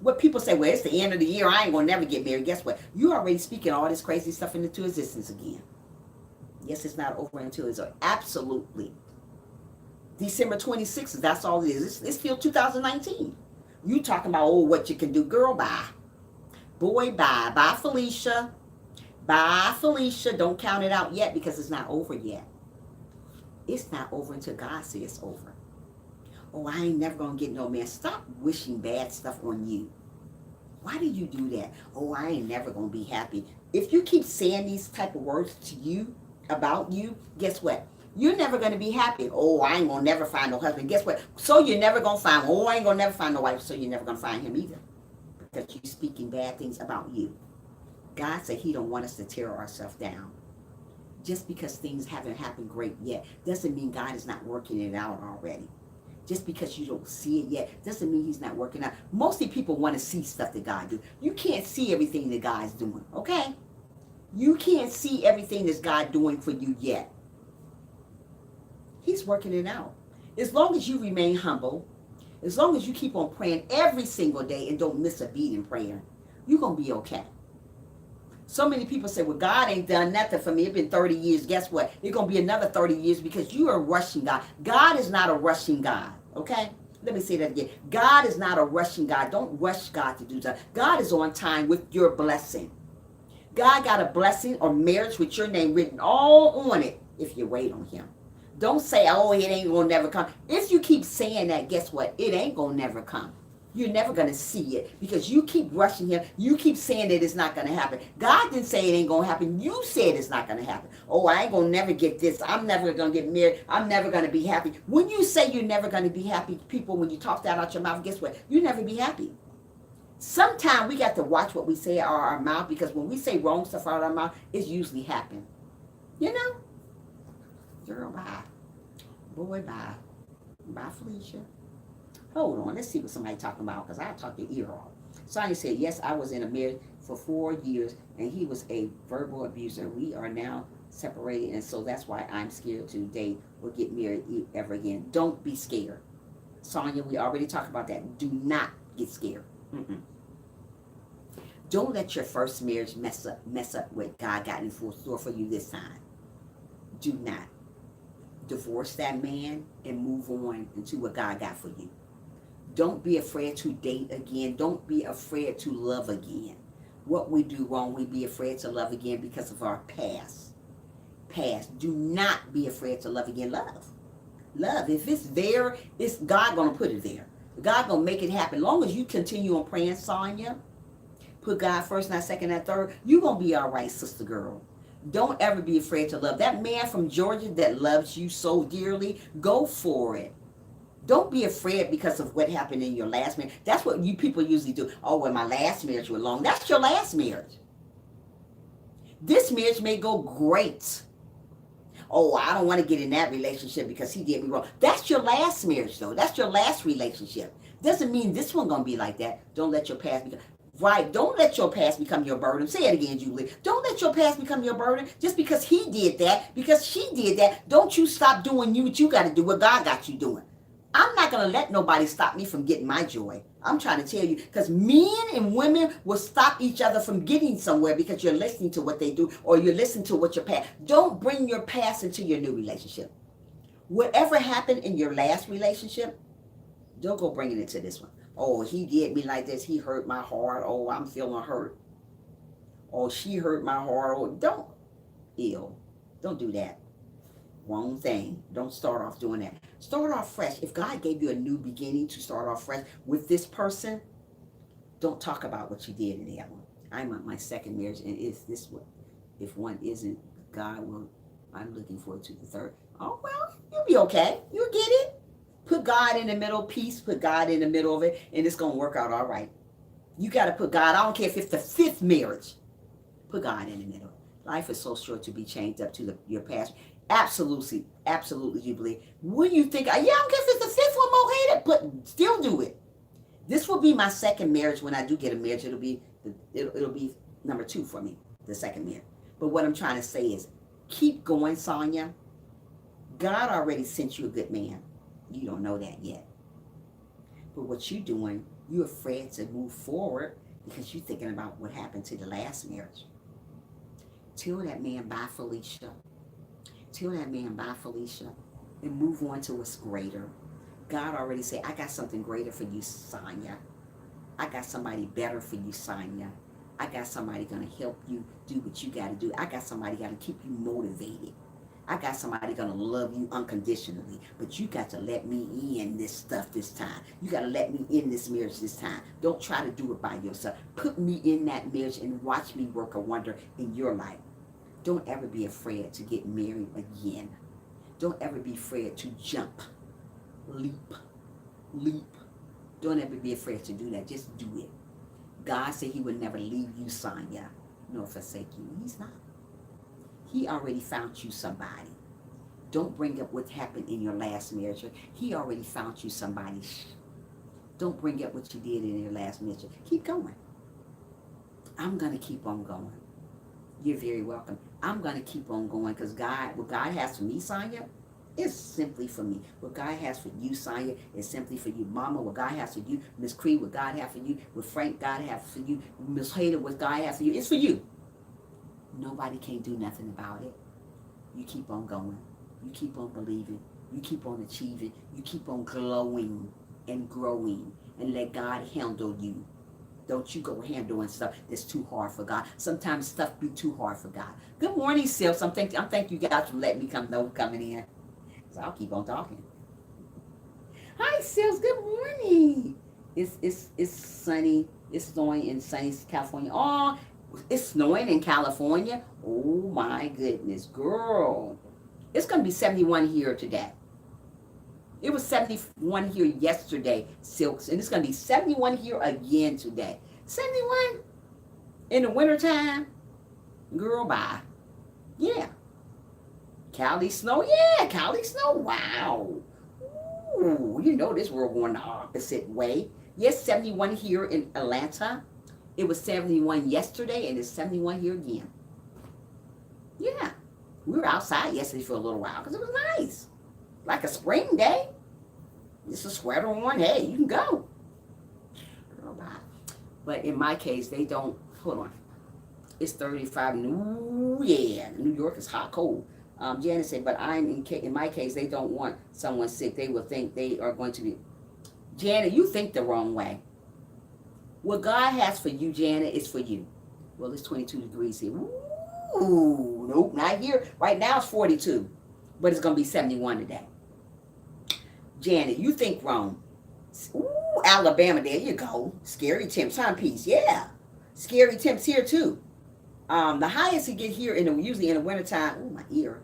What people say, well, it's the end of the year. I ain't going to never get married. Guess what? You already speaking all this crazy stuff into existence again. Yes, it's not over until it's over. Absolutely. December 26th, that's all it is. It's still 2019. You talking about, oh, what you can do. Girl, bye. Boy, bye. Bye, Felicia. Bye, Felicia. Don't count it out yet because it's not over yet. It's not over until God says it's over. Oh, I ain't never going to get no man. Stop wishing bad stuff on you. Why do you do that? Oh, I ain't never going to be happy. If you keep saying these type of words to you, about you, guess what? You're never going to be happy. Oh, I ain't going to never find no husband. Guess what? So you're never going to find, oh, I ain't going to never find no wife. So you're never going to find him either. Because you're speaking bad things about you. God said he don't want us to tear ourselves down. Just because things haven't happened great yet doesn't mean God is not working it out already. Just because you don't see it yet doesn't mean he's not working out. Mostly people want to see stuff that God do. You can't see everything that God's doing, okay? You can't see everything that God doing for you yet. He's working it out. As long as you remain humble, as long as you keep on praying every single day and don't miss a beat in prayer, you're going to be okay. So many people say, well, God ain't done nothing for me. It's been 30 years. Guess what? It's going to be another 30 years because you are rushing God. God is not a rushing God, okay? Let me say that again. God is not a rushing God. Don't rush God to do something. God is on time with your blessing. God got a blessing or marriage with your name written all on it if you wait on him. Don't say, oh, it ain't going to never come. If you keep saying that, guess what? It ain't going to never come. You're never going to see it because you keep rushing him. You keep saying that it's not going to happen. God didn't say it ain't going to happen. You said it's not going to happen. Oh, I ain't going to never get this. I'm never going to get married. I'm never going to be happy. When you say you're never going to be happy, people, when you talk that out your mouth, guess what? You never be happy. Sometimes we got to watch what we say out of our mouth because when we say wrong stuff out of our mouth, it's usually happen. You know? Girl, bye. Boy, bye. Bye, Felicia. Hold on, let's see what somebody talking about because I'll talk your ear off. Sonia said, yes, I was in a marriage for 4 years and he was a verbal abuser. We are now separated and so that's why I'm scared to date or get married ever again. Don't be scared. Sonia, we already talked about that. Do not get scared. Mm-mm. Don't let your first marriage mess up what God got in store for you this time. Do not. Divorce that man and move on into what God got for you. Don't be afraid to date again. Don't be afraid to love again. What we do wrong, we be afraid to love again because of our past. Do not be afraid to love again. Love. If it's there, it's God going to put it there. God going to make it happen. As long as you continue on praying, Sonia, put God first, not second, not third, you're going to be all right, sister girl. Don't ever be afraid to love. That man from Georgia that loves you so dearly, go for it. Don't be afraid because of what happened in your last marriage. That's what you people usually do. Oh, well, my last marriage was long. That's your last marriage. This marriage may go great. Oh, I don't want to get in that relationship because he did me wrong. That's your last marriage, though. That's your last relationship. Doesn't mean this one going to be like that. Don't let your past become... Right, don't let your past become your burden. Say it again, Julie. Don't let your past become your burden. Just because he did that, because she did that, don't you stop doing what you got to do, what God got you doing. I'm not going to let nobody stop me from getting my joy. I'm trying to tell you, because men and women will stop each other from getting somewhere because you're listening to what they do or you're listening to what your past. Don't bring your past into your new relationship. Whatever happened in your last relationship, don't go bring it into this one. Oh, he did me like this. He hurt my heart. Oh, I'm feeling hurt. Oh, she hurt my heart. Oh, don't do that. Wrong thing. Don't start off doing that. Start off fresh. If God gave you a new beginning to start off fresh with this person, don't talk about what you did in the other one. I'm on my second marriage, and if one isn't God, well, I'm looking forward to the third. Oh, well, you'll be okay. You'll get it. Put God in the middle, peace, put God in the middle of it, and it's going to work out all right. You got to put God, I don't care if it's the 5th marriage. Put God in the middle. Life is so short to be chained up to your past. Absolutely, Jubilee. When you think, yeah, I don't care if it's the 5th one, Mohada, but still do it. This will be my second marriage. When I do get a marriage, it'll be number 2 for me, the second marriage. But what I'm trying to say is, keep going, Sonia. God already sent you a good man. You don't know that yet. But what you're doing, you're afraid to move forward because you're thinking about what happened to the last marriage. Tell that man bye, Felicia. Tell that man bye, Felicia. And move on to what's greater. God already said, I got something greater for you, Sonia. I got somebody better for you, Sonia. I got somebody going to help you do what you got to do. I got somebody going to keep you motivated. I got somebody going to love you unconditionally. But you got to let me in this stuff this time. You got to let me in this marriage this time. Don't try to do it by yourself. Put me in that marriage and watch me work a wonder in your life. Don't ever be afraid to get married again. Don't ever be afraid to jump, leap. Don't ever be afraid to do that. Just do it. God said he would never leave you, Sonia, nor forsake you. He's not. He already found you somebody. Don't bring up what happened in your last marriage. He already found you somebody. Don't bring up what you did in your last marriage. Keep going. I'm going to keep on going. You're very welcome. I'm going to keep on going because what God has for me, Sonia, is simply for me. What God has for you, Sonia, is simply for you. Mama, what God has for you. Miss Cree, what God has for you. What Frank, God has for you. Miss Hayden, what God has for you. It's for you. Nobody can do nothing about it. You keep on going. You keep on believing. You keep on achieving. You keep on glowing and growing and let God handle you. Don't you go handling stuff that's too hard for God. Sometimes stuff be too hard for God. Good morning, Sil. I'm thank you guys for letting me coming in. So I'll keep on talking. Hi, Sil. Good morning. It's sunny. It's snowing in sunny California. Oh, it's snowing in California. Oh my goodness, girl. It's gonna be 71 here today. It was 71 here yesterday, Silks, and it's gonna be 71 here again today. 71 in the wintertime? Girl, bye. Yeah. Cali snow? Yeah, Cali snow. Wow. Ooh, you know this world going the opposite way. Yes, 71 here in Atlanta. It was 71 yesterday, and it's 71 here again. Yeah. We were outside yesterday for a little while because it was nice. Like a spring day. Just a sweater on. Hey, you can go. Girl, bye. But in my case, they don't. Hold on. It's 35. Ooh, yeah. New York is hot, cold. Janet said, but in my case, they don't want someone sick. They will think they are going to be. Janet, you think the wrong way. What God has for you, Janet, is for you. Well, it's 22 degrees here. Ooh, nope, not here. Right now it's 42, but it's going to be 71 today. Janet, you think wrong. Ooh, Alabama, there you go. Scary temps, huh, peace? Yeah. Scary temps here, too. The highest you get here, usually in the wintertime. Oh, my ear.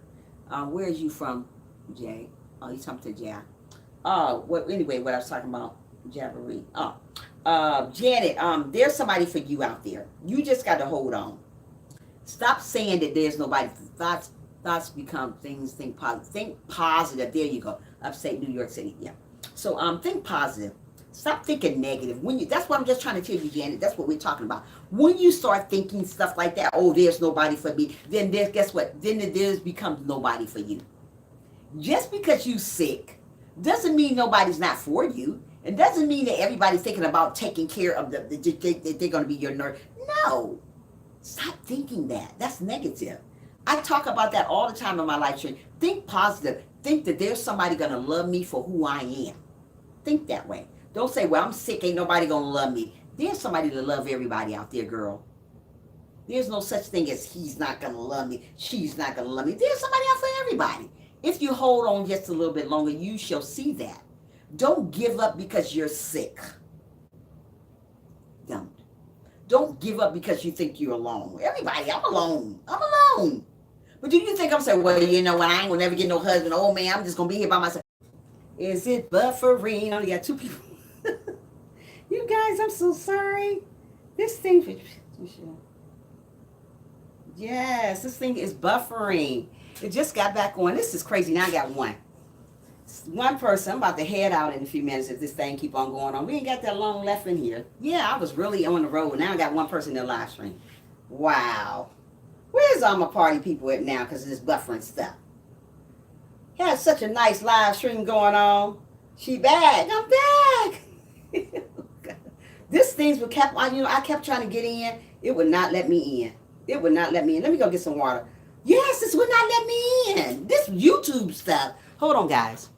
Where are you from, Jay? Oh, you talking to Jay. Anyway, what I was talking about, Jabberee. Janet, there's somebody for you out there. You just got to hold on. Stop saying that there's nobody. Thoughts become things. Think positive. Think positive. There you go. Upstate New York City. Yeah. So think positive. Stop thinking negative. That's what I'm just trying to tell you, Janet. That's what we're talking about. When you start thinking stuff like that, oh, there's nobody for me, then guess what? Then there's becomes nobody for you. Just because you sick doesn't mean nobody's not for you. It doesn't mean that everybody's thinking about taking care of they're going to be your nurse. No. Stop thinking that. That's negative. I talk about that all the time in my life stream. Think positive. Think that there's somebody going to love me for who I am. Think that way. Don't say, well, I'm sick, ain't nobody going to love me. There's somebody to love everybody out there, girl. There's no such thing as he's not going to love me, she's not going to love me. There's somebody out for everybody. If you hold on just a little bit longer, you shall see that. Don't give up because you're sick. Don't give up because you think you're alone. Everybody, I'm alone. I'm alone. But do you think I'm saying, well, you know what, I ain't going to never get no husband. Oh, man, I'm just going to be here by myself. Is it buffering? I only got 2 people. You guys, I'm so sorry. This thing for yes, this thing is buffering. It just got back on. This is crazy. Now I got one person. I'm about to head out in a few minutes if this thing keep on going on. We ain't got that long left in here. Yeah, I was really on the road. Now I got one person in the live stream. Wow. Where's all my party people at now because of this buffering stuff? Had such a nice live stream going on. She back. I'm back. This thing's what kept on, I kept trying to get in. It would not let me in. It would not let me in. Let me go get some water. Yes, this would not let me in. This YouTube stuff. Hold on, guys.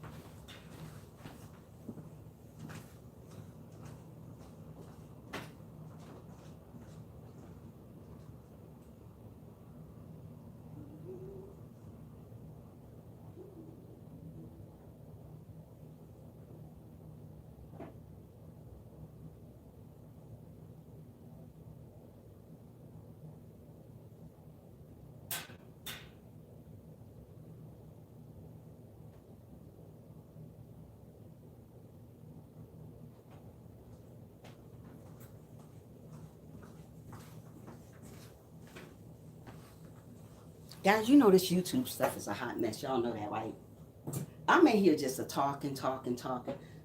Guys, you know this YouTube stuff is a hot mess. Y'all know that, right? I'm in here just talking.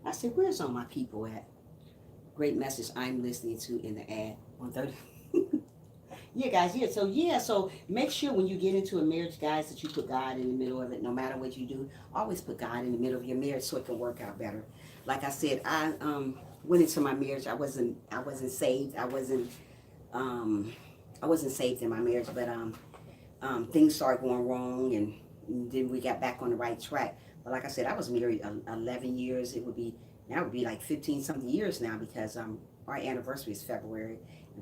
I said, where's all my people at? Great message I'm listening to in the ad. 130. Yeah, guys. So make sure when you get into a marriage, guys, that you put God in the middle of it. No matter what you do, always put God in the middle of your marriage so it can work out better. Like I said, I went into my marriage. I wasn't saved. I wasn't saved in my marriage, but things started going wrong, and then we got back on the right track. But like I said, I was married 11 years. It would be like 15 something years now because our anniversary is in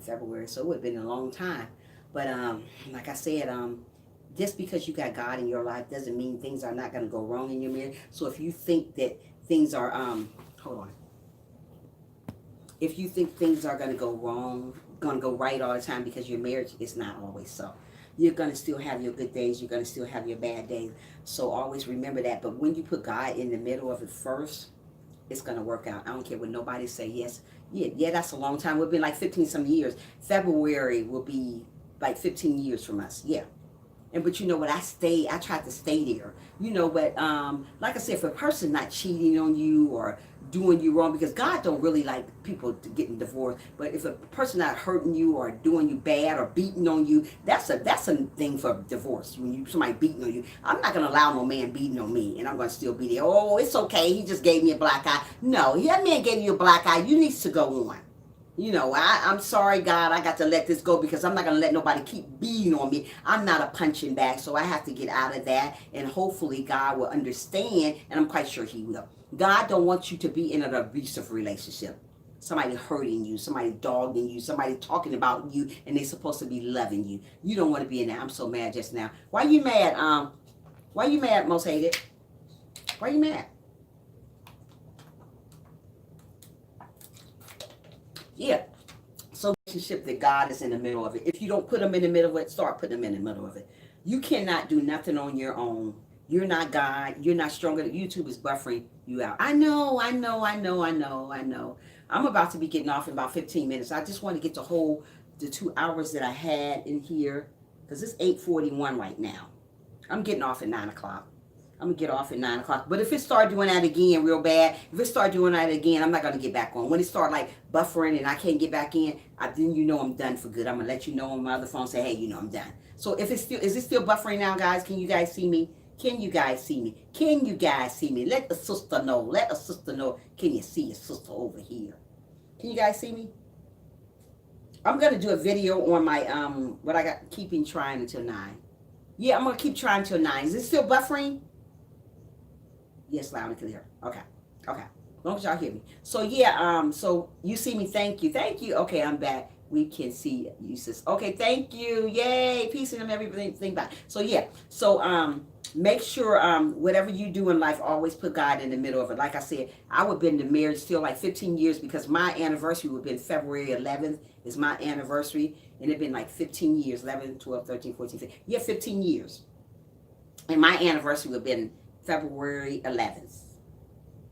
February, so it would have been a long time. But like I said, just because you got God in your life doesn't mean things are not going to go wrong in your marriage. So if you think that things are hold on. If you think things are going to go wrong, going to go right all the time because your marriage is not always so. You're going to still have your good days. You're going to still have your bad days. So always remember that. But when you put God in the middle of it first, it's going to work out. I don't care what nobody say. Yes, yeah, that's a long time. We've been like 15 some years. February will be like 15 years from us. Yeah. And but you know what, I tried to stay there. But like I said, if a person not cheating on you or doing you wrong, because God don't really like people getting divorced, but if a person not hurting you or doing you bad or beating on you, that's a thing for divorce. When somebody beating on you, I'm not gonna allow no man beating on me, and I'm gonna still be there. Oh, it's okay, he just gave me a black eye. No, that man gave you a black eye. You need to go on. I'm sorry, God, I got to let this go because I'm not going to let nobody keep beating on me. I'm not a punching bag, so I have to get out of that. And hopefully God will understand, and I'm quite sure he will. God don't want you to be in an abusive relationship. Somebody hurting you, somebody dogging you, somebody talking about you, and they're supposed to be loving you. You don't want to be in that. I'm so mad just now. Why you mad? Why you mad, most hated? Why you mad? Yeah. So relationship that God is in the middle of it. If you don't put him in the middle of it, start putting him in the middle of it. You cannot do nothing on your own. You're not God. You're not stronger. YouTube is buffering you out. I know. I'm about to be getting off in about 15 minutes. I just want to get the 2 hours that I had in here because it's 8:41 right now. I'm getting off at 9 o'clock. I'm gonna get off at 9 o'clock. But if it start doing that again real bad, if it start doing that again, I'm not gonna get back on. When it start like buffering and I can't get back in, then I'm done for good. I'm gonna let you know on my other phone, say, hey, I'm done. So if is it still buffering now, guys? Can you guys see me? Can you guys see me? Can you guys see me? Let a sister know. Let a sister know. Can you see a sister over here? Can you guys see me? I'm gonna do a video on my what I got keeping trying until 9. Yeah, I'm gonna keep trying till 9. Is it still buffering? Yes, loud and clear. Okay. As long as y'all hear me. So yeah, so you see me, thank you. Okay, I'm back. We can see you, sis. Okay, thank you. Yay. Peace and everything back. So yeah. So make sure whatever you do in life, always put God in the middle of it. Like I said, I would have been in marriage still like 15 years because my anniversary would have been February 11th is my anniversary. And it'd been like 15 years, 11, 12, 13, 14, 15. Yeah, 15 years. And my anniversary would have been February 11th.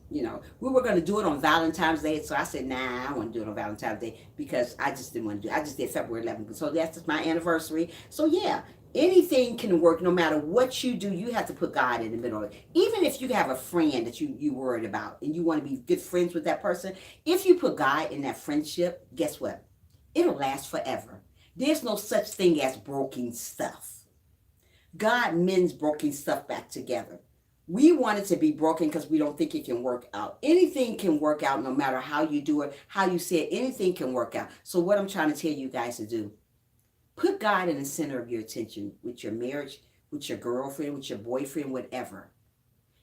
We were going to do it on Valentine's Day. So I said, nah, I want to do it on Valentine's Day because I just didn't want to do it. I just did February 11th. So that's just my anniversary. So yeah, anything can work. No matter what you do, you have to put God in the middle of it. Even if you have a friend that you worried about and you want to be good friends with that person, if you put God in that friendship, guess what? It'll last forever. There's no such thing as broken stuff. God mends broken stuff back together. We want it to be broken because we don't think it can work out. Anything can work out no matter how you do it, how you say it. Anything can work out. So what I'm trying to tell you guys to do, put God in the center of your attention with your marriage, with your girlfriend, with your boyfriend, whatever.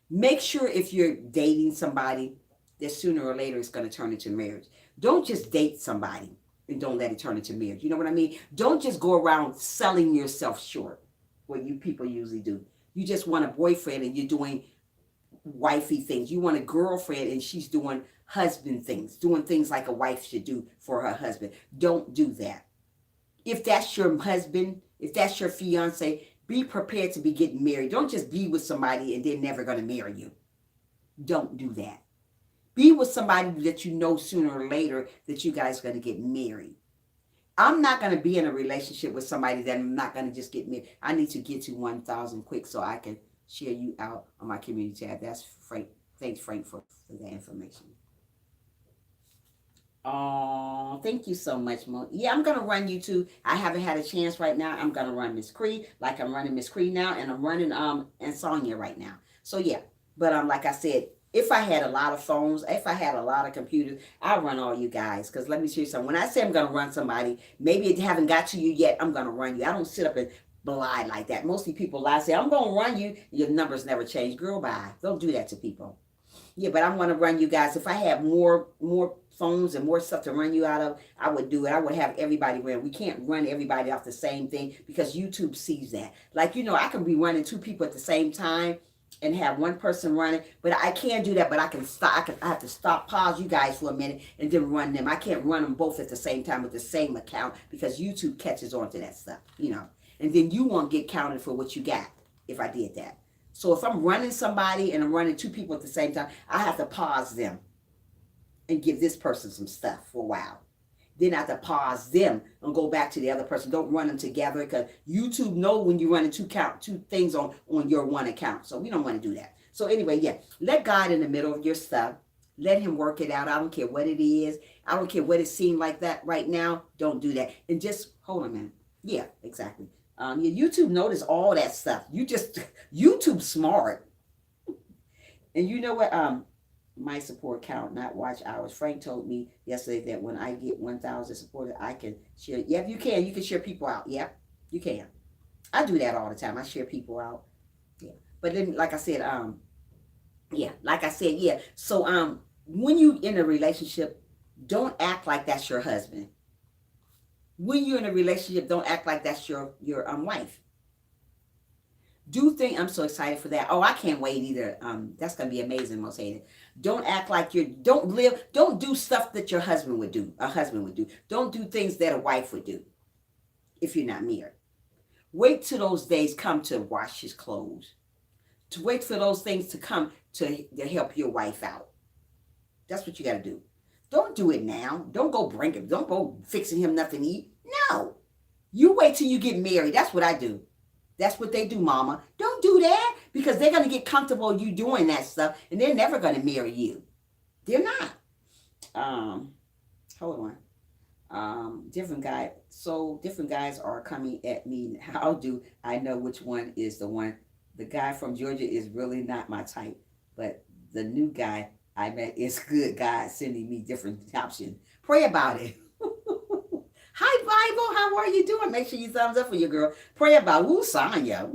Make sure if you're dating somebody that sooner or later it's going to turn into marriage. Don't just date somebody and don't let it turn into marriage. You know what I mean? Don't just go around selling yourself short, what you people usually do. You just want a boyfriend and you're doing wifey things. You want a girlfriend and she's doing husband things, doing things like a wife should do for her husband. Don't do that. If that's your husband, if that's your fiance, be prepared to be getting married. Don't just be with somebody and they're never going to marry you. Don't do that. Be with somebody that you know sooner or later that you guys are going to get married. I'm not going to be in a relationship with somebody that I'm not going to just get married. I need to get to 1,000 quick so I can share you out on my community tab. That's Frank. Thanks, Frank, for the information. Oh, thank you so much, Mo. Yeah, I'm going to run you too. I haven't had a chance right now. I'm going to run Miss Cree like I'm running Miss Cree now, and I'm running and Sonia right now. So yeah, but like I said, if I had a lot of phones, if I had a lot of computers, I'd run all you guys. Because let me tell you something. When I say I'm going to run somebody, maybe it haven't got to you yet, I'm going to run you. I don't sit up and lie like that. Mostly people lie, say, I'm going to run you. Your numbers never change. Girl, bye. Don't do that to people. Yeah, but I'm going to run you guys. If I had more phones and more stuff to run you out of, I would do it. I would have everybody run. We can't run everybody off the same thing because YouTube sees that. Like, I can be running 2 people at the same time, and have one person running, but I can't do that. But I can stop. I have to stop, pause you guys for a minute, and then run them. I can't run them both at the same time with the same account because YouTube catches on to that stuff, and then you won't get counted for what you got if I did that. So if I'm running somebody and I'm running two people at the same time, I have to pause them and give this person some stuff for a while. Then I have to pause them and go back to the other person. Don't run them together because YouTube know when you're running two things on your one account. So we don't want to do that. So anyway, yeah, let God in the middle of your stuff. Let him work it out. I don't care what it is. I don't care what it seemed like that right now. Don't do that. And just hold on a minute. Yeah, exactly. YouTube notice all that stuff. YouTube smart. And you know what? My support count, not watch hours. Frank told me yesterday that when I get 1,000 supporters, I can share. Yep, you can. You can share people out. Yep, you can. I do that all the time. I share people out. Yeah. But then, like I said, yeah. So, when you in a relationship, don't act like that's your husband. When you're in a relationship, don't act like that's your wife. I'm so excited for that. Oh, I can't wait either. That's gonna be amazing, most hated. Don't act like don't do stuff that your husband would do, a husband would do. Don't do things that a wife would do if you're not married. Wait till those days come to wash his clothes. To wait for those things to come to help your wife out. That's what you gotta do. Don't do it now. Don't go don't go fixing him nothing to eat. No. You wait till you get married. That's what I do. That's what they do, mama. Don't do that because they're going to get comfortable you doing that stuff and they're never going to marry you. They're not. Hold on. Different guys are coming at me. How do I know which one is the one? The guy from Georgia is really not my type, but the new guy I met is good. God sending me different options. Pray about it. Hi, Bible. How are you doing? Make sure you thumbs up for your girl. Pray about Sonya.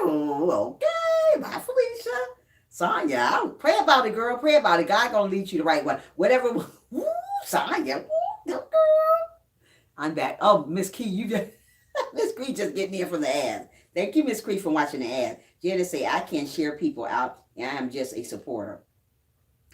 Ooh, okay. Bye, Felicia. Sonya. Pray about it, girl. Pray about it. God gonna lead you the right one. Whatever. Ooh, Sonya. Ooh, girl. I'm back. Oh, Miss Key, you just Miss Cree just getting in from the ad. Thank you, Miss Cree, for watching the ad. Janet say I can't share people out, and I am just a supporter.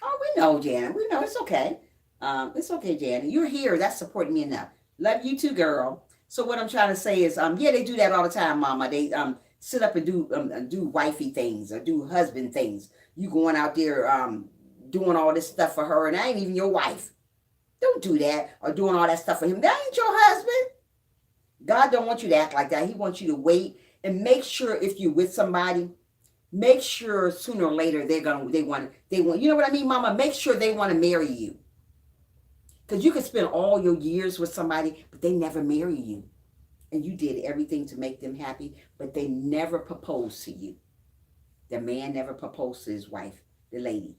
Oh, we know, Janet. We know it's okay. It's okay, Janet. You're here. That's supporting me enough. Love you too, girl. So what I'm trying to say is, yeah, they do that all the time, mama. They sit up and do wifey things or do husband things. You going out there doing all this stuff for her, and I ain't even your wife. Don't do that or doing all that stuff for him. That ain't your husband. God don't want you to act like that. He wants you to wait and make sure if you're with somebody, make sure sooner or later they want. You know what I mean, mama? Make sure they want to marry you. Because you could spend all your years with somebody, but they never marry you. And you did everything to make them happy, but they never proposed to you. The man never proposed to his wife, the lady.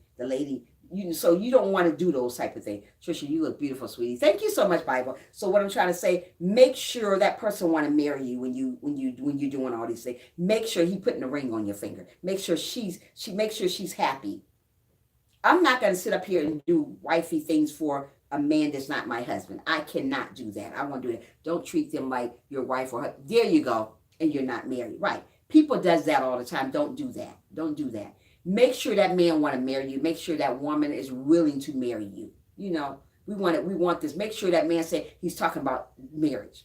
So you don't want to do those type of things. Tricia, you look beautiful, sweetie. Thank you so much, Bible. So what I'm trying to say, make sure that person want to marry you when you're doing all these things. Make sure he putting a ring on your finger. Make sure she's happy. I'm not going to sit up here and do wifey things for a man that's not my husband. I cannot do that. I won't do that. Don't treat them like your wife or her. There you go. And you're not married. Right. People does that all the time. Don't do that. Don't do that. Make sure that man want to marry you. Make sure that woman is willing to marry you. You know, we want this. Make sure that man say he's talking about marriage.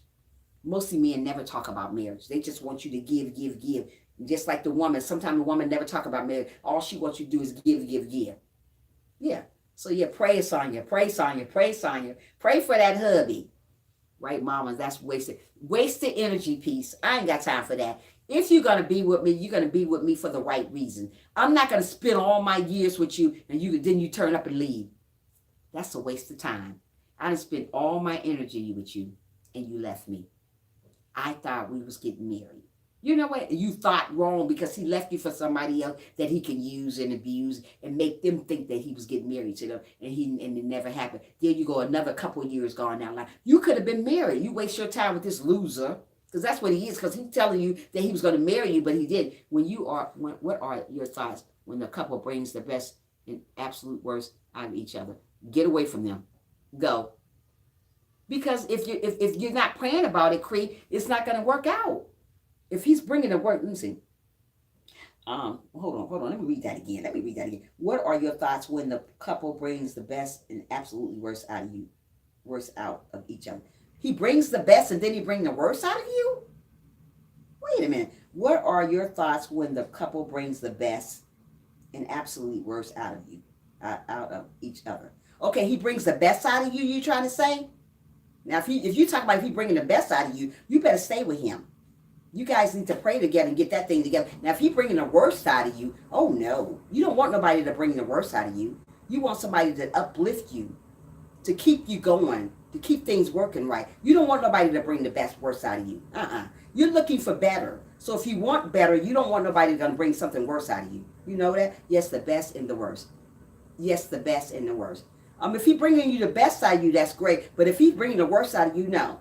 Mostly men never talk about marriage. They just want you to give. Just like the woman. Sometimes the woman never talk about marriage. All she wants you to do is give. Yeah. So yeah, pray, Sonya. Pray, Sonya. Pray, Sonya. Pray for that hubby. Right, mama? That's wasted. Wasted energy piece. I ain't got time for that. If you're going to be with me, you're going to be with me for the right reason. I'm not going to spend all my years with you and then you turn up and leave. That's a waste of time. I done spent all my energy with you and you left me. I thought we was getting married. You know what? You thought wrong because he left you for somebody else that he can use and abuse and make them think that he was getting married to them and it never happened. There you go, another couple of years gone down the line. You could have been married. You waste your time with this loser because that's what he is because he's telling you that he was going to marry you, but he didn't. What are your thoughts when the couple brings the best and absolute worst out of each other? Get away from them. Go. Because if you're not praying about it, Cree, it's not going to work out. If he's bringing the work, let me see. Hold on. Let me read that again. What are your thoughts when the couple brings the best and absolutely worst out of you, worst out of each other? He brings the best and then he brings the worst out of you? Wait a minute. What are your thoughts when the couple brings the best and absolutely worst out of you, out of each other? Okay, he brings the best out of you. You trying to say? Now, if you talk about if he bringing the best out of you, you better stay with him. You guys need to pray together and get that thing together. Now, if he bringing the worst out of you, oh no, you don't want nobody to bring the worst out of you. You want somebody to uplift you, to keep you going, to keep things working right. You don't want nobody to bring the best worst out of you. You're looking for better. So if you want better, you don't want nobody going to bring something worse out of you. You know that? Yes, the best and the worst. Yes, the best and the worst. If he bringing you the best out of you, that's great. But if he's bringing the worst out of you, no.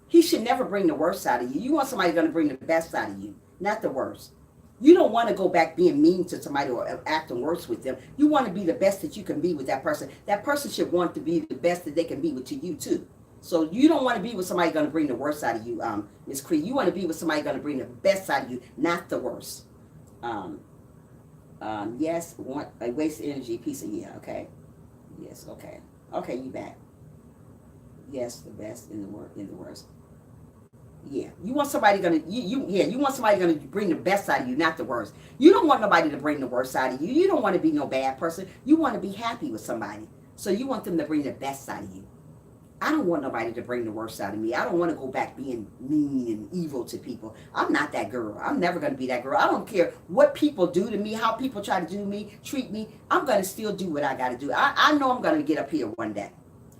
He should never bring the worst out of you. You want somebody going to bring the best out of you, not the worst. You don't want to go back being mean to somebody or acting worse with them. You want to be the best that you can be with that person. That person should want to be the best that they can be with to you too. So you don't want to be with somebody going to bring the worst out of you, Miss Cree. You want to be with somebody going to bring the best out of you, not the worst. Yes, want a waste energy, piece of okay. Yes, okay. Okay, you back. Yes, the best in the worst. Yeah, you want somebody you want somebody gonna bring the best out of you, not the worst. You don't want nobody to bring the worst out of you. You don't want to be no bad person. You want to be happy with somebody. So you want them to bring the best out of you. I don't want nobody to bring the worst out of me. I don't want to go back being mean and evil to people. I'm not that girl. I'm never going to be that girl. I don't care what people do to me, how people try to do me, treat me. I'm going to still do what I got to do. I know I'm going to get up here one day.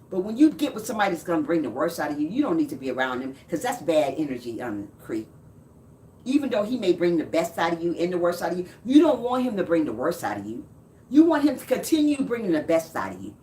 But when you get with somebody that's going to bring the worst out of you, you don't need to be around them because that's bad energy, Cree. Even though he may bring the best out of you and the worst out of you, you don't want him to bring the worst out of you. You want him to continue bringing the best out of you,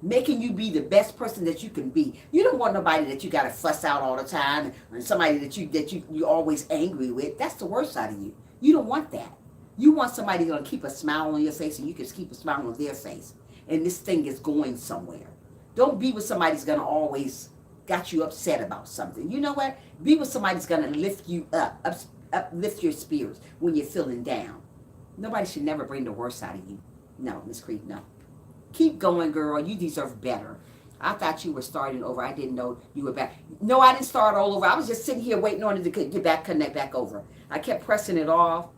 making you be the best person that you can be. You don't want nobody that you got to fuss out all the time and somebody that you're always angry with. That's the worst out of you. You don't want that. You want somebody that's going to keep a smile on your face and you can keep a smile on their face. And this thing is going somewhere. Don't be with somebody that's going to always got you upset about something. You know what? Be with somebody that's going to lift you uplift your spirits when you're feeling down. Nobody should never bring the worst out of you. No, Miss Creek, no. Keep going, girl. You deserve better. I thought you were starting over. I didn't know you were back. No, I didn't start all over. I was just sitting here waiting on it to get back, connect back over. I kept pressing it off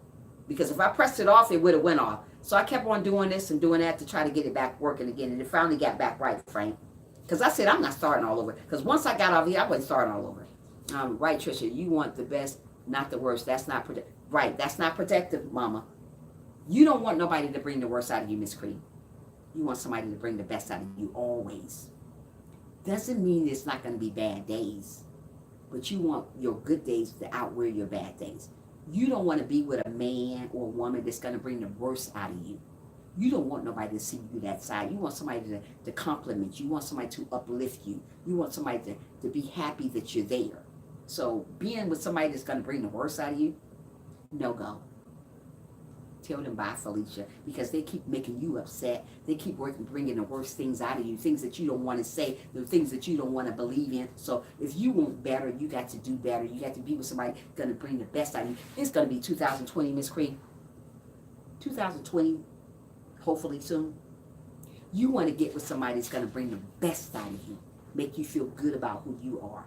because if I pressed it off, it would have went off. So I kept on doing this and doing that to try to get it back working again. And it finally got back right, Frank. Because I said, I'm not starting all over. Because once I got out here, I wasn't starting all over. Right, Tricia, you want the best, not the worst. That's not protective. Right, that's not protective, mama. You don't want nobody to bring the worst out of you, Miss Creed. You want somebody to bring the best out of you always. Doesn't mean it's not going to be bad days. But you want your good days to outweigh your bad days. You don't want to be with a man or a woman that's going to bring the worst out of you. You don't want nobody to see you that side. You want somebody to compliment you. You want somebody to uplift you. You want somebody to be happy that you're there. So being with somebody that's going to bring the worst out of you, no go. Tell them bye, Felicia, because they keep making you upset. They keep bringing the worst things out of you, things that you don't want to say, the things that you don't want to believe in. So if you want better, you got to do better. You got to be with somebody going to bring the best out of you. It's going to be 2020, Miss Creed. 2020. Hopefully soon. You want to get with somebody that's going to bring the best out of you, make you feel good about who you are,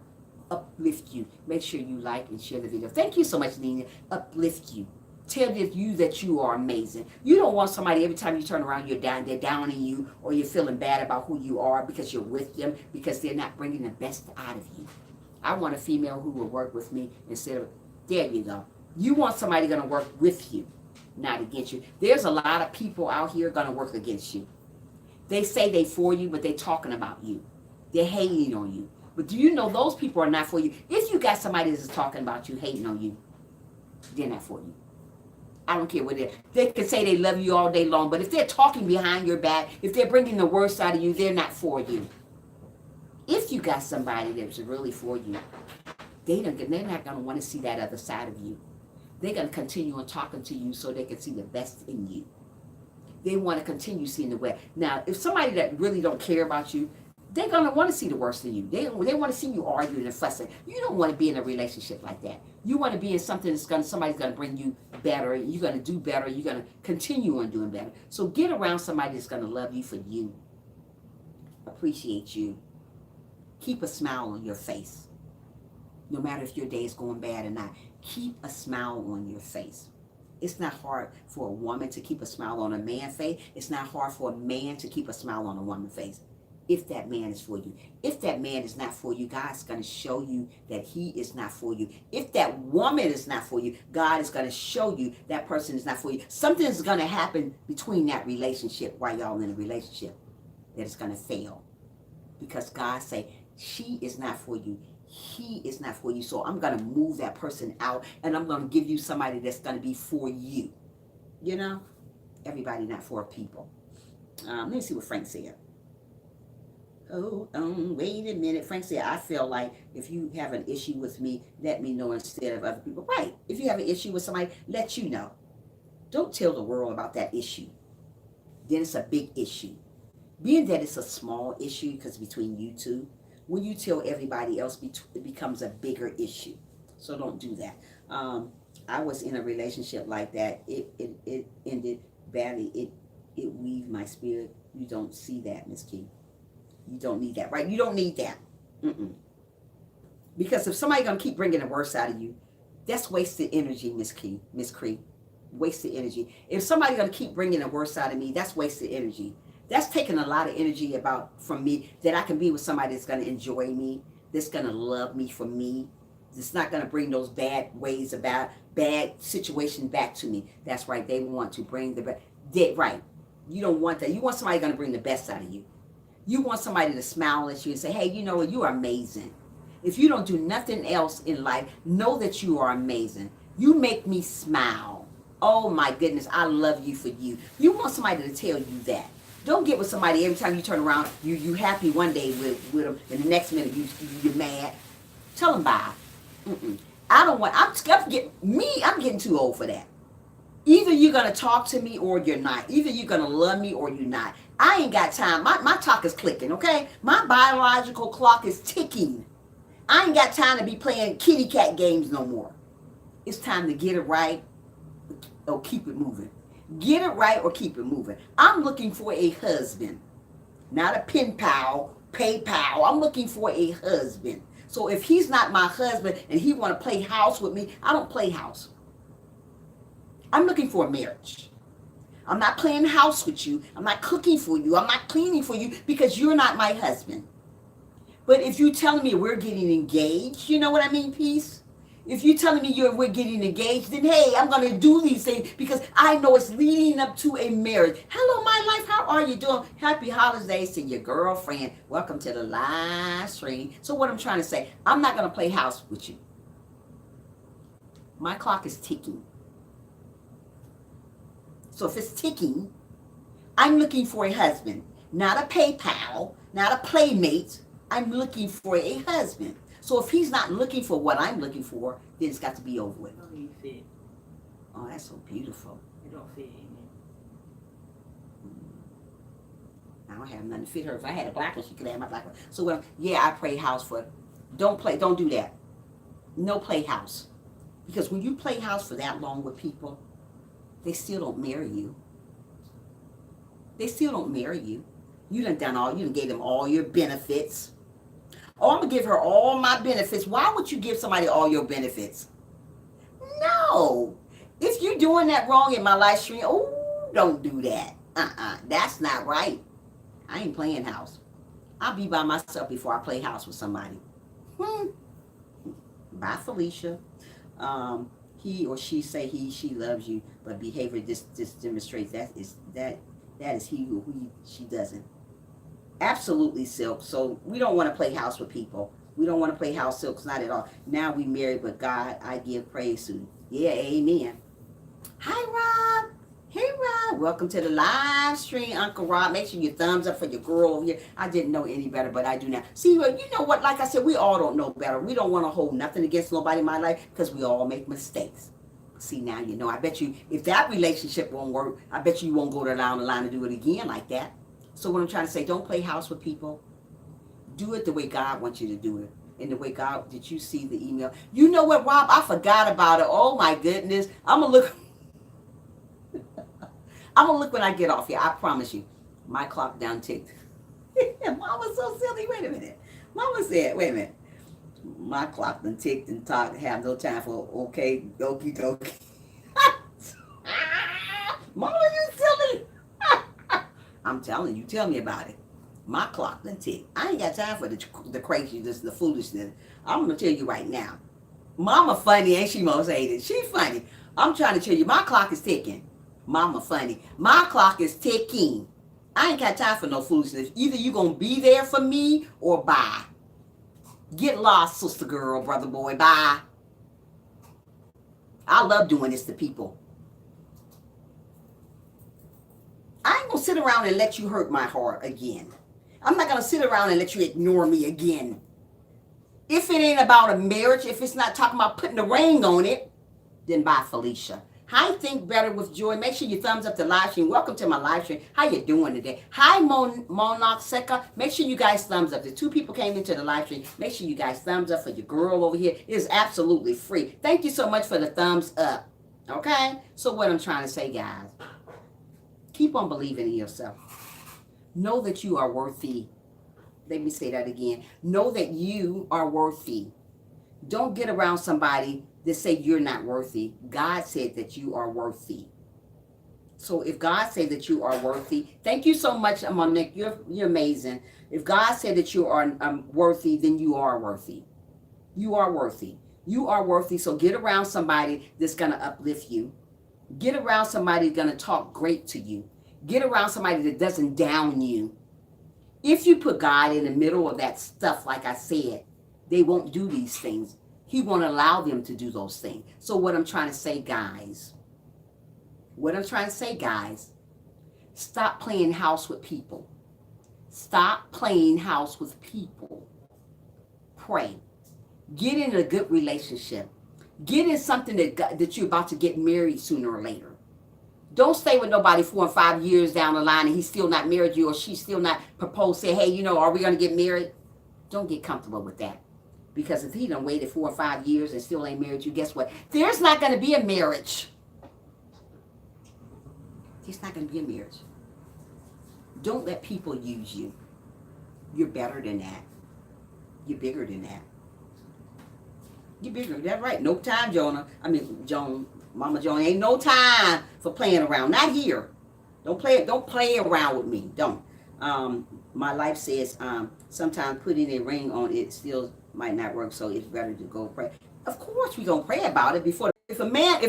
uplift you. Make sure you like and share the video. Thank you so much, Nina. Uplift you. Tell you that you are amazing. You don't want somebody every time you turn around, they're downing you, or you're feeling bad about who you are because you're with them, because they're not bringing the best out of you. I want a female who will work with me instead of, there you go. You want somebody going to work with you, not against you. There's a lot of people out here going to work against you. They say they for you, but they're talking about you. They're hating on you. But do you know those people are not for you? If you got somebody that's talking about you, hating on you, they're not for you. I don't care what they can say they love you all day long, but if they're talking behind your back, if they're bringing the worst out of you, they're not for you. If you got somebody that's really for you, they're not going to want to see that other side of you. They're going to continue on talking to you so they can see the best in you. They want to continue seeing the way. Now, if somebody that really don't care about you, they're going to want to see the worst of you. They want to see you arguing and fussing. You don't want to be in a relationship like that. You want to be in something somebody's going to bring you better. You're going to do better. You're going to continue on doing better. So get around somebody that's going to love you for you, appreciate you, keep a smile on your face. No matter if your day is going bad or not, keep a smile on your face. It's not hard for a woman to keep a smile on a man's face. It's not hard for a man to keep a smile on a woman's face. If that man is for you. If that man is not for you, God's going to show you that he is not for you. If that woman is not for you, God is going to show you that person is not for you. Something is going to happen between that relationship while y'all in a relationship that is going to fail. Because God say, she is not for you. He is not for you. So I'm going to move that person out and I'm going to give you somebody that's going to be for you. You know? Everybody not for people. Let me see what Frank said. Hold on, wait a minute. Frank said, I feel like if you have an issue with me, let me know instead of other people. Right. If you have an issue with somebody, let you know. Don't tell the world about that issue. Then it's a big issue. Being that it's a small issue, because between you two, when you tell everybody else, it becomes a bigger issue. So don't do that. I was in a relationship like that. It ended badly. It weaved my spirit. You don't see that, Miss Key. You don't need that, right? You don't need that. Because if somebody's going to keep bringing the worst out of you, that's wasted energy, Miss Cree. Wasted energy. If somebody's going to keep bringing the worst out of me, that's wasted energy. That's taking a lot of energy from me that I can be with somebody that's going to enjoy me, that's going to love me for me, that's not going to bring those bad ways about bad situations back to me. That's right. They want to bring the best. Right. You don't want that. You want somebody going to bring the best out of you. You want somebody to smile at you and say, hey, you know what? You are amazing. If you don't do nothing else in life, know that you are amazing. You make me smile. Oh, my goodness. I love you for you. You want somebody to tell you that. Don't get with somebody every time you turn around, you happy one day with them, and the next minute you're mad. Tell them bye. I don't want, I'm getting too old for that. Either you're going to talk to me or you're not. Either you're going to love me or you're not. I ain't got time. My clock is clicking, okay? My biological clock is ticking. I ain't got time to be playing kitty cat games no more. It's time to get it right or keep it moving. Get it right or keep it moving. I'm looking for a husband, not a pen pal, pay pal. I'm looking for a husband. So if he's not my husband and he want to play house with me, I don't play house. I'm looking for a marriage. I'm not playing house with you. I'm not cooking for you. I'm not cleaning for you because you're not my husband. But if you're telling me we're getting engaged, you know what I mean, peace? If you're telling me we're getting engaged, then hey, I'm going to do these things because I know it's leading up to a marriage. Hello, my life. How are you doing? Happy holidays to your girlfriend. Welcome to the live stream. So what I'm trying to say, I'm not going to play house with you. My clock is ticking. So if it's ticking, I'm looking for a husband, not a PayPal, not a playmate. I'm looking for a husband. So if he's not looking for what I'm looking for, then it's got to be over with. How do you fit? Oh, that's so beautiful. You don't fit in I don't have nothing to fit her. If I had a black one, she could have my black one. So yeah, I pray house for. Don't do that. No play house. Because when you play house for that long with people, they still don't marry you. They still don't marry you. You done gave them all your benefits. Oh, I'm going to give her all my benefits. Why would you give somebody all your benefits? No. If you're doing that wrong in my live stream, don't do that. That's not right. I ain't playing house. I'll be by myself before I play house with somebody. Bye, Felicia. He or she say she loves you, but behavior just demonstrates that is he who she doesn't. Absolutely, Silk. So we don't want to play house with people. We don't want to play house, Silks, not at all. Now we married, but God, I give praise to. Yeah, amen. Hi, Rob. Hey, Rob. Welcome to the live stream, Uncle Rob. Make sure you thumbs up for your girl over here. I didn't know any better, but I do now. See, you know what? Like I said, we all don't know better. We don't want to hold nothing against nobody in my life because we all make mistakes. See, now you know. I bet you if that relationship won't work, I bet you won't go down the line and do it again like that. So what I'm trying to say, don't play house with people. Do it the way God wants you to do it. And the way God, did you see the email? You know what, Rob? I forgot about it. Oh my goodness. I'm gonna look. I'm gonna look when I get off here. I promise you. My clock down ticked. Mama's so silly. Wait a minute. Mama said, wait a minute. My clock done ticked and talked. Have no time for okay, okie dokie. Mama, you silly. I'm telling you, tell me about it. My clock done ticked. I ain't got time for the craziness, the foolishness. I'm gonna tell you right now. Mama funny, ain't she, most hated? She funny. I'm trying to tell you, my clock is ticking. Mama funny. My clock is ticking. I ain't got time for no foolishness. Either you gonna be there for me or bye. Get lost, sister girl, brother boy. Bye. I love doing this to people. I ain't gonna sit around and let you hurt my heart again. I'm not gonna sit around and let you ignore me again. If it ain't about a marriage, if it's not talking about putting a ring on it, then bye, Felicia. Hi, Think Better with Joy. Make sure you thumbs up the live stream. Welcome to my live stream. How you doing today? Hi, Monarch Seca. Make sure you guys thumbs up. The 2 people came into the live stream. Make sure you guys thumbs up for your girl over here. It is absolutely free. Thank you so much for the thumbs up. Okay? So what I'm trying to say, guys, keep on believing in yourself. Know that you are worthy. Let me say that again. Know that you are worthy. Don't get around somebody that say you're not worthy. God said that you are worthy. So if God said that you are worthy, thank you so much, Monique. You're amazing. If God said that you are worthy, then you are worthy. You are worthy. You are worthy. So get around somebody that's going to uplift you. Get around somebody that's going to talk great to you. Get around somebody that doesn't down you. If you put God in the middle of that stuff, like I said, they won't do these things. He won't allow them to do those things. So what I'm trying to say, guys, stop playing house with people. Stop playing house with people. Pray. Get in a good relationship. Get in something that you're about to get married sooner or later. Don't stay with nobody 4 and 5 years down the line and he's still not married you or she's still not proposed, say, hey, are we going to get married? Don't get comfortable with that. Because if he done waited 4 or 5 years and still ain't married you, guess what? There's not going to be a marriage. There's not going to be a marriage. Don't let people use you. You're better than that. You're bigger than that. You're bigger. That's right. No time, Mama Joan, ain't no time for playing around. Not here. Don't play around with me. Don't. My life says sometimes putting a ring on it still might not work, so it's better to go pray. Of course we gonna pray about it before. If a man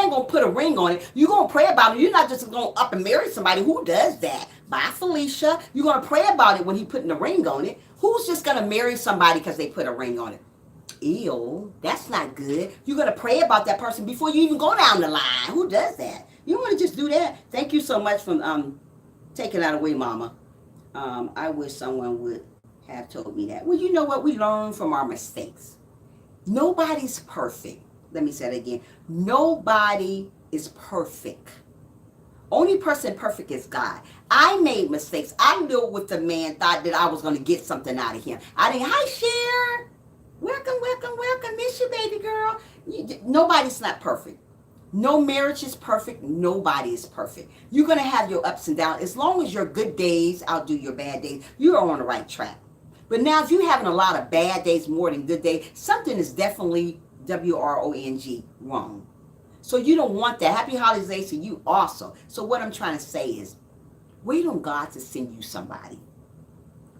gonna put a ring on it, you gonna pray about it. You're not just gonna up and marry somebody. Who does that? Bye, Felicia. You're gonna pray about it when he putting a ring on it. Who's just gonna marry somebody because they put a ring on it? Ew, that's not good. You're going to pray about that person before you even go down the line. Who does that? You don't want to just do that. Thank you so much for taking that away, Mama. I wish someone would have told me that. Well, you know what? We learn from our mistakes. Nobody's perfect. Let me say it again. Nobody is perfect. Only person perfect is God. I made mistakes. I knew what the man thought that I was going to get something out of him. I didn't, hi, Cher. Welcome. Miss you, baby girl. Nobody's not perfect. No marriage is perfect. Nobody is perfect. You're going to have your ups and downs. As long as your good days outdo your bad days, you are on the right track. But now if you're having a lot of bad days more than good days, something is definitely WRONG wrong. So you don't want that. Happy holidays to you also. So what I'm trying to say is, wait on God to send you somebody.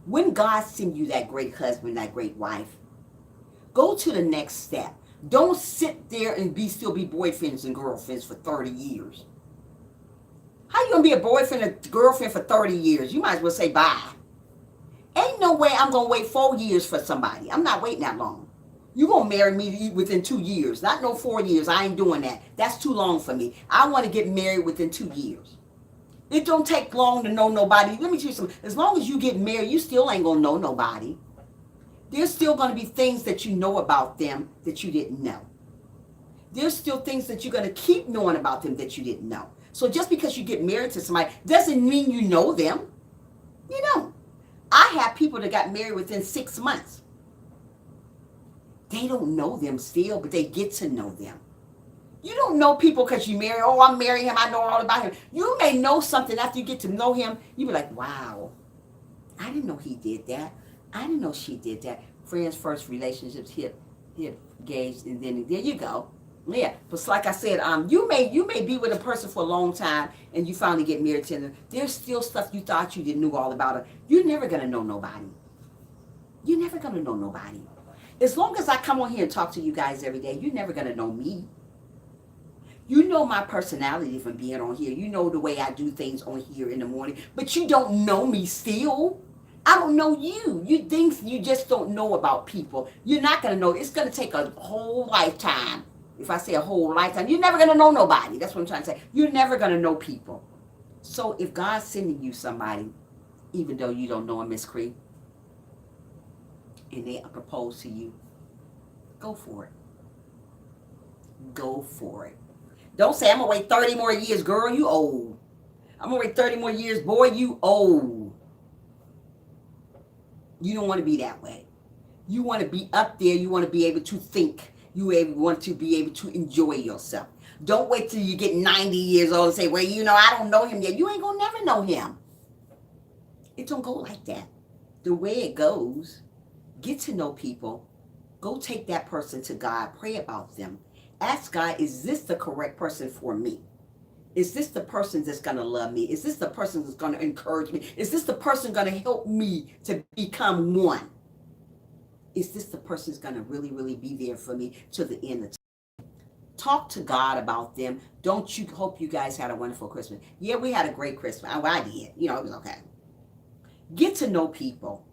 When God sends you that great husband, that great wife, go to the next step. Don't sit there and still be boyfriends and girlfriends for 30 years. How you going to be a boyfriend and girlfriend for 30 years? You might as well say bye. Ain't no way I'm going to wait 4 years for somebody. I'm not waiting that long. You're going to marry me within 2 years. Not no 4 years. I ain't doing that. That's too long for me. I want to get married within 2 years. It don't take long to know nobody. Let me tell you something. As long as you get married, you still ain't going to know nobody. There's still going to be things that you know about them that you didn't know. There's still things that you're going to keep knowing about them that you didn't know. So just because you get married to somebody doesn't mean you know them. You don't. I have people that got married within 6 months. They don't know them still, but they get to know them. You don't know people because you marry. Oh, I'm marrying him. I know all about him. You may know something after you get to know him. You be like, wow, I didn't know he did that. I didn't know she did that. Friends first, relationships, hip, engaged, and then there you go. Yeah, but like I said, you may be with a person for a long time, and you finally get married to them. There's still stuff you thought you didn't know all about her. You're never gonna know nobody. You're never gonna know nobody. As long as I come on here and talk to you guys every day, you're never gonna know me. You know my personality from being on here. You know the way I do things on here in the morning, but you don't know me still. I don't know you. You things you just don't know about people. You're not gonna know. It's gonna take a whole lifetime. If I say a whole lifetime, you're never gonna know nobody. That's what I'm trying to say. You're never gonna know people. So if God's sending you somebody, even though you don't know him, Miss Cree, and they propose to you, go for it. Go for it. Don't say, I'm going to wait 30 more years, girl, you old. I'm going to wait 30 more years, boy, you old. You don't want to be that way. You want to be up there. You want to be able to think. You want to be able to enjoy yourself. Don't wait till you get 90 years old and say, well, you know, I don't know him yet. You ain't going to never know him. It don't go like that. The way it goes, get to know people. Go take that person to God. Pray about them. Ask God, is this the correct person for me? Is this the person that's going to love me? Is this the person that's going to encourage me? Is this the person going to help me to become one? Is this the person that's going to really, really be there for me to the end of time? Talk to God about them. Don't you hope you guys had a wonderful Christmas? Yeah, we had a great Christmas. Well, I did. You know, it was okay. Get to know people.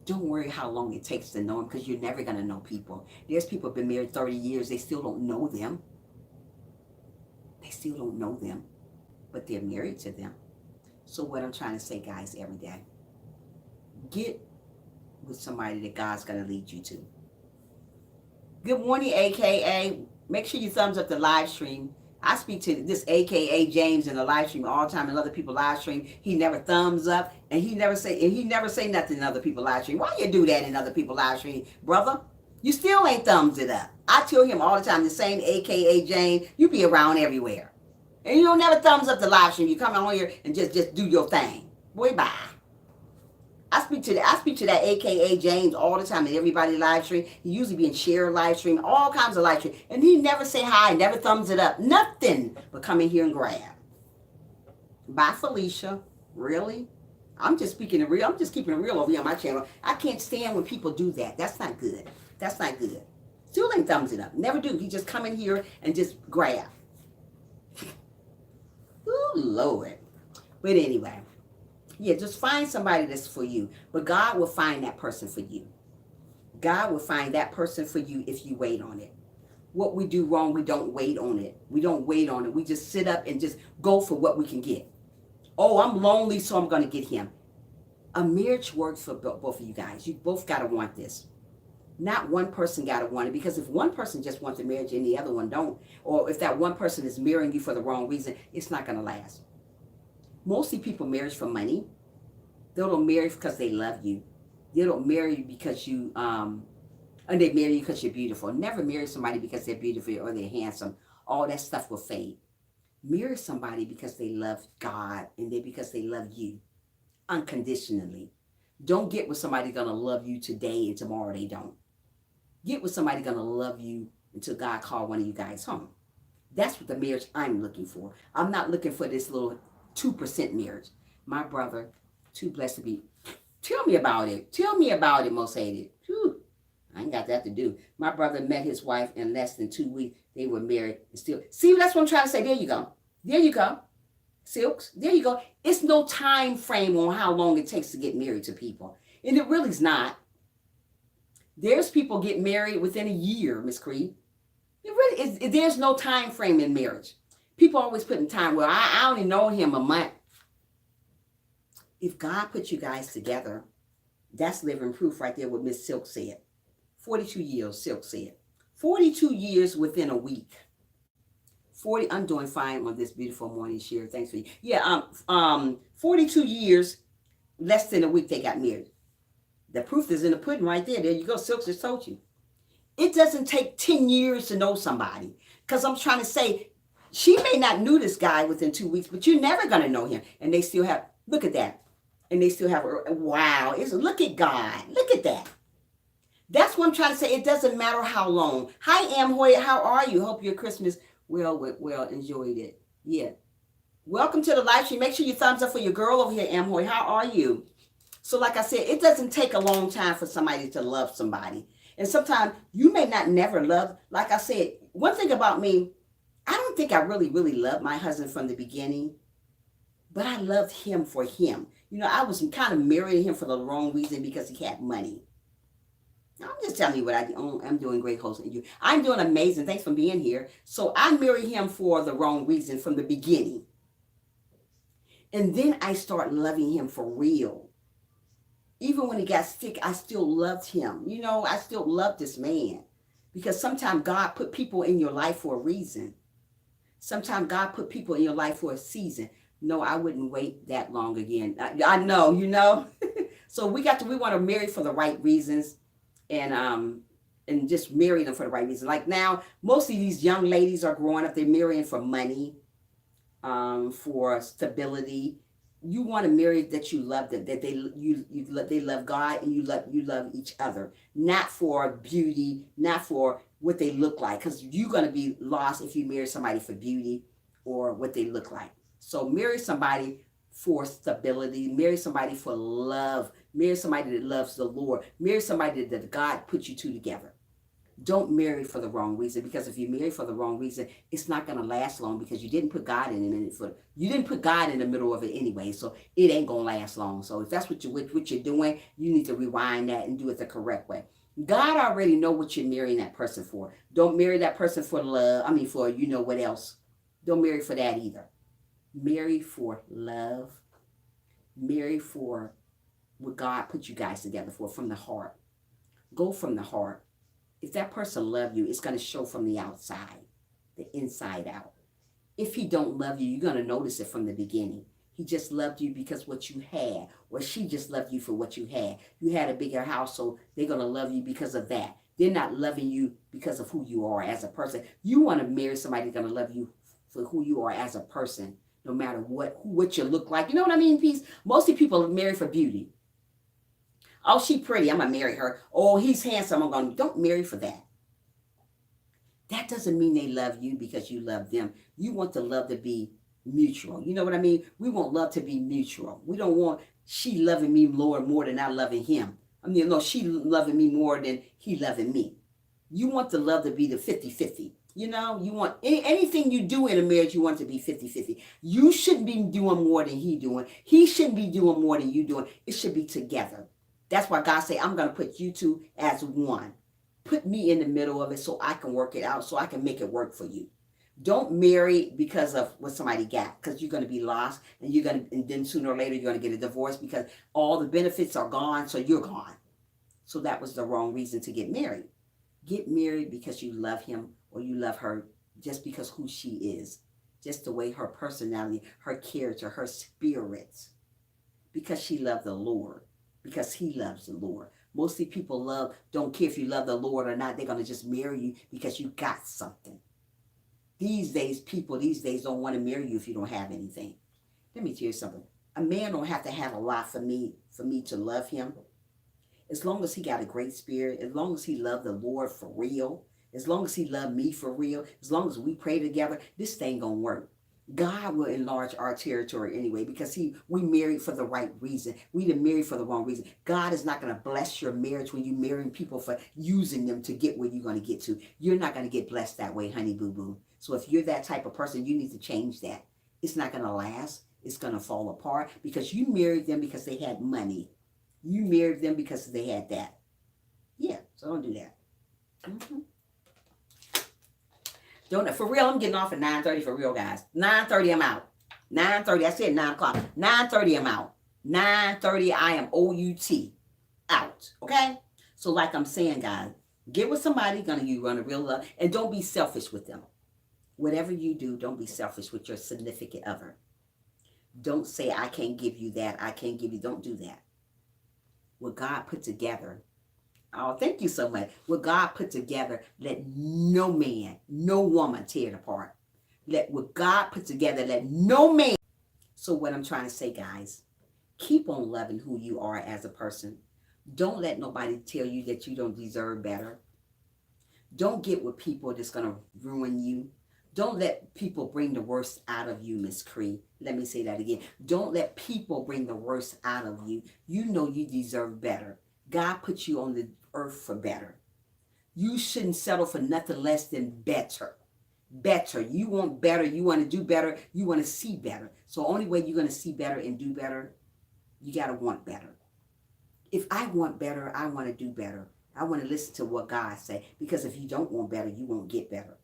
Don't worry how long it takes to know them, because you're never going to know people. There's people who've been married 30 years. They still don't know them. They still don't know them, but they're married to them. So what I'm trying to say, guys, every day, get with somebody that God's going to lead you to. Good morning, AKA. Make sure you thumbs up the live stream. I speak to this AKA James in the live stream all the time, and other people live stream. He never thumbs up, and he never say nothing in other people live stream. Why you do that in other people live stream, brother? You still ain't thumbs it up. I tell him all the time, the same AKA James, you be around everywhere. And you don't never thumbs up the live stream. You come on here and just do your thing. Boy, bye. I speak to that AKA James all the time in everybody live stream. He usually be in share live stream, all kinds of live stream. And he never say hi, never thumbs it up. Nothing but come in here and grab. Bye, Felicia. Really? I'm just speaking it real. I'm just keeping it real over here on my channel. I can't stand when people do that. That's not good. That's not good. Still ain't thumbs it up. Never do. He just come in here and just grab. Ooh, Lord. But anyway. Yeah, just find somebody that's for you. But God will find that person for you. God will find that person for you if you wait on it. What we do wrong, we don't wait on it. We don't wait on it. We just sit up and just go for what we can get. Oh, I'm lonely, so I'm going to get him. A marriage works for both of you guys. You both got to want this. Not one person got to want it. Because if one person just wants a marriage and the other one don't, or if that one person is marrying you for the wrong reason, it's not going to last. Mostly people marry for money. They don't marry because they love you. They don't marry you because you, and they marry you because you're beautiful. Never marry somebody because they're beautiful or they're handsome. All that stuff will fade. Marry somebody because they love God and because they love you unconditionally. Don't get with somebody going to love you today and tomorrow they don't. Get with somebody going to love you until God call one of you guys home. That's what the marriage I'm looking for. I'm not looking for this little 2% marriage. My brother, too blessed to be. Tell me about it. Tell me about it, most hated. Whew. I ain't got that to do. My brother met his wife in less than 2 weeks. They were married and still. See, that's what I'm trying to say. There you go. There you go. Silks. There you go. It's no time frame on how long it takes to get married to people. And it really is not. There's people get married within a year, Miss Creed. It really is. There's no time frame in marriage. People always put in time. Well, I only know him a month. If God put you guys together, that's living proof right there what Miss Silk said. 42 years, Silk said. 42 years within a week. I'm doing fine on this beautiful morning, Sherry. Thanks for you. Yeah, 42 years less than a week they got married. The proof is in the pudding right there. There you go. Silk just told you. It doesn't take 10 years to know somebody. Because I'm trying to say, she may not knew this guy within 2 weeks, but you're never going to know him. And they still have, look at that. And they still have, wow. Look at God. Look at that. That's what I'm trying to say. It doesn't matter how long. Hi, Amhoy. How are you? Hope your Christmas well, enjoyed it. Yeah. Welcome to the live stream. Make sure you thumbs up for your girl over here, Amhoy. How are you? So like I said, it doesn't take a long time for somebody to love somebody. And sometimes you may not never love. Like I said, one thing about me, I don't think I really loved my husband from the beginning. But I loved him for him. You know, I was kind of marrying him for the wrong reason because he had money. I'm just telling you what I'm doing great hosting you. I'm doing amazing. Thanks for being here. So I married him for the wrong reason from the beginning. And then I start loving him for real. Even when he got sick, I still loved him. You know, I still love this man. Because sometimes God put people in your life for a reason. Sometimes God put people in your life for a season. No, I wouldn't wait that long again. I know, you know. So we want to marry for the right reasons. And just marry them for the right reason. Like now, most of these young ladies are growing up. They're marrying for money, for stability. You want to marry that you love them, that they love God and you love each other, not for beauty, not for what they look like, because you're going to be lost if you marry somebody for beauty or what they look like. So marry somebody for stability, marry somebody for love, marry somebody that loves the Lord, marry somebody that God put you two together. Don't marry for the wrong reason, because if you marry for the wrong reason, it's not going to last long because you didn't put God in it. You didn't put God in the middle of it anyway, so it ain't going to last long. So if that's what you're doing, you need to rewind that and do it the correct way. God already know what you're marrying that person for. Don't marry that person for love. For you know what else. Don't marry for that either. Marry for love. Marry for what God put you guys together for, from the heart. Go from the heart. If that person loves you, it's going to show from the outside, the inside out. If he don't love you, you're going to notice it from the beginning. He just loved you because what you had, or she just loved you for what you had. You had a bigger house, so they're going to love you because of that. They're not loving you because of who you are as a person. You want to marry somebody that's going to love you for who you are as a person, no matter what you look like. You know what I mean, Peace? Most of people are married for beauty. Oh, she pretty, I'm going to marry her. Oh, he's handsome, I'm going to. Don't marry for that. That doesn't mean they love you because you love them. You want the love to be mutual. You know what I mean? We want love to be mutual. We don't want she loving me, Lord, more than I loving him. No, she loving me more than he loving me. You want the love to be the 50-50. You know, you want anything you do in a marriage, you want it to be 50-50. You shouldn't be doing more than he doing. He shouldn't be doing more than you doing. It should be together. That's why God say, I'm going to put you two as one. Put me in the middle of it so I can work it out, so I can make it work for you. Don't marry because of what somebody got, because you're going to be lost, and then sooner or later you're going to get a divorce because all the benefits are gone, so you're gone. So that was the wrong reason to get married. Get married because you love him or you love her, just because who she is, just the way her personality, her character, her spirits, because she loved the Lord. Because he loves the Lord. Mostly people don't care if you love the Lord or not. They're going to just marry you because you got something. People these days don't want to marry you if you don't have anything. Let me tell you something. A man don't have to have a lot for me to love him. As long as he got a great spirit, as long as he loved the Lord for real, as long as he loved me for real, as long as we pray together, this thing going to work. God will enlarge our territory anyway because we married for the right reason. We didn't marry for the wrong reason. God is not going to bless your marriage when you're marrying people for using them to get where you're going to get to. You're not going to get blessed that way, honey boo boo. So if you're that type of person, you need to change that. It's not going to last. It's going to fall apart because you married them because they had money. You married them because they had that. Yeah, so don't do that. Mm-hmm. For real, I'm getting off at 9:30 for real, guys. 9:30, I'm out. 9:30, I said 9 o'clock. 9:30, I'm out. 9:30, I am OUT. Out, okay? So like I'm saying, guys, get with somebody you run a real love, and don't be selfish with them. Whatever you do, don't be selfish with your significant other. Don't say, I can't give you that. I can't give you. Don't do that. What God put together. Oh, thank you so much. What God put together, let no man, no woman tear it apart. Let what God put together, let no man. So what I'm trying to say, guys, keep on loving who you are as a person. Don't let nobody tell you that you don't deserve better. Don't get with people that's going to ruin you. Don't let people bring the worst out of you, Miss Cree. Let me say that again. Don't let people bring the worst out of you. You know you deserve better. God put you on the earth for better. You shouldn't settle for nothing less than better. Better. You want better. You want to do better. You want to see better. So only way you're going to see better and do better, you got to want better. If I want better, I want to do better. I want to listen to what God say. Because if you don't want better, you won't get better.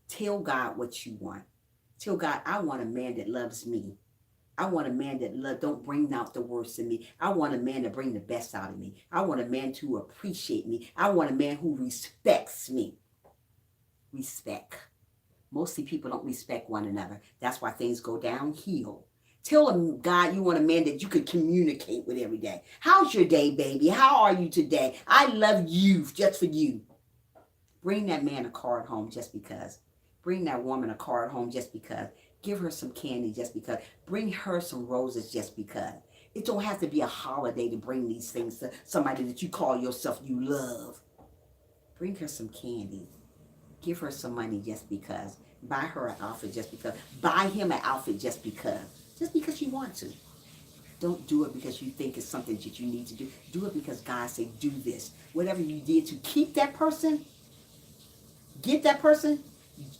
Tell God what you want. Tell God, I want a man that loves me. I want a man that don't bring out the worst in me. I want a man to bring the best out of me. I want a man to appreciate me. I want a man who respects me. Respect. Mostly people don't respect one another. That's why things go downhill. Tell him, God, you want a man that you could communicate with every day. How's your day, baby? How are you today? I love you just for you. Bring that man a card home just because. Bring that woman a card home just because. Give her some candy just because. Bring her some roses just because. It don't have to be a holiday to bring these things to somebody that you call yourself you love. Bring her some candy. Give her some money just because. Buy her an outfit just because. Buy him an outfit just because. Just because you want to. Don't do it because you think it's something that you need to do. Do it because God said do this. Whatever you did to keep that person, get that person,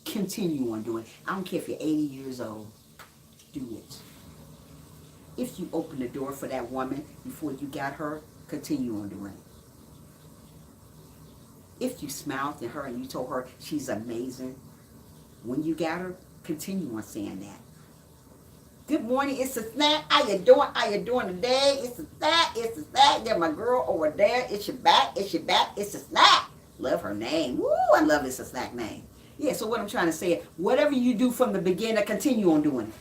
continue on doing it. I don't care if you're 80 years old. Do it. If you open the door for that woman before you got her, continue on doing it. If you smiled at her and you told her she's amazing, when you got her, continue on saying that. Good morning, it's a snack. How you doing? How you doing today? It's a snack. It's a snack. There's my girl over there. It's your back. It's your back. It's a snack. Love her name. Woo, I love It's a Snack name. Yeah, so what I'm trying to say is, whatever you do from the beginning, continue on doing it.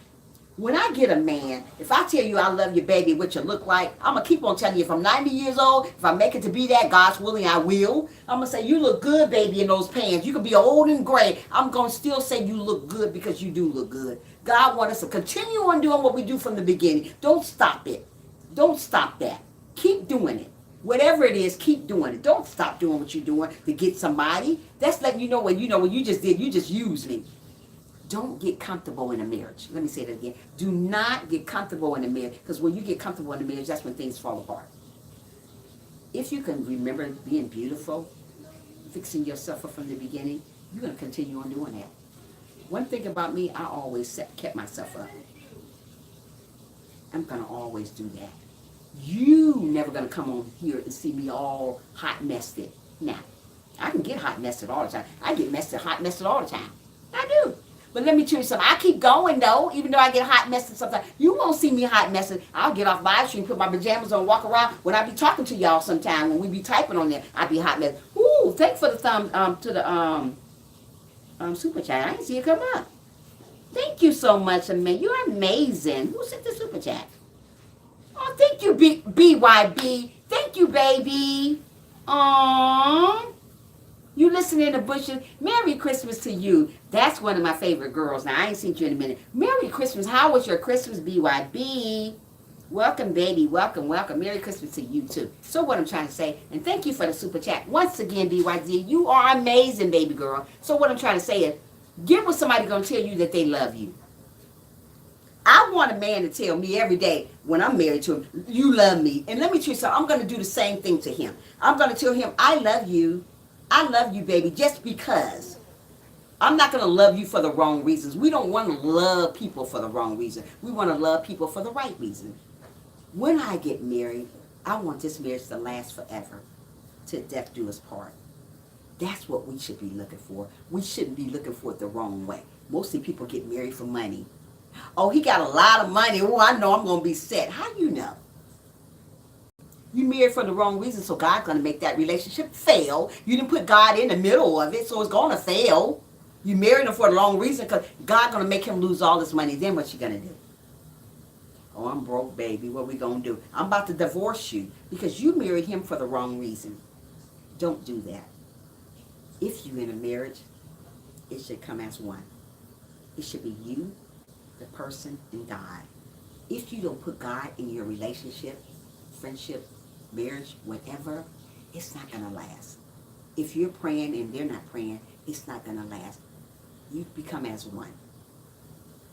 When I get a man, if I tell you I love you, baby, what you look like, I'm going to keep on telling you. If I'm 90 years old, if I make it to be that, God's willing, I will. I'm going to say, you look good, baby, in those pants. You can be old and gray. I'm going to still say you look good because you do look good. God wants us to continue on doing what we do from the beginning. Don't stop it. Don't stop that. Keep doing it. Whatever it is, keep doing it. Don't stop doing what you're doing to get somebody. That's letting you know what you just did. You just used me. Don't get comfortable in a marriage. Let me say that again. Do not get comfortable in a marriage, because when you get comfortable in a marriage, that's when things fall apart. If you can remember being beautiful, fixing yourself up from the beginning, you're going to continue on doing that. One thing about me, I always kept myself up. I'm going to always do that. You never going to come on here and see me all hot messed. Now, I can get hot messed all the time. I get hot messed all the time. I do. But let me tell you something. I keep going, though, even though I get hot messed sometimes. You won't see me hot messed. I'll get off live stream, put my pajamas on, walk around. When I be talking to y'all sometime, when we be typing on there, I be hot messed. Ooh, thanks for the thumb to the super chat. I didn't see it come up. Thank you so much, man. You're amazing. Who sent the super chat? Oh, thank you, BYB. Thank you, baby. Aww. You listen in the bushes. Merry Christmas to you. That's one of my favorite girls. Now, I ain't seen you in a minute. Merry Christmas. How was your Christmas, BYB? Welcome, baby. Welcome, welcome. Merry Christmas to you, too. So what I'm trying to say, and thank you for the super chat. Once again, BYD, you are amazing, baby girl. So what I'm trying to say is, get with somebody going to tell you that they love you. I want a man to tell me every day when I'm married to him, you love me. And let me tell you something, I'm going to do the same thing to him. I'm going to tell him, I love you. I love you, baby, just because. I'm not going to love you for the wrong reasons. We don't want to love people for the wrong reason. We want to love people for the right reason. When I get married, I want this marriage to last forever. Till death do us part. That's what we should be looking for. We shouldn't be looking for it the wrong way. Mostly people get married for money. Oh, he got a lot of money. Oh, I know I'm going to be set. How you know? You married for the wrong reason, so God's going to make that relationship fail. You didn't put God in the middle of it, so it's going to fail. You married him for the wrong reason because God's going to make him lose all his money. Then what you going to do? Oh, I'm broke, baby. What we gonna do? I'm about to divorce you because you married him for the wrong reason. Don't do that. If you in a marriage, it should come as one. It should be you, the person, and God. If you don't put God in your relationship, friendship, marriage, whatever, it's not gonna last. If you're praying and they're not praying, it's not gonna last. You become as one.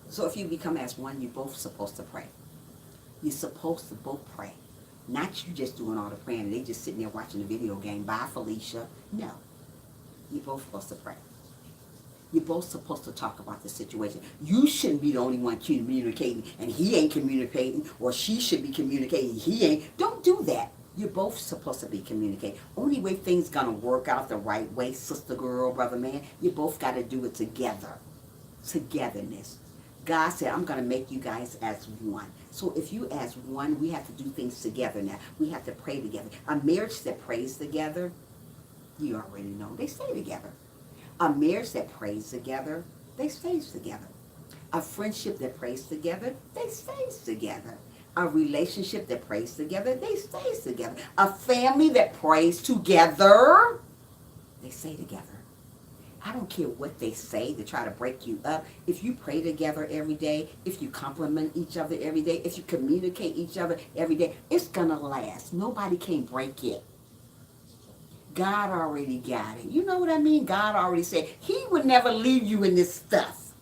So if you become as one, you're both supposed to pray. You're supposed to both pray. Not you just doing all the praying and they just sitting there watching the video game. Bye, Felicia. No. You're both supposed to pray. You're both supposed to talk about the situation. You shouldn't be the only one communicating and he ain't communicating, or she should be communicating, he ain't. Don't do that. You're both supposed to be communicating. Only way things gonna work out the right way, sister girl, brother man, you both gotta do it together. Togetherness. God said, I'm gonna make you guys as one. So if you as one, we have to do things together now. We have to pray together. A marriage that prays together, you already know, they stay together. A marriage that prays together, they stays together. A friendship that prays together, they stays together. A relationship that prays together, they stays together. A family that prays together, they stay together. I don't care what they say to try to break you up. If you pray together every day, if you compliment each other every day, if you communicate each other every day, it's gonna last. Nobody can break it. God already got it. You know what I mean? God already said he would never leave you in this stuff.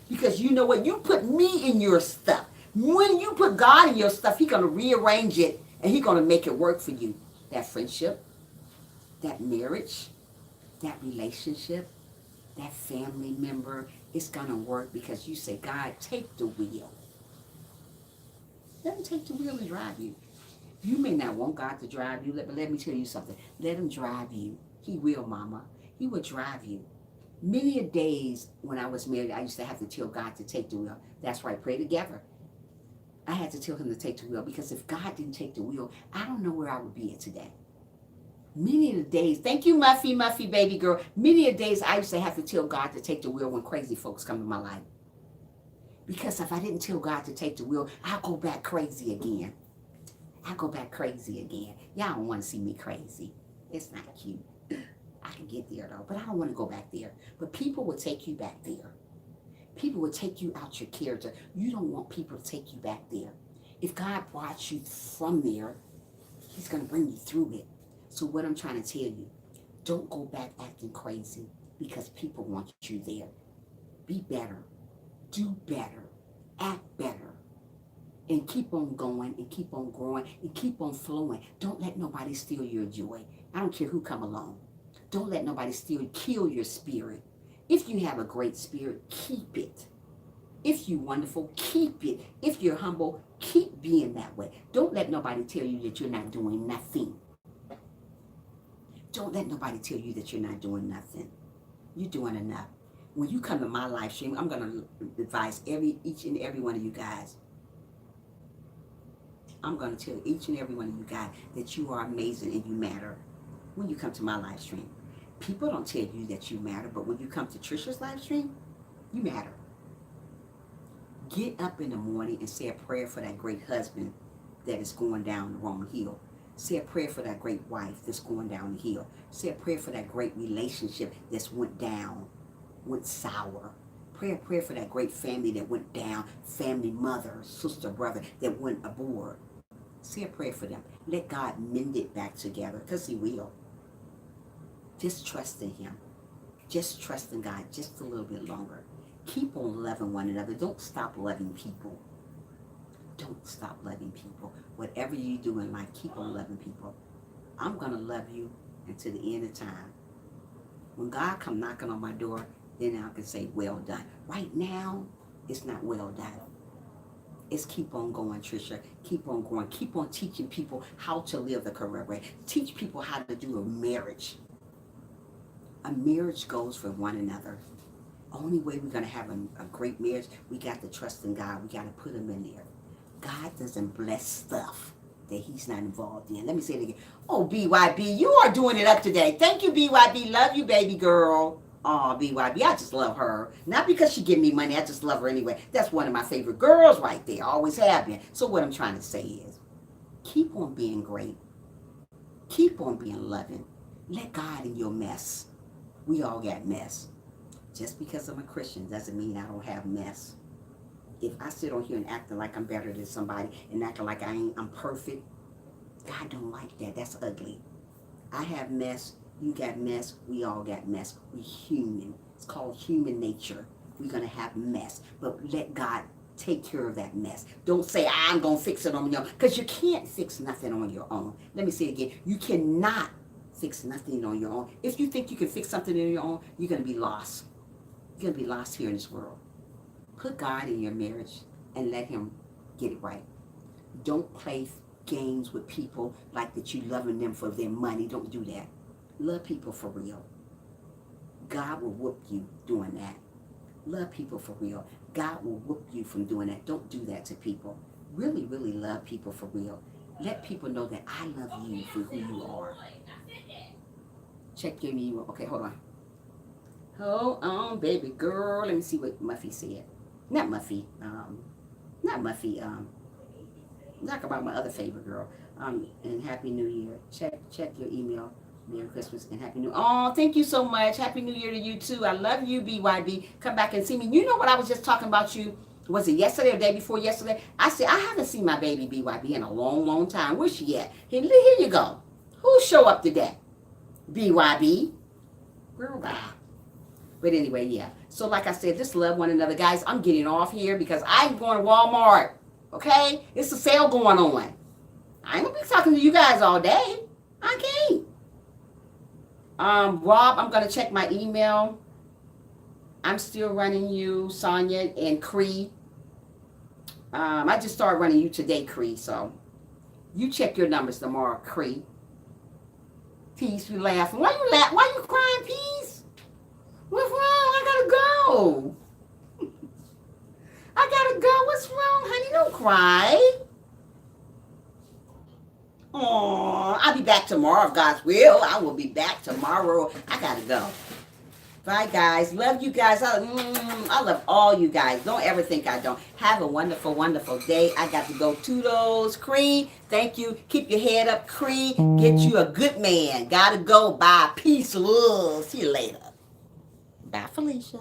Because you know what? You put me in your stuff. When you put God in your stuff, he's going to rearrange it and he's going to make it work for you. That friendship, that marriage, that relationship, that family member, it's going to work because you say, God, take the wheel. Let him take the wheel and drive you. You may not want God to drive you, but let me tell you something. Let him drive you. He will, mama. He will drive you. Many a days when I was married, I used to have to tell God to take the wheel. That's right, pray together. I had to tell him to take the wheel because if God didn't take the wheel, I don't know where I would be at today. Many of the days, thank you, Muffy, baby girl. Many of the days I used to have to tell God to take the wheel when crazy folks come to my life. Because if I didn't tell God to take the wheel, I'll go back crazy again. I go back crazy again. Y'all don't want to see me crazy. It's not cute. I can get there though, but I don't want to go back there. But people will take you back there. People will take you out your character. You don't want people to take you back there. If God brought you from there, he's going to bring you through it. So what I'm trying to tell you, don't go back acting crazy because people want you there. Be better. Do better. Act better. And keep on going and keep on growing and keep on flowing. Don't let nobody steal your joy. I don't care who come along. Don't let nobody kill your spirit. If you have a great spirit, keep it. If you're wonderful, keep it. If you're humble, keep being that way. Don't let nobody tell you that you're not doing nothing. Don't let nobody tell you that you're not doing nothing. You're doing enough. When you come to my live stream, I'm going to advise each and every one of you guys. I'm going to tell each and every one of you guys that you are amazing and you matter when you come to my live stream. People don't tell you that you matter, but when you come to Tricia's live stream, you matter. Get up in the morning and say a prayer for that great husband that is going down the wrong hill. Say a prayer for that great wife that's going down the hill. Say a prayer for that great relationship that's went down, went sour. Pray a prayer for that great family that went down, family, mother, sister, brother that went aboard. Say a prayer for them. Let God mend it back together because he will. Just trust in him. Just trust in God just a little bit longer. Keep on loving one another. Don't stop loving people. Don't stop loving people. Whatever you do in life, keep on loving people. I'm going to love you until the end of time. When God come knocking on my door, then I can say, well done. Right now, it's not well done. It's keep on going, Tricia. Keep on growing. Keep on teaching people how to live the correct way. Teach people how to do a marriage. A marriage goes for one another. Only way we're going to have a great marriage, we got to trust in God. We got to put him in there. God doesn't bless stuff that he's not involved in. Let me say it again. Oh, BYB, you are doing it up today. Thank you, BYB. Love you, baby girl. Oh, BYB, I just love her. Not because she give me money, I just love her anyway. That's one of my favorite girls right there. Always have been. So what I'm trying to say is, keep on being great. Keep on being loving. Let God in your mess. We all got mess. Just because I'm a Christian doesn't mean I don't have mess. If I sit on here and acting like I'm better than somebody and acting like I'm perfect, God don't like that. That's ugly. I have mess. You got mess. We all got mess. We human. It's called human nature. We're going to have mess. But let God take care of that mess. Don't say, I'm going to fix it on your own. Because you can't fix nothing on your own. Let me say it again. You cannot fix nothing on your own. If you think you can fix something on your own, you're going to be lost. You're going to be lost here in this world. Put God in your marriage and let him get it right. Don't play games with people like that you loving them for their money. Don't do that. Love people for real. God will whoop you doing that. Love people for real. God will whoop you from doing that. Don't do that to people. Really, really love people for real. Let people know that I love you for who you are. Check your email. Okay, hold on. Hold on, baby girl. Let me see what Muffy said. Not Muffy. Not Muffy. Talk about my other favorite girl. And Happy New Year. Check your email. Merry Christmas and Happy New Year. Oh, thank you so much. Happy New Year to you too. I love you, BYB. Come back and see me. You know what I was just talking about you? Was it yesterday or the day before yesterday? I said, I haven't seen my baby BYB in a long, long time. Where's she at? Here you go. Who show up today? BYB. Girl, bye. But anyway, yeah. So like I said, just love one another. Guys, I'm getting off here because I'm going to Walmart. Okay? It's a sale going on. I ain't going to be talking to you guys all day. I can't. Rob, I'm going to check my email. I'm still running you, Sonia and Cree. I just started running you today, Cree. So you check your numbers tomorrow, Cree. Peace, you laughing. Why you laugh? Why you crying, Peace? What's wrong? I gotta go. I gotta go. What's wrong, honey? Don't cry. Oh, I'll be back tomorrow if God's will. I will be back tomorrow. I gotta go. Bye, guys. Love you guys. I love all you guys. Don't ever think I don't. Have a wonderful, wonderful day. I got to go. Toodles. Cree, thank you. Keep your head up, Cree. Get you a good man. Gotta go. Bye. Peace, love. See you later. Bye, Felicia.